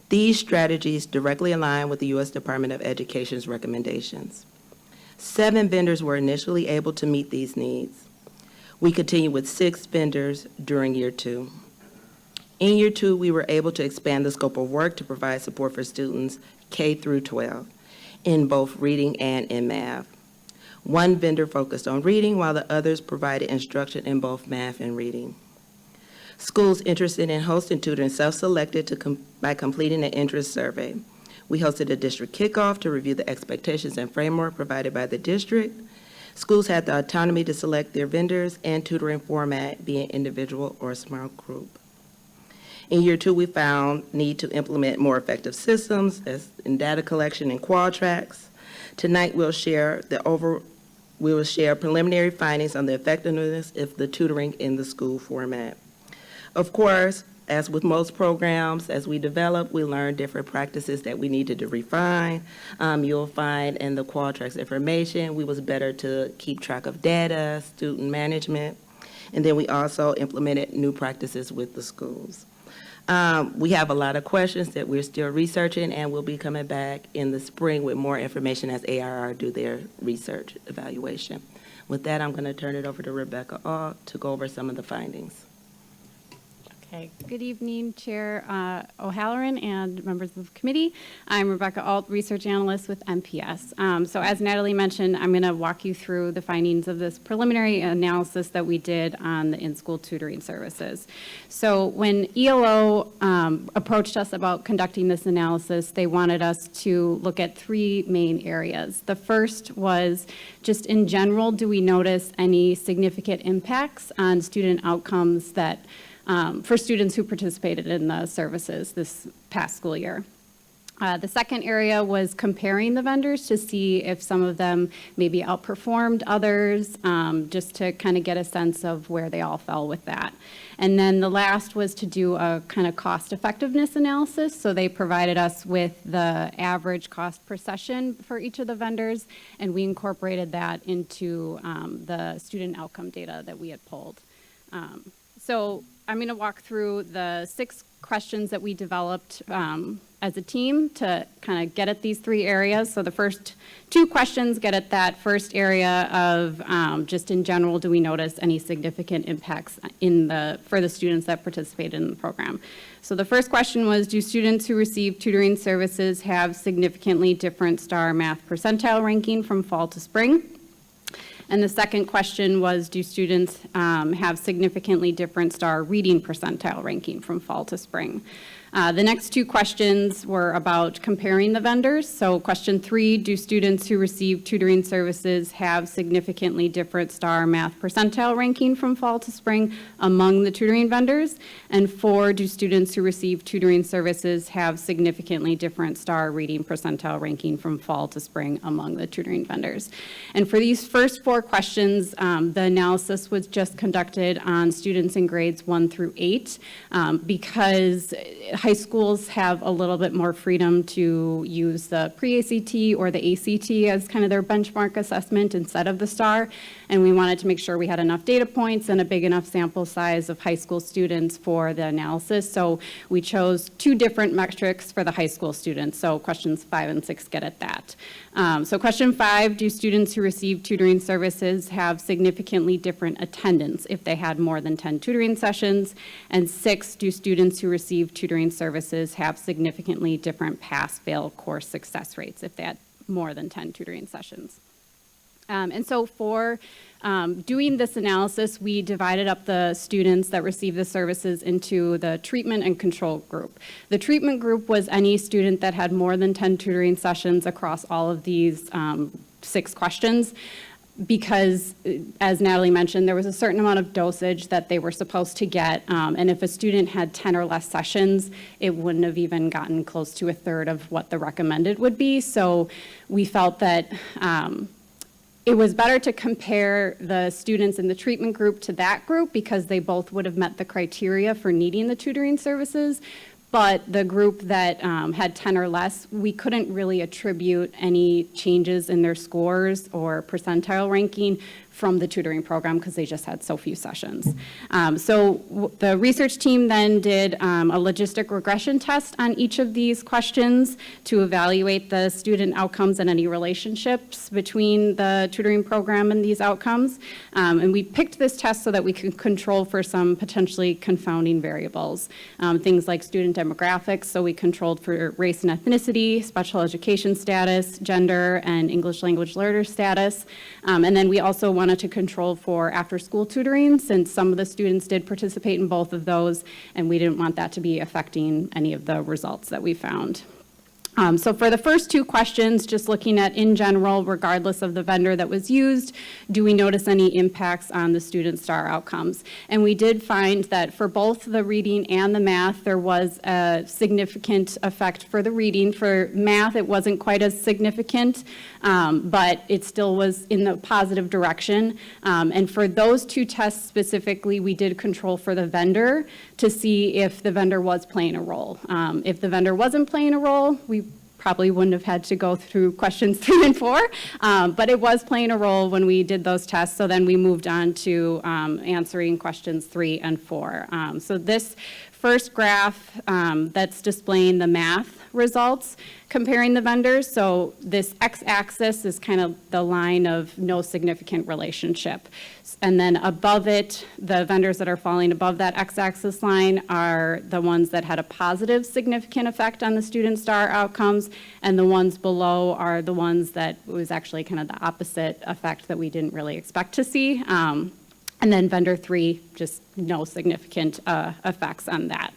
These strategies directly align with the U.S. Department of Education's recommendations. 7 vendors were initially able to meet these needs. We continue with 6 vendors during year 2. In year 2, we were able to expand the scope of work to provide support for students K through 12 in both reading and in math. 1 vendor focused on reading, while the others provided instruction in both math and reading. Schools interested in hosting tutoring self-selected by completing an interest survey. We hosted a district kickoff to review the expectations and framework provided by the district. Schools had the autonomy to select their vendors and tutoring format, be it individual or small group. In year 2, we found need to implement more effective systems as in data collection and qual tracks. Tonight, we'll share preliminary findings on the effectiveness of the tutoring in the school format. Of course, as with most programs, as we develop, we learn different practices that we needed to refine. You'll find in the Qualtrics information, we was better to keep track of data, student management, and then we also implemented new practices with the schools. We have a lot of questions that we're still researching, and we'll be coming back in the spring with more information as ARR do their research evaluation. With that, I'm going to turn it over to Rebecca Ault to go over some of the findings. Okay, good evening, Chair O'Halloran and members of the committee. I'm Rebecca Ault, Research Analyst with MPS. So as Natalie mentioned, I'm going to walk you through the findings of this preliminary analysis that we did on the in-school tutoring services. So when ELO approached us about conducting this analysis, they wanted us to look at 3 main areas. The first was just in general, do we notice any significant impacts on student outcomes that for students who participated in the services this past school year. The second area was comparing the vendors to see if some of them maybe outperformed others, just to kind of get a sense of where they all fell with that. And then the last was to do a kind of cost effectiveness analysis. So they provided us with the average cost per session for each of the vendors, and we incorporated that into the student outcome data that we had pulled. So I'm going to walk through the 6 questions that we developed as a team to kind of get at these 3 areas. So the first 2 questions get at that first area of just in general, do we notice any significant impacts for the students that participated in the program? So the first question was, do students who receive tutoring services have significantly different STAR math percentile ranking from fall to spring? And the second question was, do students have significantly different STAR reading percentile ranking from fall to spring? The next two questions were about comparing the vendors. So question 3, do students who receive tutoring services have significantly different STAR math percentile ranking from fall to spring among the tutoring vendors? And 4, do students who receive tutoring services have significantly different STAR reading percentile ranking from fall to spring among the tutoring vendors? And for these first 4 questions, the analysis was just conducted on students in grades 1 through 8 because high schools have a little bit more freedom to use the pre-ACT or the ACT as kind of their benchmark assessment instead of the STAR. And we wanted to make sure we had enough data points and a big enough sample size of high school students for the analysis. So we chose 2 different metrics for the high school students. So questions 5 and 6 get at that. So question 5, do students who receive tutoring services have significantly different attendance if they had more than 10 tutoring sessions? And 6, do students who receive tutoring services have significantly different pass-fail course success rates if they had more than 10 tutoring sessions? And so for doing this analysis, we divided up the students that receive the services into the treatment and control group. The treatment group was any student that had more than 10 tutoring sessions across all of these 6 questions, because, as Natalie mentioned, there was a certain amount of dosage that they were supposed to get, and if a student had 10 or less sessions, it wouldn't have even gotten close to a third of what the recommended would be. So we felt that it was better to compare the students in the treatment group to that group because they both would have met the criteria for needing the tutoring services. But the group that had 10 or less, we couldn't really attribute any changes in their scores or percentile ranking from the tutoring program because they just had so few sessions. So the research team then did a logistic regression test on each of these questions to evaluate the student outcomes and any relationships between the tutoring program and these outcomes. And we picked this test so that we could control for some potentially confounding variables, things like student demographics. So we controlled for race and ethnicity, special education status, gender, and English language learner status. And then we also wanted to control for after-school tutoring, since some of the students did participate in both of those, and we didn't want that to be affecting any of the results that we found. So for the first 2 questions, just looking at in general, regardless of the vendor that was used, do we notice any impacts on the student STAR outcomes? And we did find that for both the reading and the math, there was a significant effect for the reading. For math, it wasn't quite as significant, but it still was in the positive direction. And for those 2 tests specifically, we did control for the vendor to see if the vendor was playing a role. If the vendor wasn't playing a role, we probably wouldn't have had to go through questions 3 and 4, but it was playing a role when we did those tests. So then we moved on to answering questions 3 and 4. So this first graph that's displaying the math results comparing the vendors. So this x-axis is kind of the line of no significant relationship. And then above it, the vendors that are falling above that x-axis line are the ones that had a positive significant effect on the student STAR outcomes, and the ones below are the ones that was actually kind of the opposite effect that we didn't really expect to see. And then vendor 3, just no significant effects on that.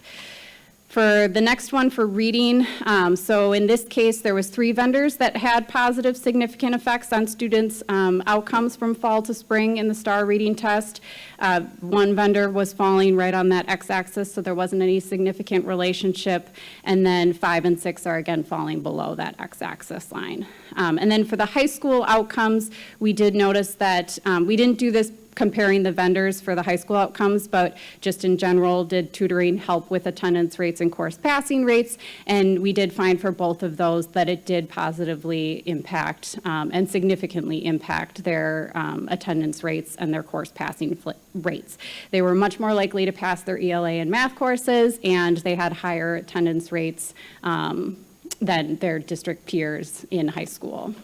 For the next one, for reading, so in this case, there was 3 vendors that had positive significant effects on students' outcomes from fall to spring in the STAR reading test. 1 vendor was falling right on that x-axis, so there wasn't any significant relationship. And then 5 and 6 are again falling below that x-axis line. And then for the high school outcomes, we did notice that we didn't do this comparing the vendors for the high school outcomes, but just in general, did tutoring help with attendance rates and course passing rates? And we did find for both of those that it did positively impact and significantly impact their attendance rates and their course passing rates. They were much more likely to pass their ELA and math courses, and they had higher attendance rates than their district peers in high school.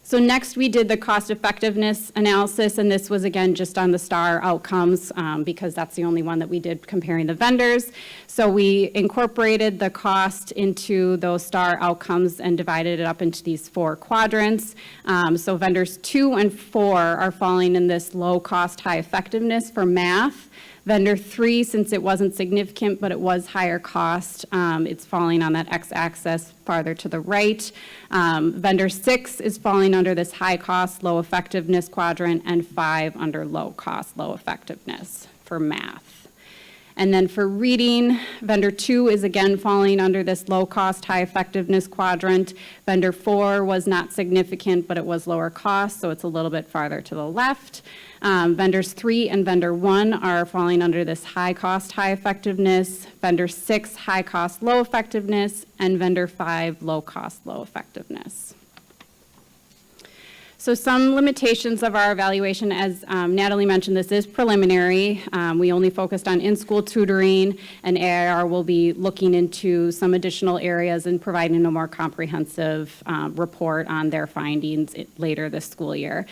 So next we did the cost effectiveness analysis, and this was again just on the STAR outcomes because that's the only one that we did comparing the vendors. So we incorporated the cost into those STAR outcomes and divided it up into these 4 quadrants. So vendors 2 and 4 are falling in this low cost, high effectiveness for math. Vendor 3, since it wasn't significant, but it was higher cost, it's falling on that x-axis farther to the right. Vendor 6 is falling under this high cost, low effectiveness quadrant, and 5 under low cost, low effectiveness for math. And then for reading, vendor 2 is again falling under this low cost, high effectiveness quadrant. Vendor 4 was not significant, but it was lower cost, so it's a little bit farther to the left. Vendors 3 and vendor 1 are falling under this high cost, high effectiveness. Vendor 6, high cost, low effectiveness, and vendor 5, low cost, low effectiveness. So some limitations of our evaluation, as Natalie mentioned, this is preliminary. We only focused on in-school tutoring, and AIR will be looking into some additional areas and providing a more comprehensive report on their findings later this school year.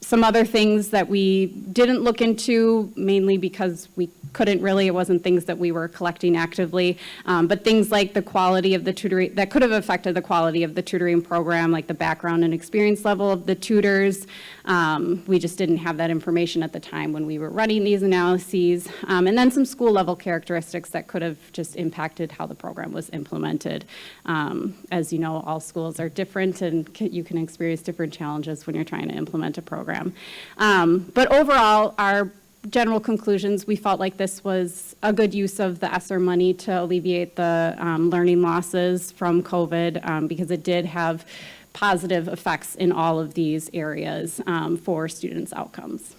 Some other things that we didn't look into, mainly because we couldn't really, it wasn't things that we were collecting actively, but things like the quality of the tutoring, that could have affected the quality of the tutoring program, like the background and experience level of the tutors. We just didn't have that information at the time when we were running these analyses. And then some school level characteristics that could have just impacted how the program was implemented. As you know, all schools are different and you can experience different challenges when you're trying to implement a program. But overall, our general conclusions, we felt like this was a good use of the ESSER money to alleviate the learning losses from COVID because it did have positive effects in all of these areas for students' outcomes.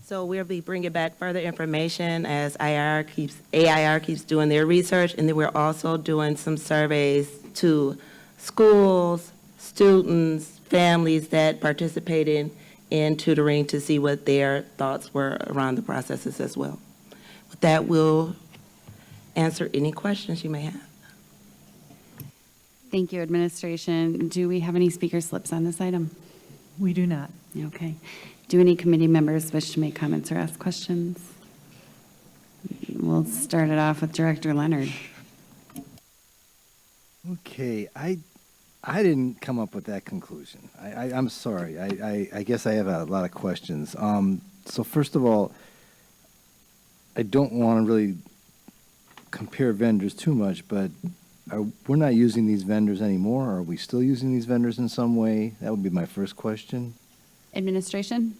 So we'll be bringing back further information as AIR keeps doing their research, and then we're also doing some surveys to schools, students, families that participated in tutoring to see what their thoughts were around the processes as well. With that, we'll answer any questions you may have. Thank you, administration. Do we have any speaker slips on this item? We do not. Okay. Do any committee members wish to make comments or ask questions? We'll start it off with Director Leonard. Okay, I didn't come up with that conclusion. I'm sorry. I guess I have a lot of questions. So first of all, I don't want to really compare vendors too much, but we're not using these vendors anymore. Are we still using these vendors in some way? That would be my first question. Administration?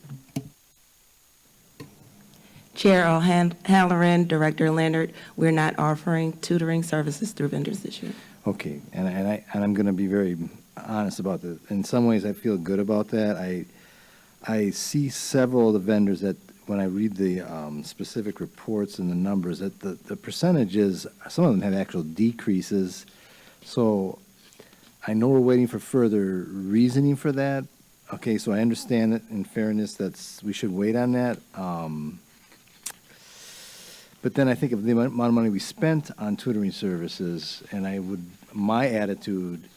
Chair O'Halloran, Director Leonard, we're not offering tutoring services through vendors this year. Okay, and I'm going to be very honest about this. In some ways, I feel good about that. I see several of the vendors that, when I read the specific reports and the numbers, that the percentages, some of them have actual decreases. So I know we're waiting for further reasoning for that. Okay, so I understand it in fairness we should wait on that. But then I think of the amount of money we spent on tutoring services, and my attitude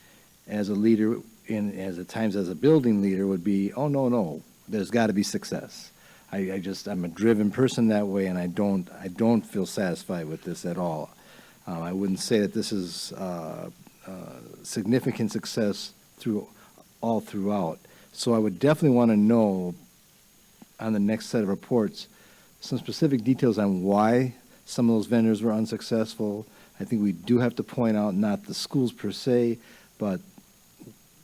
as a leader, as at times as a building leader, would be, oh, no, there's got to be success. I'm a driven person that way, and I don't feel satisfied with this at all. I wouldn't say that this is significant success throughout. So I would definitely want to know on the next set of reports some specific details on why some of those vendors were unsuccessful. I think we do have to point out not the schools per se, but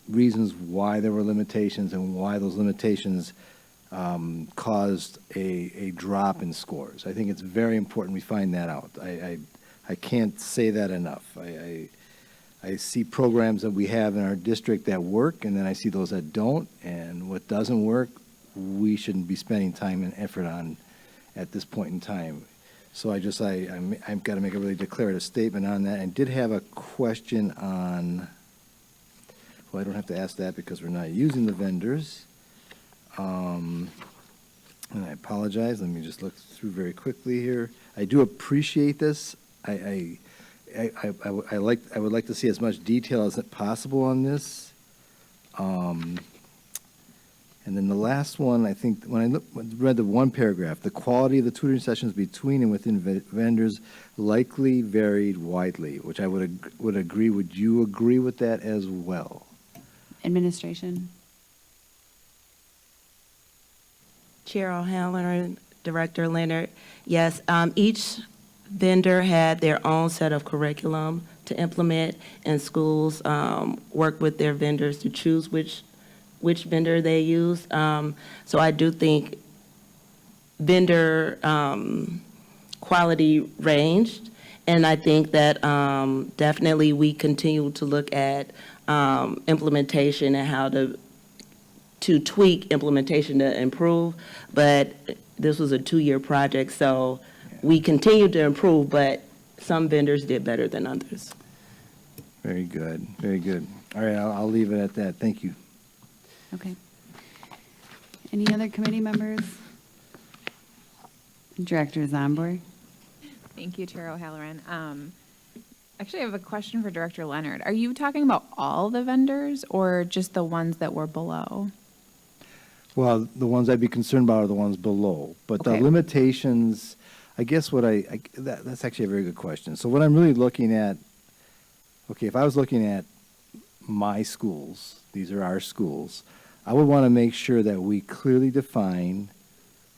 reasons why there were limitations and why those limitations caused a drop in scores. I think it's very important we find that out. I can't say that enough. I see programs that we have in our district that work, and then I see those that don't, and what doesn't work, we shouldn't be spending time and effort on at this point in time. So I've got to make a really declarative statement on that. I did have a question on, well, I don't have to ask that because we're not using the vendors. And I apologize. Let me just look through very quickly here. I do appreciate this. I would like to see as much detail as possible on this. And then the last one, I think, when I read the one paragraph, the quality of the tutoring sessions between and within vendors likely varied widely, which I would agree. Would you agree with that as well? Administration? Chair O'Halloran, Director Leonard, yes, each vendor had their own set of curriculum to implement, and schools work with their vendors to choose which vendor they use. So I do think vendor quality ranged, and I think that definitely we continue to look at implementation and how to tweak implementation to improve, but this was a 2-year project, so we continue to improve, but some vendors did better than others. Very good, very good. All right, I'll leave it at that. Thank you. Okay. Any other committee members? Director Zomborg? Thank you, Chair O'Halloran. Actually, I have a question for Director Leonard. Are you talking about all the vendors or just the ones that were below? Well, the ones I'd be concerned about are the ones below, but the Okay. limitations, I guess that's actually a very good question. So what I'm really looking at, okay, if I was looking at my schools, these are our schools, I would want to make sure that we clearly define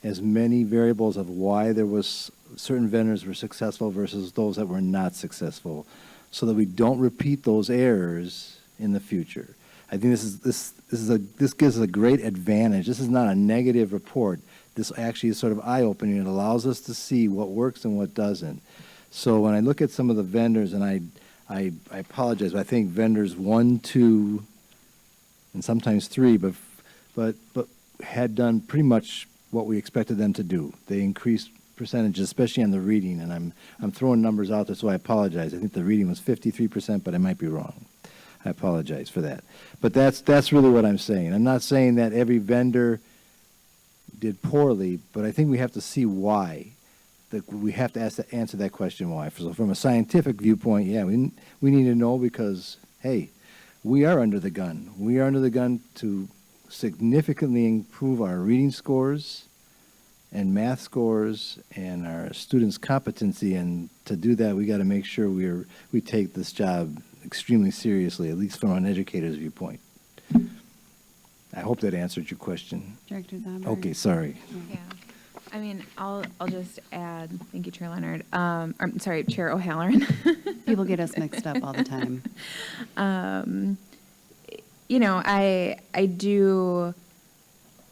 as many variables of why there was certain vendors were successful versus those that were not successful, so that we don't repeat those errors in the future. I think this gives us a great advantage. This is not a negative report. This actually is sort of eye-opening. It allows us to see what works and what doesn't. So when I look at some of the vendors, and I apologize, but I think vendors 1, 2, and sometimes 3, but had done pretty much what we expected them to do. They increased percentages, especially on the reading, and I'm throwing numbers out there, so I apologize. I think the reading was 53%, but I might be wrong. I apologize for that. But that's really what I'm saying. I'm not saying that every vendor did poorly, but I think we have to see why. That we have to answer that question why. So from a scientific viewpoint, yeah, we need to know because, hey, we are under the gun. We are under the gun to significantly improve our reading scores and math scores and our students' competency. And to do that, we got to make sure we take this job extremely seriously, at least from an educator's viewpoint. I hope that answered your question. Director Zomborg? Okay, sorry. Yeah. I mean, I'll just add, thank you, Chair Leonard, I'm sorry, Chair O'Halloran. People get us mixed up all the time. You know, I do,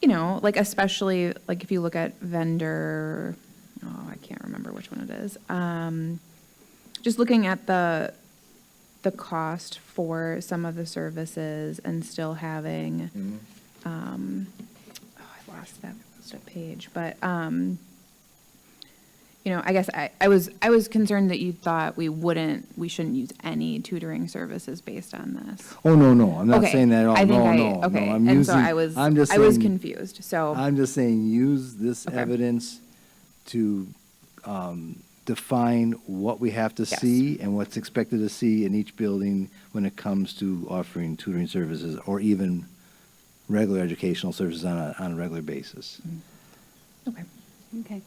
you know, like especially like if you look at vendor, oh, I can't remember which one it is. Just looking at the cost for some of the services and still having, I lost that page, but you know, I guess I was concerned that you thought we shouldn't use any tutoring services based on this. Oh, no, I'm not Okay. saying that at all. I think No, okay. I'm And using, so I was confused. So I'm just saying use this Okay. evidence to define what we have to Yes. see and what's expected to see in each building when it comes to offering tutoring services or even regular educational services on a regular basis. Okay. Okay.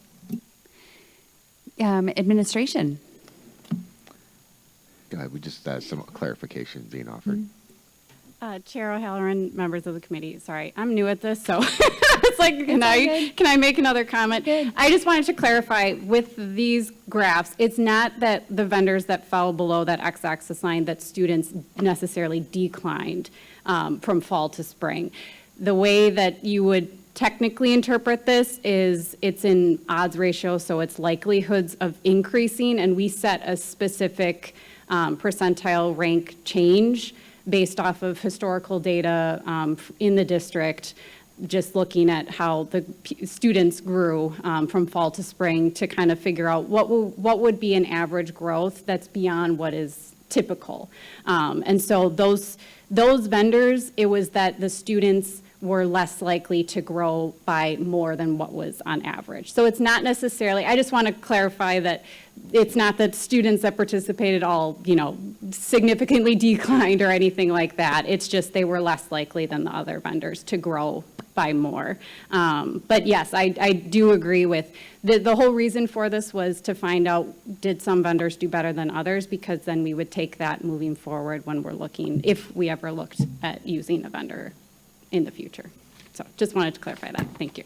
Administration. Go ahead, we just some clarification being offered. Chair O'Halloran, members of the committee, sorry, I'm new at this, so it's like, can I make another comment? I just wanted to clarify with these graphs, it's not that the vendors that fell below that x-axis line that students necessarily declined from fall to spring. The way that you would technically interpret this is it's in odds ratio, so it's likelihoods of increasing, and we set a specific percentile rank change based off of historical data in the district, just looking at how the students grew from fall to spring to kind of figure out what would be an average growth that's beyond what is typical. And so those vendors, it was that the students were less likely to grow by more than what was on average. So it's not necessarily, I just want to clarify that it's not that students that participated all, significantly declined or anything like that. It's just they were less likely than the other vendors to grow by more. But yes, I do agree with, the whole reason for this was to find out, did some vendors do better than others? Because then we would take that moving forward when we're looking, if we ever looked at using a vendor in the future. So just wanted to clarify that. Thank you.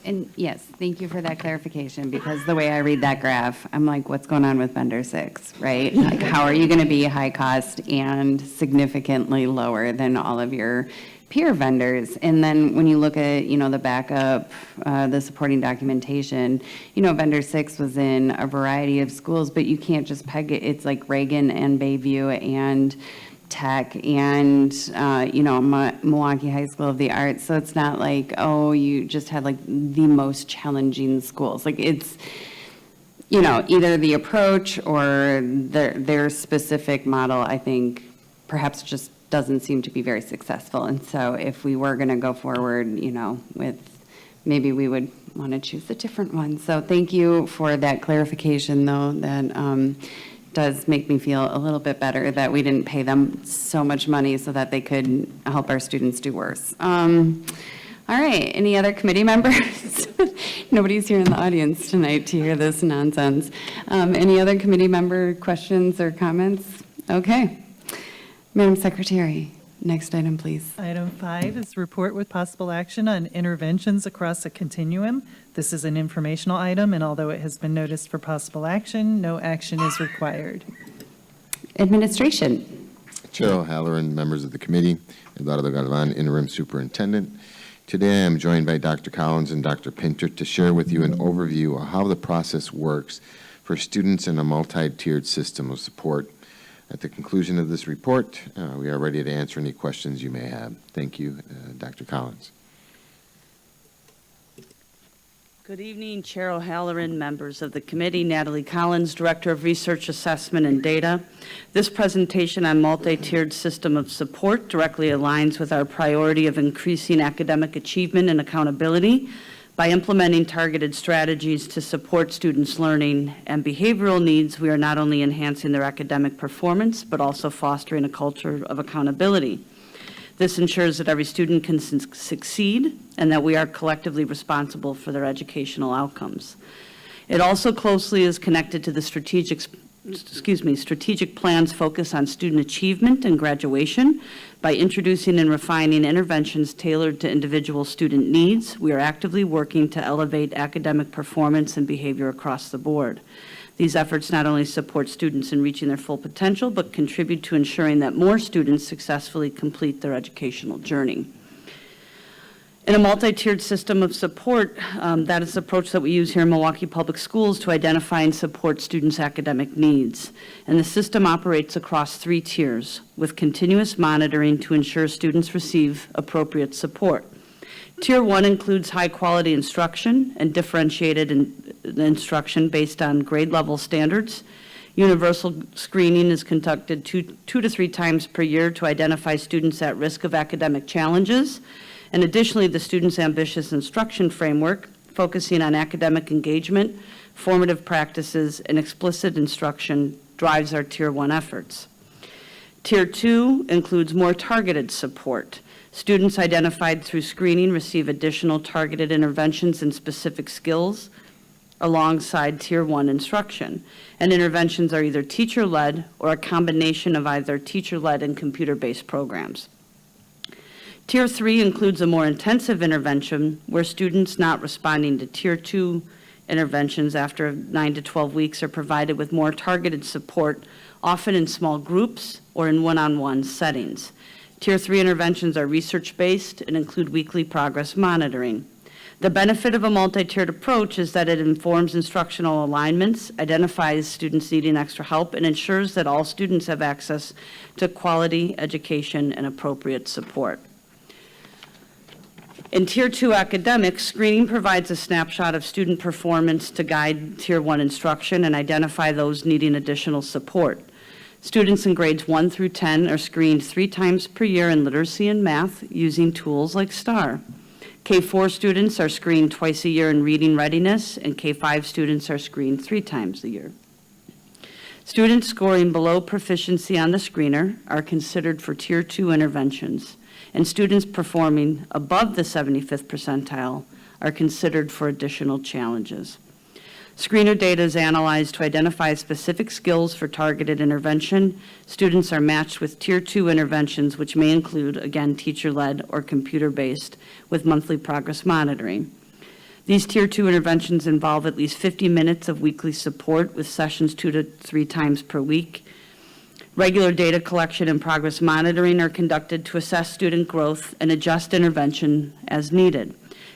And yes, thank you for that clarification, because the way I read that graph, I'm like, what's going on with vendor 6, right? Like, how are you going to be high cost and significantly lower than all of your peer vendors? And then when you look at, the backup, the supporting documentation, vendor 6 was in a variety of schools, but you can't just peg it. It's like Reagan and Bayview and Tech and, Milwaukee High School of the Arts. So it's not like, oh, you just had like the most challenging schools. Like it's, either the approach or their specific model, I think, perhaps just doesn't seem to be very successful. And so if we were going to go forward, with, maybe we would want to choose a different one. So thank you for that clarification, though, that does make me feel a little bit better that we didn't pay them so much money so that they could help our students do worse. All right, any other committee members? Nobody's here in the audience tonight to hear this nonsense. Any other committee member questions or comments? Okay. Madam Secretary, next item, please. Item 5 is report with possible action on interventions across a continuum. This is an informational item, and although it has been noticed for possible action, no action is required. Administration. Chair O'Halloran, members of the committee, Eduardo Galvan, interim superintendent. Today I am joined by Dr. Collins and Dr. Pinter to share with you an overview of how the process works for students in a multi-tiered system of support. At the conclusion of this report, we are ready to answer any questions you may have. Thank you, Dr. Collins. Good evening, Chair O'Halloran, members of the committee, Natalie Collins, Director of Research, Assessment, and Data. This presentation on multi-tiered system of support directly aligns with our priority of increasing academic achievement and accountability by implementing targeted strategies to support students' learning and behavioral needs. We are not only enhancing their academic performance, but also fostering a culture of accountability. This ensures that every student can succeed and that we are collectively responsible for their educational outcomes. It also closely is connected to the strategic plans focus on student achievement and graduation. By introducing and refining interventions tailored to individual student needs, we are actively working to elevate academic performance and behavior across the board. These efforts not only support students in reaching their full potential, but contribute to ensuring that more students successfully complete their educational journey. In a multi-tiered system of support, that is the approach that we use here in Milwaukee Public Schools to identify and support students' academic needs. And the system operates across 3 tiers, with continuous monitoring to ensure students receive appropriate support. Tier 1 includes high-quality instruction and differentiated instruction based on grade-level standards. Universal screening is conducted 2 to 3 times per year to identify students at risk of academic challenges. And additionally, the Students' Ambitious Instruction Framework, focusing on academic engagement, formative practices, and explicit instruction, drives our Tier 1 efforts. Tier 2 includes more targeted support. Students identified through screening receive additional targeted interventions in specific skills alongside Tier 1 instruction. And interventions are either teacher-led or a combination of either teacher-led and computer-based programs. Tier 3 includes a more intensive intervention where students not responding to Tier 2 interventions after 9 to 12 weeks are provided with more targeted support, often in small groups or in one-on-one settings. Tier 3 interventions are research-based and include weekly progress monitoring. The benefit of a multi-tiered approach is that it informs instructional alignments, identifies students needing extra help, and ensures that all students have access to quality education and appropriate support. In Tier 2 academics, screening provides a snapshot of student performance to guide Tier 1 instruction and identify those needing additional support. Students in grades 1 through 10 are screened 3 times per year in literacy and math using tools like STAR. K4 students are screened twice a year in reading readiness, and K5 students are screened 3 times a year. Students scoring below proficiency on the screener are considered for Tier 2 interventions, and students performing above the 75th percentile are considered for additional challenges. Screener data is analyzed to identify specific skills for targeted intervention. Students are matched with Tier 2 interventions, which may include, again, teacher-led or computer-based with monthly progress monitoring. These Tier 2 interventions involve at least 50 minutes of weekly support with sessions 2 to 3 times per week. Regular data collection and progress monitoring are conducted to assess student growth and adjust intervention as needed.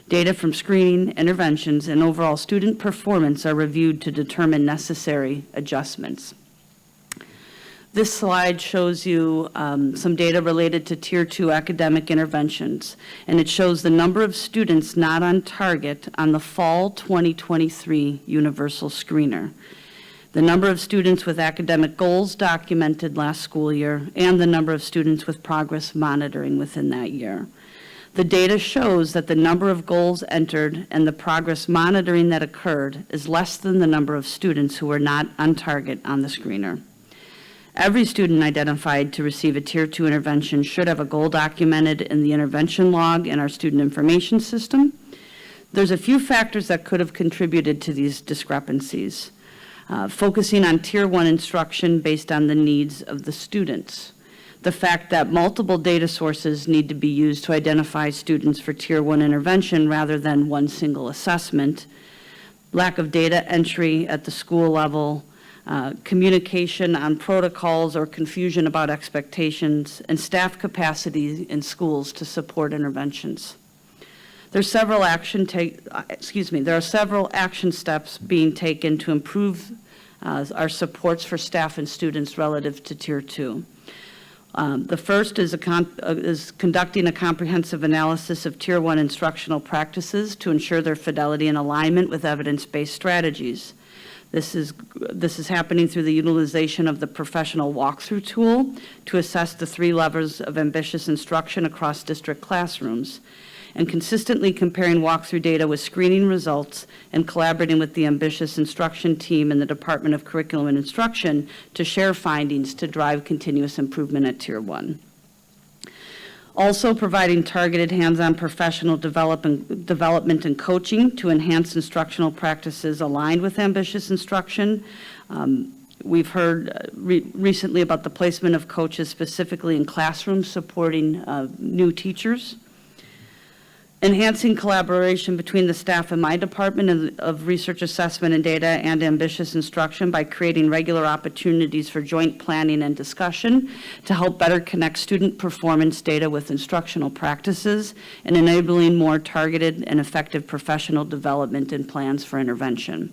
Data from screening, interventions, and overall student performance are reviewed to determine necessary adjustments. This slide shows you some data related to Tier 2 academic interventions, and it shows the number of students not on target on the fall 2023 Universal Screener, the number of students with academic goals documented last school year, and the number of students with progress monitoring within that year. The data shows that the number of goals entered and the progress monitoring that occurred is less than the number of students who were not on target on the screener. Every student identified to receive a Tier 2 intervention should have a goal documented in the intervention log in our student information system. There's a few factors that could have contributed to these discrepancies. Focusing on Tier 1 instruction based on the needs of the students. The fact that multiple data sources need to be used to identify students for Tier 1 intervention rather than one single assessment. Lack of data entry at the school level. Communication on protocols or confusion about expectations, and staff capacity in schools to support interventions. There are several action steps being taken to improve our supports for staff and students relative to Tier 2. The first is conducting a comprehensive analysis of Tier 1 instructional practices to ensure their fidelity and alignment with evidence-based strategies. This is happening through the utilization of the professional walkthrough tool to assess the 3 levers of ambitious instruction across district classrooms, and consistently comparing walkthrough data with screening results and collaborating with the ambitious instruction team in the Department of Curriculum and Instruction to share findings to drive continuous improvement at Tier 1. Also providing targeted hands-on professional development and coaching to enhance instructional practices aligned with ambitious instruction. We've heard recently about the placement of coaches specifically in classrooms supporting new teachers. Enhancing collaboration between the staff in my department of research assessment and data and ambitious instruction by creating regular opportunities for joint planning and discussion to help better connect student performance data with instructional practices and enabling more targeted and effective professional development and plans for intervention.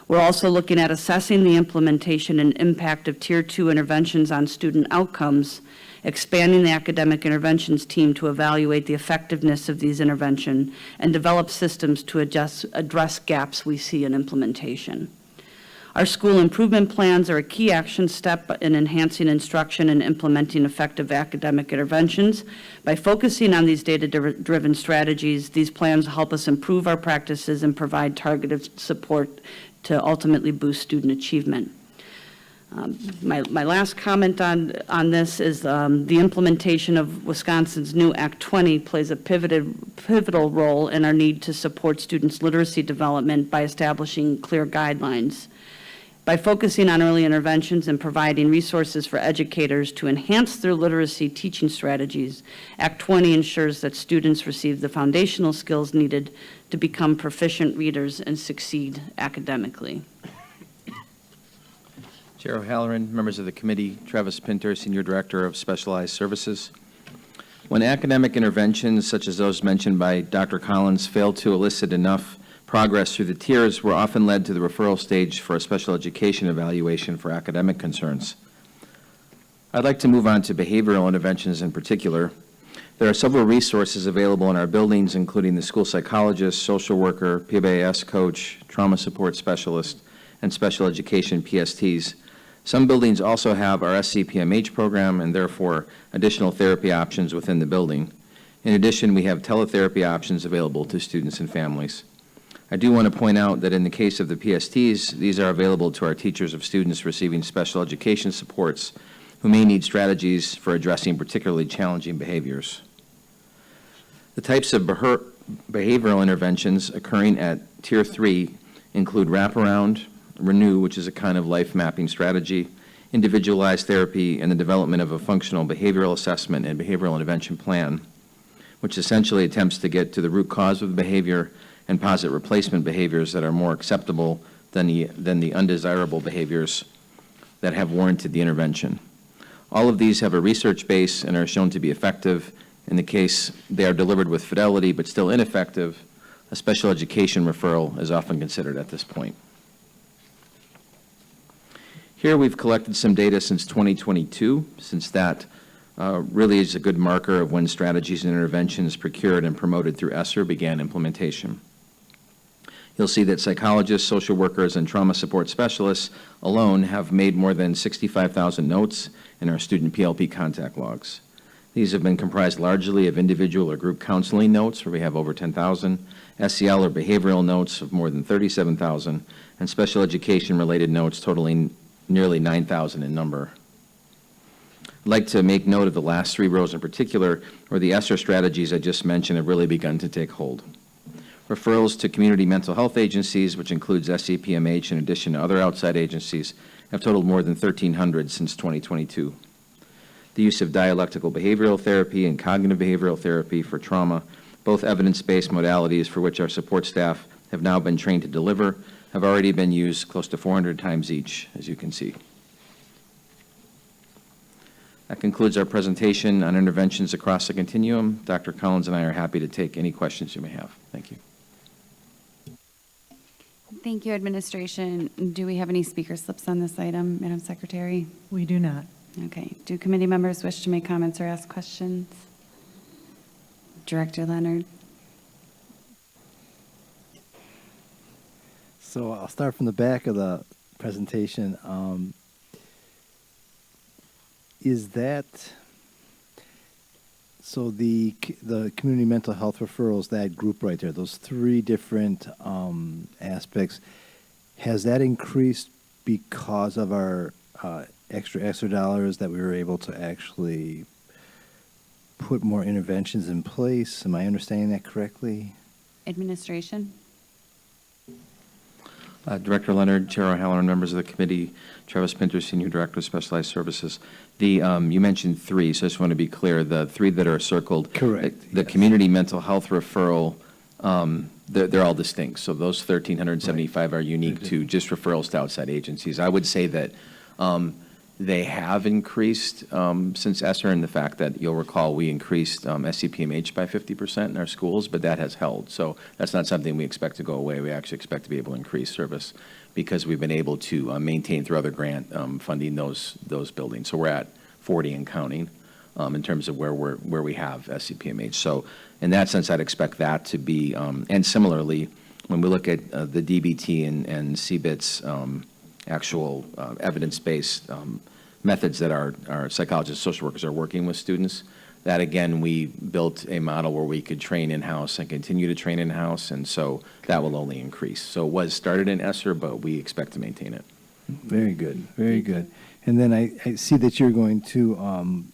We're also looking at assessing the implementation and impact of Tier 2 interventions on student outcomes, expanding the academic interventions team to evaluate the effectiveness of these interventions, and develop systems to address gaps we see in implementation. Our school improvement plans are a key action step in enhancing instruction and implementing effective academic interventions. By focusing on these data-driven strategies, these plans help us improve our practices and provide targeted support to ultimately boost student achievement. My last comment on this is the implementation of Wisconsin's new Act 20 plays a pivotal role in our need to support students' literacy development by establishing clear guidelines. By focusing on early interventions and providing resources for educators to enhance their literacy teaching strategies, Act 20 ensures that students receive the foundational skills needed to become proficient readers and succeed academically. Chair O'Halloran, members of the committee, Travis Pinter, Senior Director of Specialized Services. When academic interventions, such as those mentioned by Dr. Collins, fail to elicit enough progress through the tiers, we're often led to the referral stage for a special education evaluation for academic concerns. I'd like to move on to behavioral interventions in particular. There are several resources available in our buildings, including the school psychologist, social worker, PBIS coach, trauma support specialist, and special education PSTs. Some buildings also have our SCPMH program and therefore additional therapy options within the building. In addition, we have teletherapy options available to students and families. I do want to point out that in the case of the PSTs, these are available to our teachers of students receiving special education supports who may need strategies for addressing particularly challenging behaviors. The types of behavioral interventions occurring at Tier 3 include wraparound, Renew, which is a kind of life mapping strategy, individualized therapy, and the development of a functional behavioral assessment and behavioral intervention plan, which essentially attempts to get to the root cause of the behavior and posit replacement behaviors that are more acceptable than the undesirable behaviors that have warranted the intervention. All of these have a research base and are shown to be effective. In the case they are delivered with fidelity but still ineffective, a special education referral is often considered at this point. Here we've collected some data since 2022, since that really is a good marker of when strategies and interventions procured and promoted through ESSER began implementation. You'll see that psychologists, social workers, and trauma support specialists alone have made more than 65,000 notes in our student PLP contact logs. These have been comprised largely of individual or group counseling notes, where we have over 10,000, SEL or behavioral notes of more than 37,000, and special education-related notes totaling nearly 9,000 in number. I'd like to make note of the last 3 rows in particular, where the ESSER strategies I just mentioned have really begun to take hold. Referrals to community mental health agencies, which includes SCPMH in addition to other outside agencies, have totaled more than 1,300 since 2022. The use of dialectical behavioral therapy and cognitive behavioral therapy for trauma, both evidence-based modalities for which our support staff have now been trained to deliver, have already been used close to 400 times each, as you can see. That concludes our presentation on interventions across the continuum. Dr. Collins and I are happy to take any questions you may have. Thank you. Thank you, administration. Do we have any speaker slips on this item, Madam Secretary? We do not. Okay. Do committee members wish to make comments or ask questions? Director Leonard. So I'll start from the back of the presentation. Is that, so the community mental health referrals, that group right there, those 3 different aspects, has that increased because of our extra dollars that we were able to actually put more interventions in place? Am I understanding that correctly? Administration. Director Leonard, Chair O'Halloran, members of the committee, Travis Pinter, Senior Director of Specialized Services. You mentioned 3, so I just want to be clear, the 3 that are circled. Correct. The community mental health referral, they're all distinct. So those 1,375 are unique to just referrals to outside agencies. I would say that they have increased since ESSER, and the fact that you'll recall we increased SCPMH by 50% in our schools, but that has held. So that's not something we expect to go away. We actually expect to be able to increase service because we've been able to maintain through other grant funding those buildings. So we're at 40 and counting in terms of where we have SCPMH. So in that sense, I'd expect that to be, and similarly, when we look at the DBT and CBIT's actual evidence-based methods that our psychologists, social workers are working with students, that again, we built a model where we could train in-house and continue to train in-house, and so that will only increase. So it was started in ESSER, but we expect to maintain it. Very good, very good. And then I see that you're going to,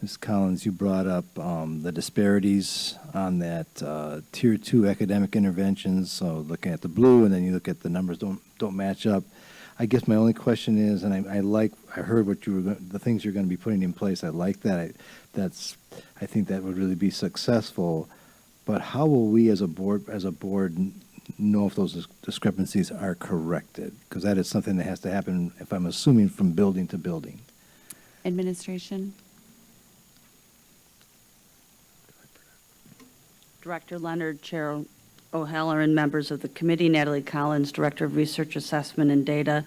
Ms. Collins, you brought up the disparities on that Tier 2 academic interventions. So looking at the blue, and then you look at the numbers don't match up. I guess my only question is, and I heard what the things you're going to be putting in place. I like that. I think that would really be successful. But how will we as a board know if those discrepancies are corrected? Because that is something that has to happen, if I'm assuming, from building to building. Administration. Director Leonard, Chair O'Halloran, members of the committee, Natalie Collins, Director of Research Assessment and Data.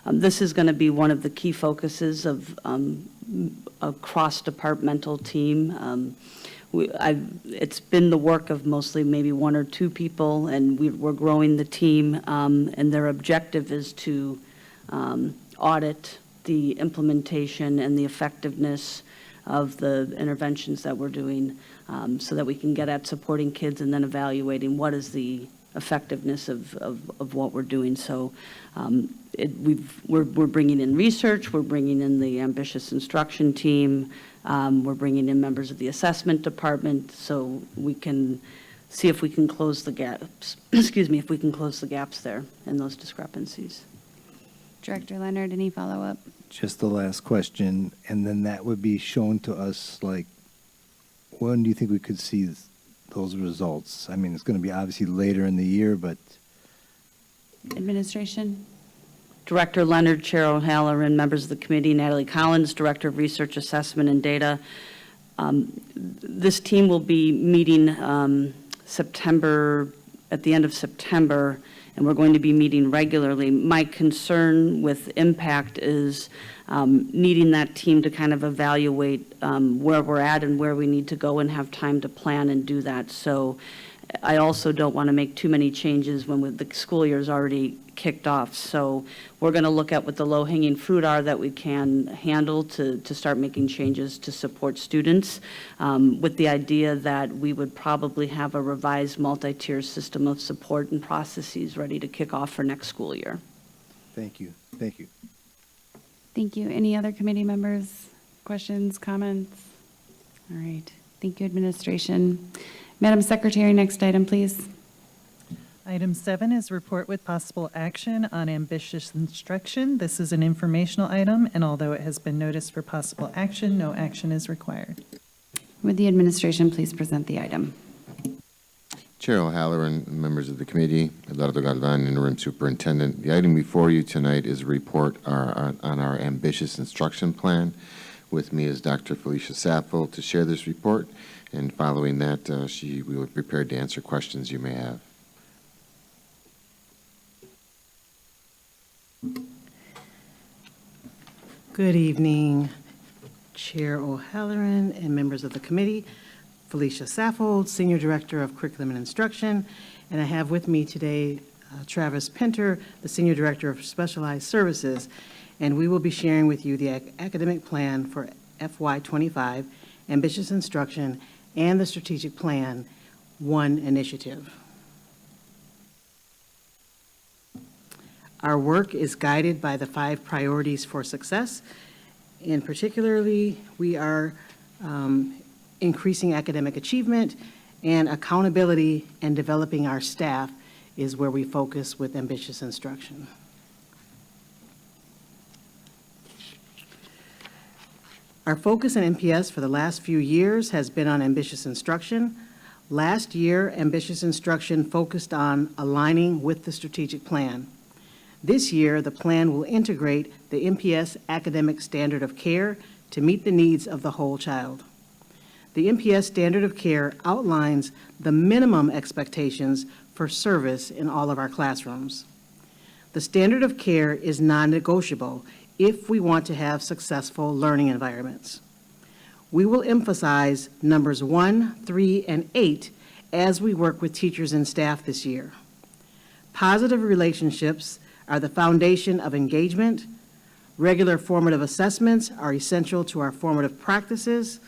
This is going to be one of the key focuses of a cross-departmental team. It's been the work of mostly maybe 1 or 2 people, and we're growing the team, and their objective is to audit the implementation and the effectiveness of the interventions that we're doing, so that we can get at supporting kids and then evaluating what is the effectiveness of what we're doing. So we're bringing in research, we're bringing in the ambitious instruction team, we're bringing in members of the assessment department, so we can see if we can close the gaps, if we can close the gaps there and those discrepancies. Director Leonard, any follow-up? Just the last question, and then that would be shown to us, like, when do you think we could see those results? I mean, it's going to be obviously later in the year, but Administration? Director Leonard, Chair O'Halloran, members of the committee, Natalie Collins, Director of Research Assessment and Data. This team will be meeting at the end of September, and we're going to be meeting regularly. My concern with impact is needing that team to kind of evaluate where we're at and where we need to go and have time to plan and do that. So I also don't want to make too many changes when the school year is already kicked off. So we're going to look at what the low-hanging fruit are that we can handle to start making changes to support students, with the idea that we would probably have a revised multi-tier system of support and processes ready to kick off for next school year. thank you. Thank you. Thank you. Any other committee members? Questions, comments? All right. Thank you, administration. Madam Secretary, next item, please. Item 7 is report with possible action on ambitious instruction. This is an informational item, and although it has been noticed for possible action, no action is required. Would the administration please present the item? Chair O'Halloran, members of the committee, Eduardo Galvan, interim superintendent. The item before you tonight is a report on our ambitious instruction plan. With me is Dr. Felicia Sappel to share this report, and following that, we will be prepared to answer questions you may have. Good evening, Chair O'Halloran and members of the committee. Felicia Saffold, Senior Director of Curriculum and Instruction, and I have with me today Travis Pinter, the Senior Director of Specialized Services, and we will be sharing with you the academic plan for FY25, Ambitious Instruction, and the Strategic Plan 1 initiative. Our work is guided by the 5 priorities for success. In particularly, we are increasing academic achievement, and accountability and developing our staff is where we focus with ambitious instruction. Our focus in MPS for the last few years has been on ambitious instruction. Last year, ambitious instruction focused on aligning with the strategic plan. This year, the plan will integrate the MPS academic standard of care to meet the needs of the whole child. The MPS standard of care outlines the minimum expectations for service in all of our classrooms. The standard of care is non-negotiable if we want to have successful learning environments. We will emphasize numbers 1, 3, and 8 as we work with teachers and staff this year. Positive relationships are the foundation of engagement. Regular formative assessments are essential to our formative practices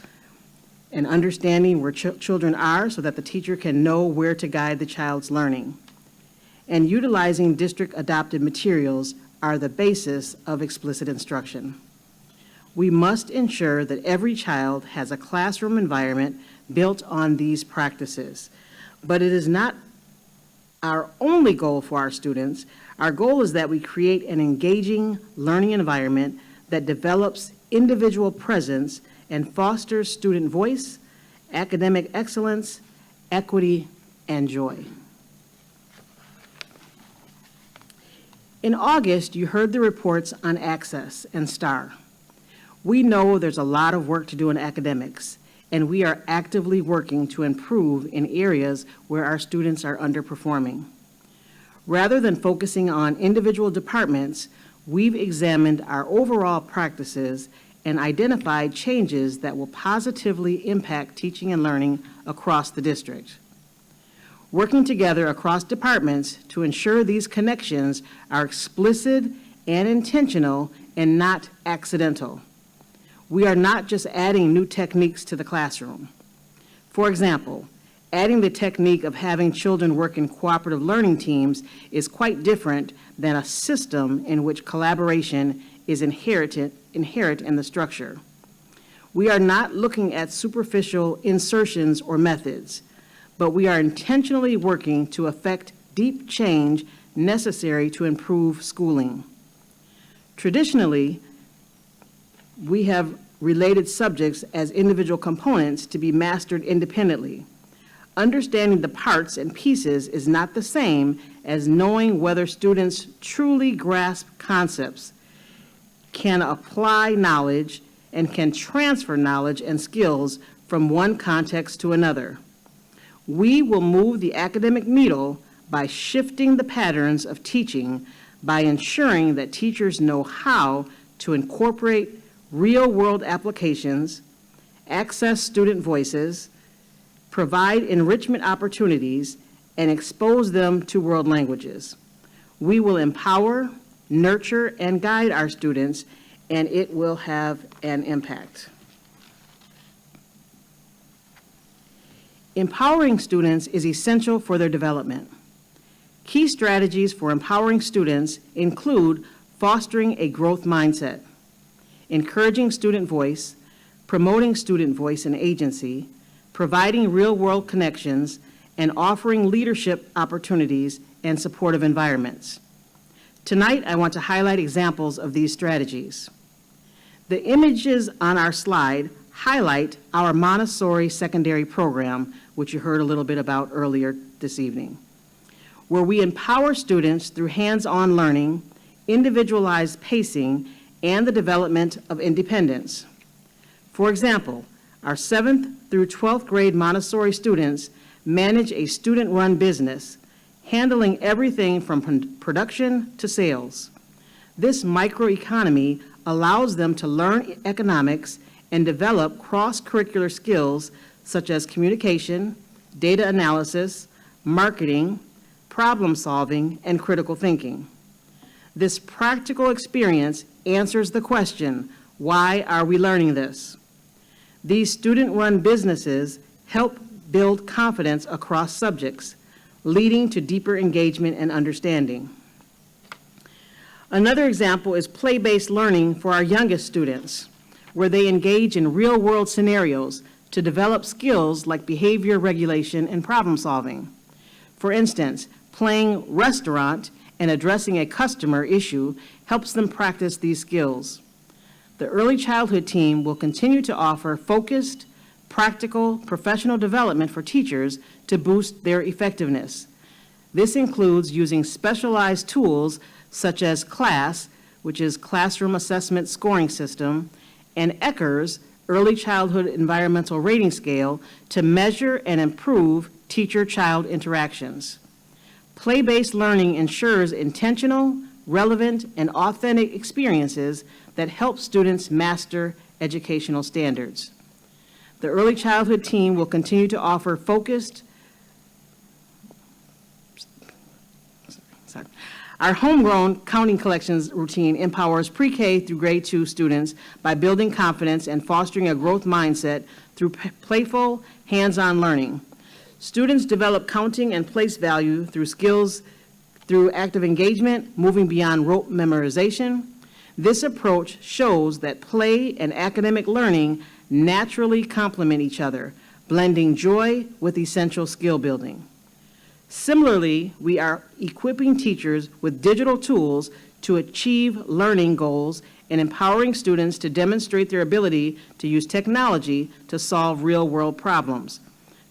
and understanding where children are so that the teacher can know where to guide the child's learning. And utilizing district-adopted materials are the basis of explicit instruction. We must ensure that every child has a classroom environment built on these practices. But it is not our only goal for our students. Our goal is that we create an engaging learning environment that develops individual presence and fosters student voice, academic excellence, equity, and joy. In August, you heard the reports on Access and STAR. We know there's a lot of work to do in academics, and we are actively working to improve in areas where our students are underperforming. Rather than focusing on individual departments, we've examined our overall practices and identified changes that will positively impact teaching and learning across the district. Working together across departments to ensure these connections are explicit and intentional and not accidental. We are not just adding new techniques to the classroom. For example, adding the technique of having children work in cooperative learning teams is quite different than a system in which collaboration is inherent in the structure. We are not looking at superficial insertions or methods, but we are intentionally working to effect deep change necessary to improve schooling. Traditionally, we have related subjects as individual components to be mastered independently. Understanding the parts and pieces is not the same as knowing whether students truly grasp concepts, can apply knowledge, and can transfer knowledge and skills from one context to another. We will move the academic needle by shifting the patterns of teaching by ensuring that teachers know how to incorporate real-world applications, access student voices, provide enrichment opportunities, and expose them to world languages. We will empower, nurture, and guide our students, and it will have an impact. Empowering students is essential for their development. Key strategies for empowering students include fostering a growth mindset, encouraging student voice, promoting student voice and agency, providing real-world connections, and offering leadership opportunities and supportive environments. Tonight, I want to highlight examples of these strategies. The images on our slide highlight our Montessori secondary program, which you heard a little bit about earlier this evening, where we empower students through hands-on learning, individualized pacing, and the development of independence. For example, our 7th through 12th grade Montessori students manage a student-run business, handling everything from production to sales. This microeconomy allows them to learn economics and develop cross-curricular skills such as communication, data analysis, marketing, problem solving, and critical thinking. This practical experience answers the question, why are we learning this? These student-run businesses help build confidence across subjects, leading to deeper engagement and understanding. Another example is play-based learning for our youngest students, where they engage in real-world scenarios to develop skills like behavior regulation and problem solving. For instance, playing restaurant and addressing a customer issue helps them practice these skills. The early childhood team will continue to offer focused, practical, professional development for teachers to boost their effectiveness. This includes using specialized tools such as CLASS, which is Classroom Assessment Scoring System, and ECHRS, Early Childhood Environmental Rating Scale, to measure and improve teacher-child interactions. Play-based learning ensures intentional, relevant, and authentic experiences that help students master educational standards. The early childhood team will continue to offer focused, Our homegrown counting collections routine empowers pre-K through grade 2 students by building confidence and fostering a growth mindset through playful, hands-on learning. Students develop counting and place value through skills through active engagement, moving beyond rote memorization. This approach shows that play and academic learning naturally complement each other, blending joy with essential skill building. Similarly, we are equipping teachers with digital tools to achieve learning goals and empowering students to demonstrate their ability to use technology to solve real-world problems.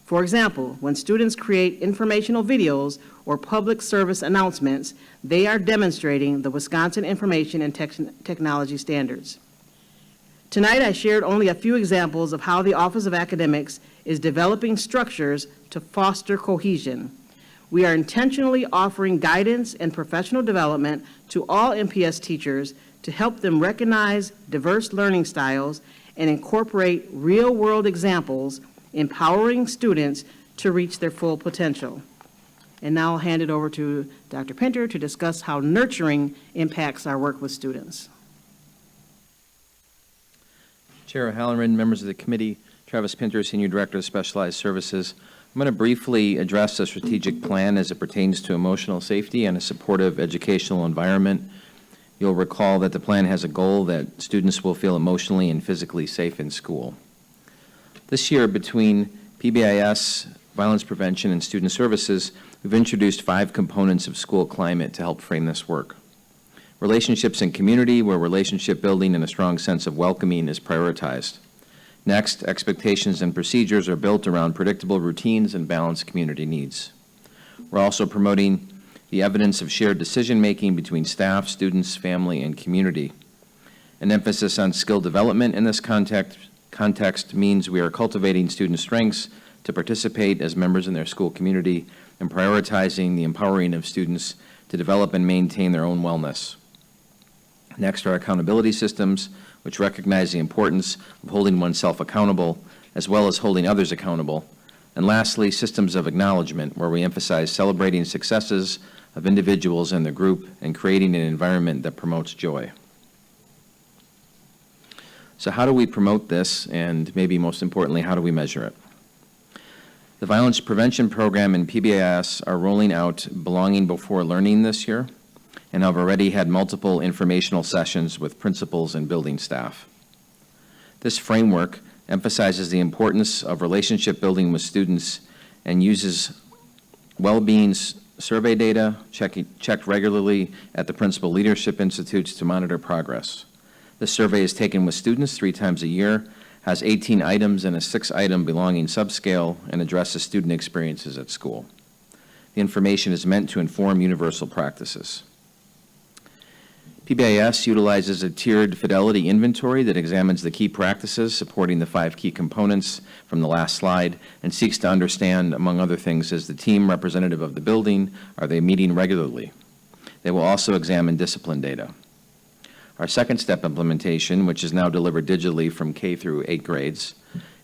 For example, when students create informational videos or public service announcements, they are demonstrating the Wisconsin Information and Technology Standards. Tonight, I shared only a few examples of how the Office of Academics is developing structures to foster cohesion. We are intentionally offering guidance and professional development to all MPS teachers to help them recognize diverse learning styles and incorporate real-world examples, empowering students to reach their full potential. And now I'll hand it over to Dr. Pinter to discuss how nurturing impacts our work with students. Chair O'Halloran, members of the committee, Travis Pinter, Senior Director of Specialized Services. I'm going to briefly address the strategic plan as it pertains to emotional safety and a supportive educational environment. You'll recall that the plan has a goal that students will feel emotionally and physically safe in school. This year, between PBIS, violence prevention, and student services, we've introduced 5 components of school climate to help frame this work. Relationships and community, where relationship building and a strong sense of welcoming is prioritized. Next, expectations and procedures are built around predictable routines and balanced community needs. We're also promoting the evidence of shared decision-making between staff, students, family, and community. An emphasis on skill development in this context means we are cultivating student strengths to participate as members in their school community and prioritizing the empowering of students to develop and maintain their own wellness. Next are accountability systems, which recognize the importance of holding oneself accountable as well as holding others accountable. And lastly, systems of acknowledgement, where we emphasize celebrating successes of individuals in the group and creating an environment that promotes joy. So how do we promote this, and maybe most importantly, how do we measure it? The Violence Prevention Program and PBIS are rolling out Belonging Before Learning this year, and have already had multiple informational sessions with principals and building staff. This framework emphasizes the importance of relationship building with students and uses well-being survey data checked regularly at the Principal Leadership Institutes to monitor progress. This survey is taken with students 3 times a year, has 18 items and a 6-item belonging subscale, and addresses student experiences at school. The information is meant to inform universal practices. PBIS utilizes a tiered fidelity inventory that examines the key practices supporting the 5 key components from the last slide and seeks to understand, among other things, is the team representative of the building? Are they meeting regularly? They will also examine discipline data. Our second step implementation, which is now delivered digitally from K through 8 grades,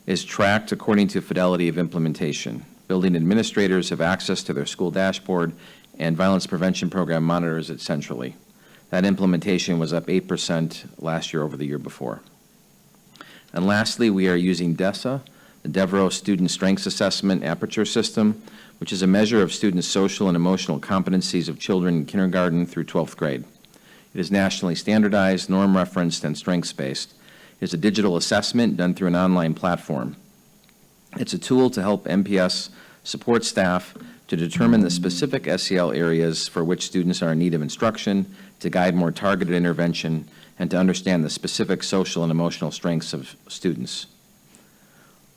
is tracked according to fidelity of implementation. Building administrators have access to their school dashboard, and Violence Prevention Program monitors it centrally. That implementation was up 8% last year over the year before. And lastly, we are using DESA, the Devereaux Student Strengths Assessment Aperture System, which is a measure of students' social and emotional competencies of children in kindergarten through 12th grade. It is nationally standardized, norm-referenced, and strengths-based. It is a digital assessment done through an online platform. It's a tool to help MPS support staff to determine the specific SEL areas for which students are in need of instruction, to guide more targeted intervention, and to understand the specific social and emotional strengths of students.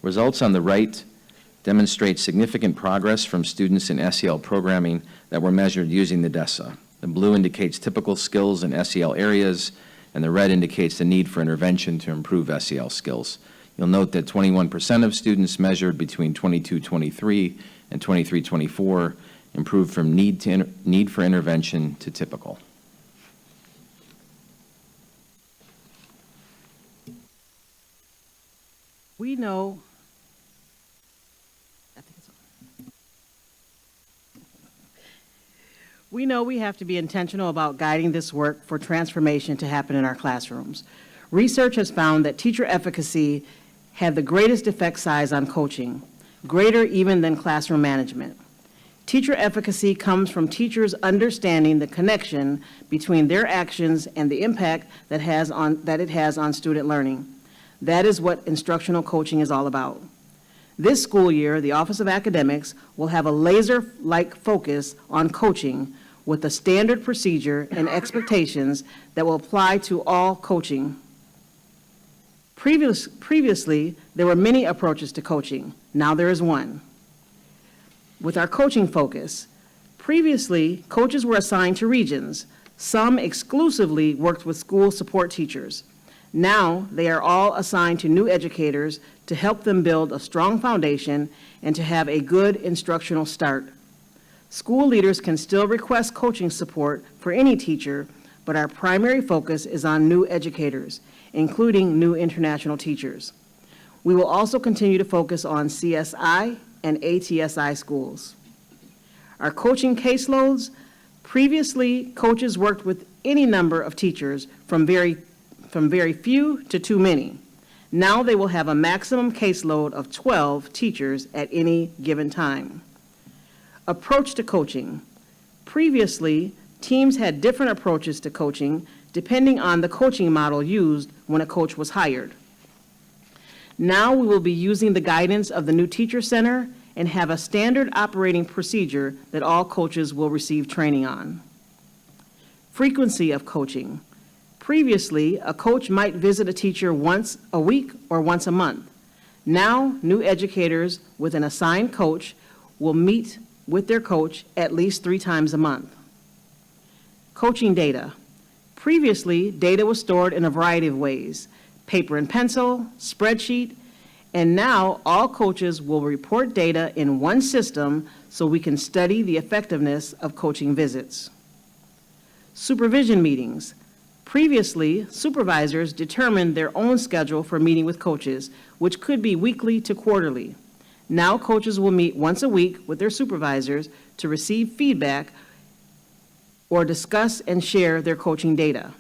Results on the right demonstrate significant progress from students in SEL programming that were measured using the DESA. The blue indicates typical skills in SEL areas, and the red indicates the need for intervention to improve SEL skills. You'll note that 21% of students measured between 22-23 and 23-24 improved from need for intervention to typical. We know, we have to be intentional about guiding this work for transformation to happen in our classrooms. Research has found that teacher efficacy had the greatest effect size on coaching, greater even than classroom management. Teacher efficacy comes from teachers understanding the connection between their actions and the impact that it has on student learning. That is what instructional coaching is all about. This school year, the Office of Academics will have a laser-like focus on coaching with a standard procedure and expectations that will apply to all coaching. Previously, there were many approaches to coaching. Now there is one. With our coaching focus, previously, coaches were assigned to regions. Some exclusively worked with school support teachers. Now, they are all assigned to new educators to help them build a strong foundation and to have a good instructional start. School leaders can still request coaching support for any teacher, but our primary focus is on new educators, including new international teachers. We will also continue to focus on CSI and ATSI schools. Our coaching caseloads, previously coaches worked with any number of teachers from very few to too many. Now they will have a maximum caseload of 12 teachers at any given time. Approach to coaching. Previously, teams had different approaches to coaching depending on the coaching model used when a coach was hired. Now we will be using the guidance of the new Teacher Center and have a standard operating procedure that all coaches will receive training on. Frequency of coaching. Previously, a coach might visit a teacher once a week or once a month. Now, new educators with an assigned coach will meet with their coach at least 3 times a month. Coaching data. Previously, data was stored in a variety of ways: paper and pencil, spreadsheet, and now all coaches will report data in one system so we can study the effectiveness of coaching visits. Supervision meetings. Previously, supervisors determined their own schedule for meeting with coaches, which could be weekly to quarterly. Now coaches will meet once a week with their supervisors to receive feedback or discuss and share their coaching data.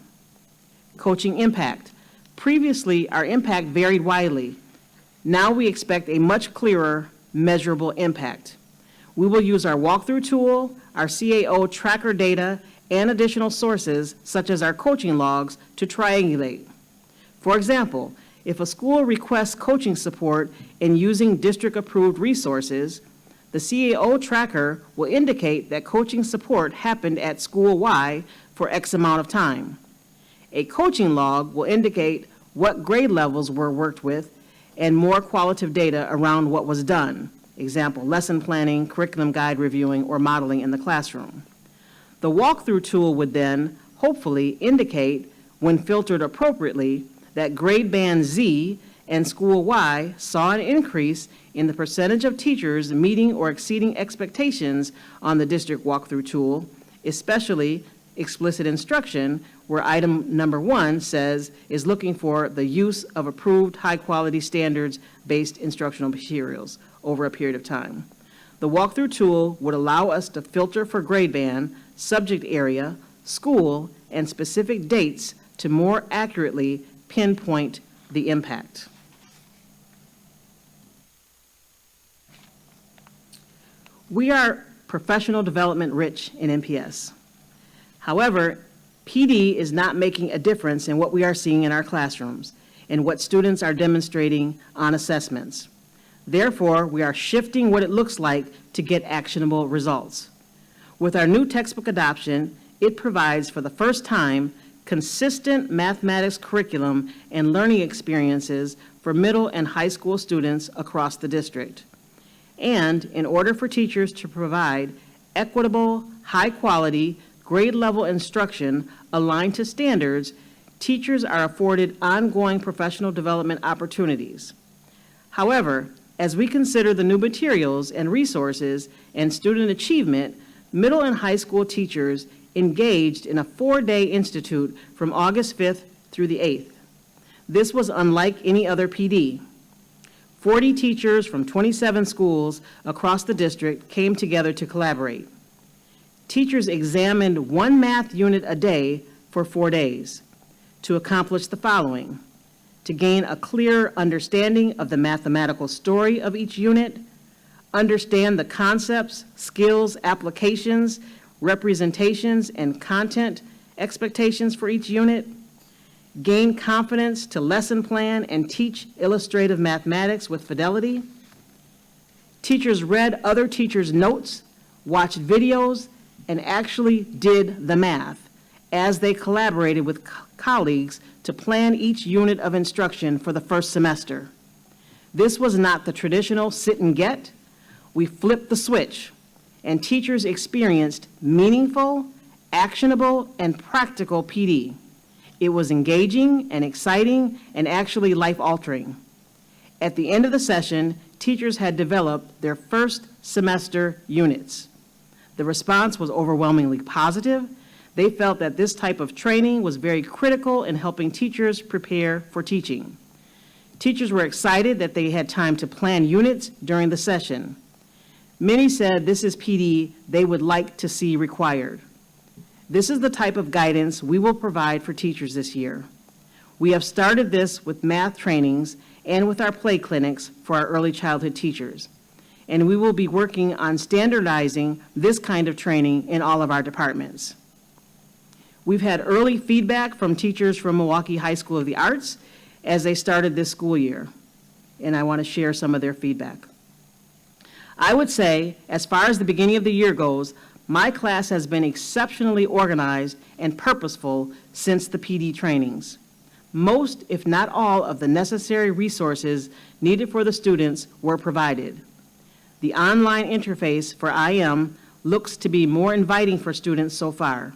Coaching impact. Previously, our impact varied widely. Now we expect a much clearer, measurable impact. We will use our walkthrough tool, our CAO tracker data, and additional sources, such as our coaching logs, to triangulate. For example, if a school requests coaching support in using district-approved resources, the CAO tracker will indicate that coaching support happened at school Y for X amount of time. A coaching log will indicate what grade levels were worked with and more qualitative data around what was done. Example, lesson planning, curriculum guide reviewing, or modeling in the classroom. The walkthrough tool would then, hopefully, indicate, when filtered appropriately, that grade band Z and school Y saw an increase in the percentage of teachers meeting or exceeding expectations on the district walkthrough tool, especially explicit instruction, where item number 1 says is looking for the use of approved high-quality standards-based instructional materials over a period of time. The walkthrough tool would allow us to filter for grade band, subject area, school, and specific dates to more accurately pinpoint the impact. We are professional development rich in MPS. However, PD is not making a difference in what we are seeing in our classrooms and what students are demonstrating on assessments. Therefore, we are shifting what it looks like to get actionable results. With our new textbook adoption, it provides for the first time consistent mathematics curriculum and learning experiences for middle and high school students across the district. And in order for teachers to provide equitable, high-quality, grade-level instruction aligned to standards, teachers are afforded ongoing professional development opportunities. However, as we consider the new materials and resources and student achievement, middle and high school teachers engaged in a 4-day institute from August 5th through the 8th. This was unlike any other PD. 40 teachers from 27 schools across the district came together to collaborate. Teachers examined one math unit a day for 4 days to accomplish the following: to gain a clear understanding of the mathematical story of each unit, understand the concepts, skills, applications, representations, and content expectations for each unit, gain confidence to lesson plan and teach illustrative mathematics with fidelity. Teachers read other teachers' notes, watched videos, and actually did the math as they collaborated with colleagues to plan each unit of instruction for the first semester. This was not the traditional sit and get. We flipped the switch, and teachers experienced meaningful, actionable, and practical PD. It was engaging and exciting and actually life-altering. At the end of the session, teachers had developed their first semester units. The response was overwhelmingly positive. They felt that this type of training was very critical in helping teachers prepare for teaching. Teachers were excited that they had time to plan units during the session. Many said this is PD they would like to see required. This is the type of guidance we will provide for teachers this year. We have started this with math trainings and with our play clinics for our early childhood teachers. And we will be working on standardizing this kind of training in all of our departments. We've had early feedback from teachers from Milwaukee High School of the Arts as they started this school year, and I want to share some of their feedback. I would say, as far as the beginning of the year goes, my class has been exceptionally organized and purposeful since the PD trainings. Most, if not all, of the necessary resources needed for the students were provided. The online interface for IM looks to be more inviting for students so far,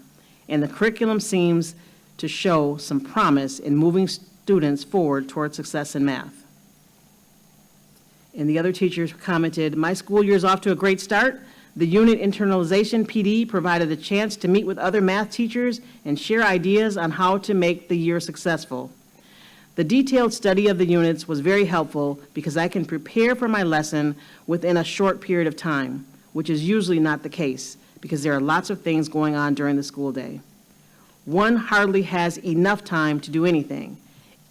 and the curriculum seems to show some promise in moving students forward toward success in math. And the other teachers commented, "My school year is off to a great start. The unit internalization PD provided a chance to meet with other math teachers and share ideas on how to make the year successful. The detailed study of the units was very helpful because I can prepare for my lesson within a short period of time, which is usually not the case because there are lots of things going on during the school day. One hardly has enough time to do anything.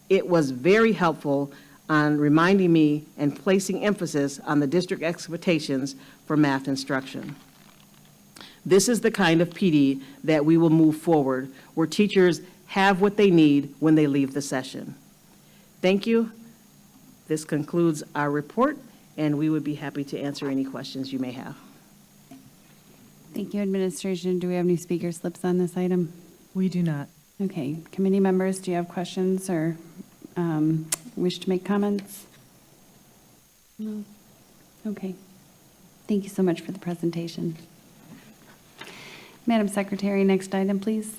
It was very helpful on reminding me and placing emphasis on the district expectations for math instruction." This is the kind of PD that we will move forward, where teachers have what they need when they leave the session. Thank you. This concludes our report, and we would be happy to answer any questions you may have. Thank you, administration. Do we have any speaker slips on this item? We do not. Okay, committee members, do you have questions or wish to make comments? No? Okay. Thank you so much for the presentation. Madam Secretary, next item, please.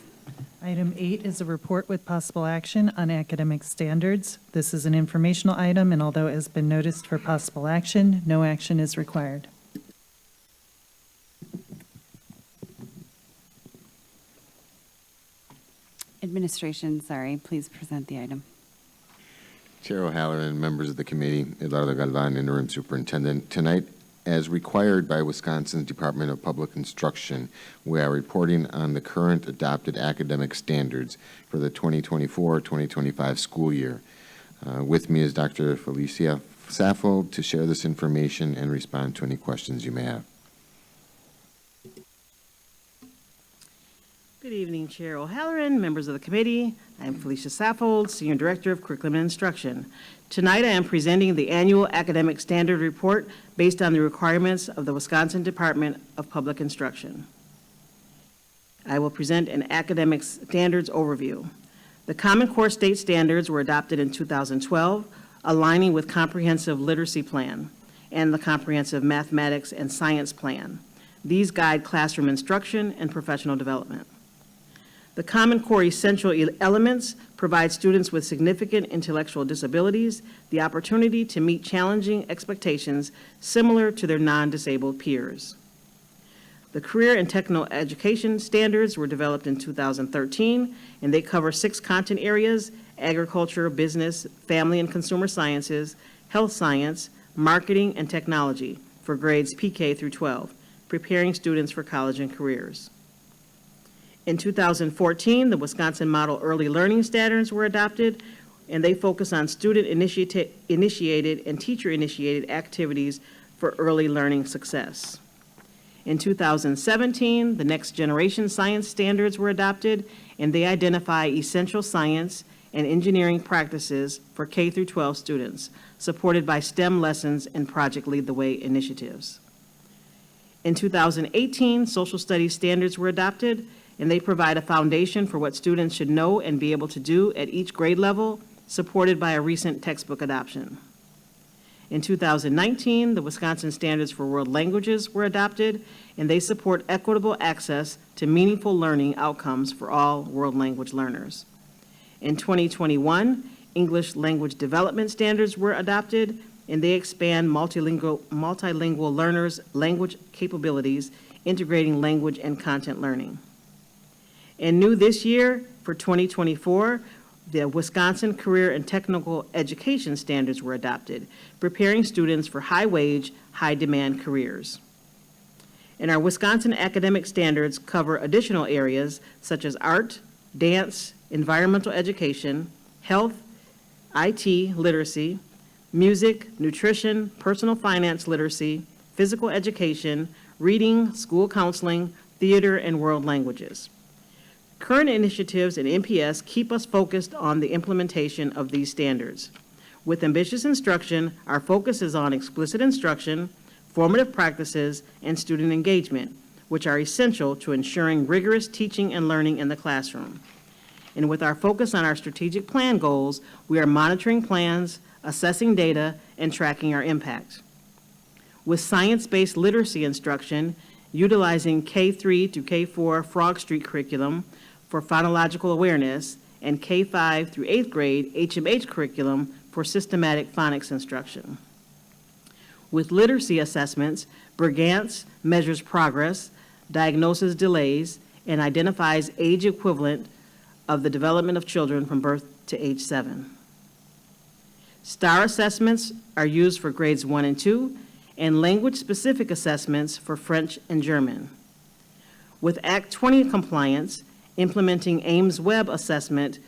Item 8 is a report with possible action on academic standards. This is an informational item, and although it has been noticed for possible action, no action is required. Administration, sorry, please present the item. Chair O'Halloran, members of the committee, Eduardo Galvan, Interim Superintendent. Tonight, as required by Wisconsin's Department of Public Instruction, we are reporting on the current adopted academic standards for the 2024-2025 school year. With me is Dr. Felicia Saffold to share this information and respond to any questions you may have. Good evening, Chair O'Halloran, members of the committee. I am Felicia Saffold, Senior Director of Curriculum and Instruction. Tonight, I am presenting the annual academic standard report based on the requirements of the Wisconsin Department of Public Instruction. I will present an academic standards overview. The Common Core State Standards were adopted in 2012, aligning with Comprehensive Literacy Plan and the Comprehensive Mathematics and Science Plan. These guide classroom instruction and professional development. The Common Core essential elements provide students with significant intellectual disabilities the opportunity to meet challenging expectations similar to their non-disabled peers. The Career and Technical Education Standards were developed in 2013, and they cover 6 content areas: agriculture, business, family and consumer sciences, health science, marketing, and technology for grades PK through 12, preparing students for college and careers. In 2014, the Wisconsin Model Early Learning Standards were adopted, and they focus on student-initiated and teacher-initiated activities for early learning success. In 2017, the Next Generation Science Standards were adopted, and they identify essential science and engineering practices for K through 12 students, supported by STEM lessons and Project Lead the Way initiatives. In 2018, Social Studies Standards were adopted, and they provide a foundation for what students should know and be able to do at each grade level, supported by a recent textbook adoption. In 2019, the Wisconsin Standards for World Languages were adopted, and they support equitable access to meaningful learning outcomes for all world language learners. In 2021, English Language Development Standards were adopted, and they expand multilingual learners' language capabilities, integrating language and content learning. And new this year, for 2024, the Wisconsin Career and Technical Education Standards were adopted, preparing students for high-wage, high-demand careers. And our Wisconsin academic standards cover additional areas such as art, dance, environmental education, health, IT, literacy, music, nutrition, personal finance literacy, physical education, reading, school counseling, theater, and world languages. Current initiatives in MPS keep us focused on the implementation of these standards. With ambitious instruction, our focus is on explicit instruction, formative practices, and student engagement, which are essential to ensuring rigorous teaching and learning in the classroom. And with our focus on our strategic plan goals, we are monitoring plans, assessing data, and tracking our impact. With science-based literacy instruction, utilizing K3 through K4 Frog Street curriculum for phonological awareness, and K5 through 8th grade HMH curriculum for systematic phonics instruction. With literacy assessments, Brigance measures progress, diagnoses delays, and identifies age equivalent of the development of children from birth to age 7. STAR assessments are used for grades 1 and 2, and language-specific assessments for French and German. With Act 20 compliance, implementing Ames Web assessment,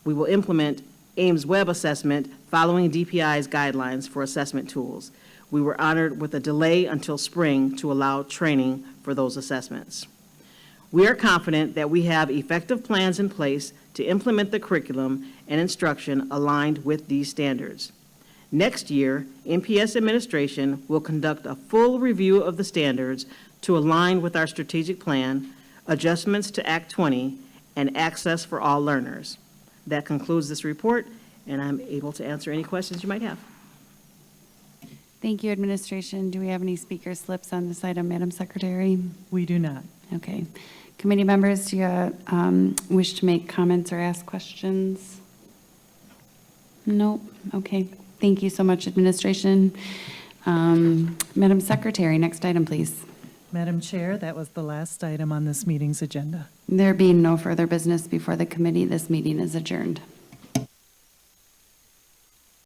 we will implement Ames Web assessment following DPI's guidelines for assessment tools. We were honored with a delay until spring to allow training for those assessments. We are confident that we have effective plans in place to implement the curriculum and instruction aligned with these standards. Next year, MPS administration will conduct a full review of the standards to align with our strategic plan, adjustments to Act 20, and access for all learners. That concludes this report, and I'm able to answer any questions you might have. Thank you, administration. Do we have any speaker slips on this item, Madam Secretary? We do not. Okay. Committee members, do you wish to make comments or ask questions? No? Okay. Thank you so much, administration. Madam Secretary, next item, please. Madam Chair, that was the last item on this meeting's agenda. There being no further business before the committee, this meeting is adjourned.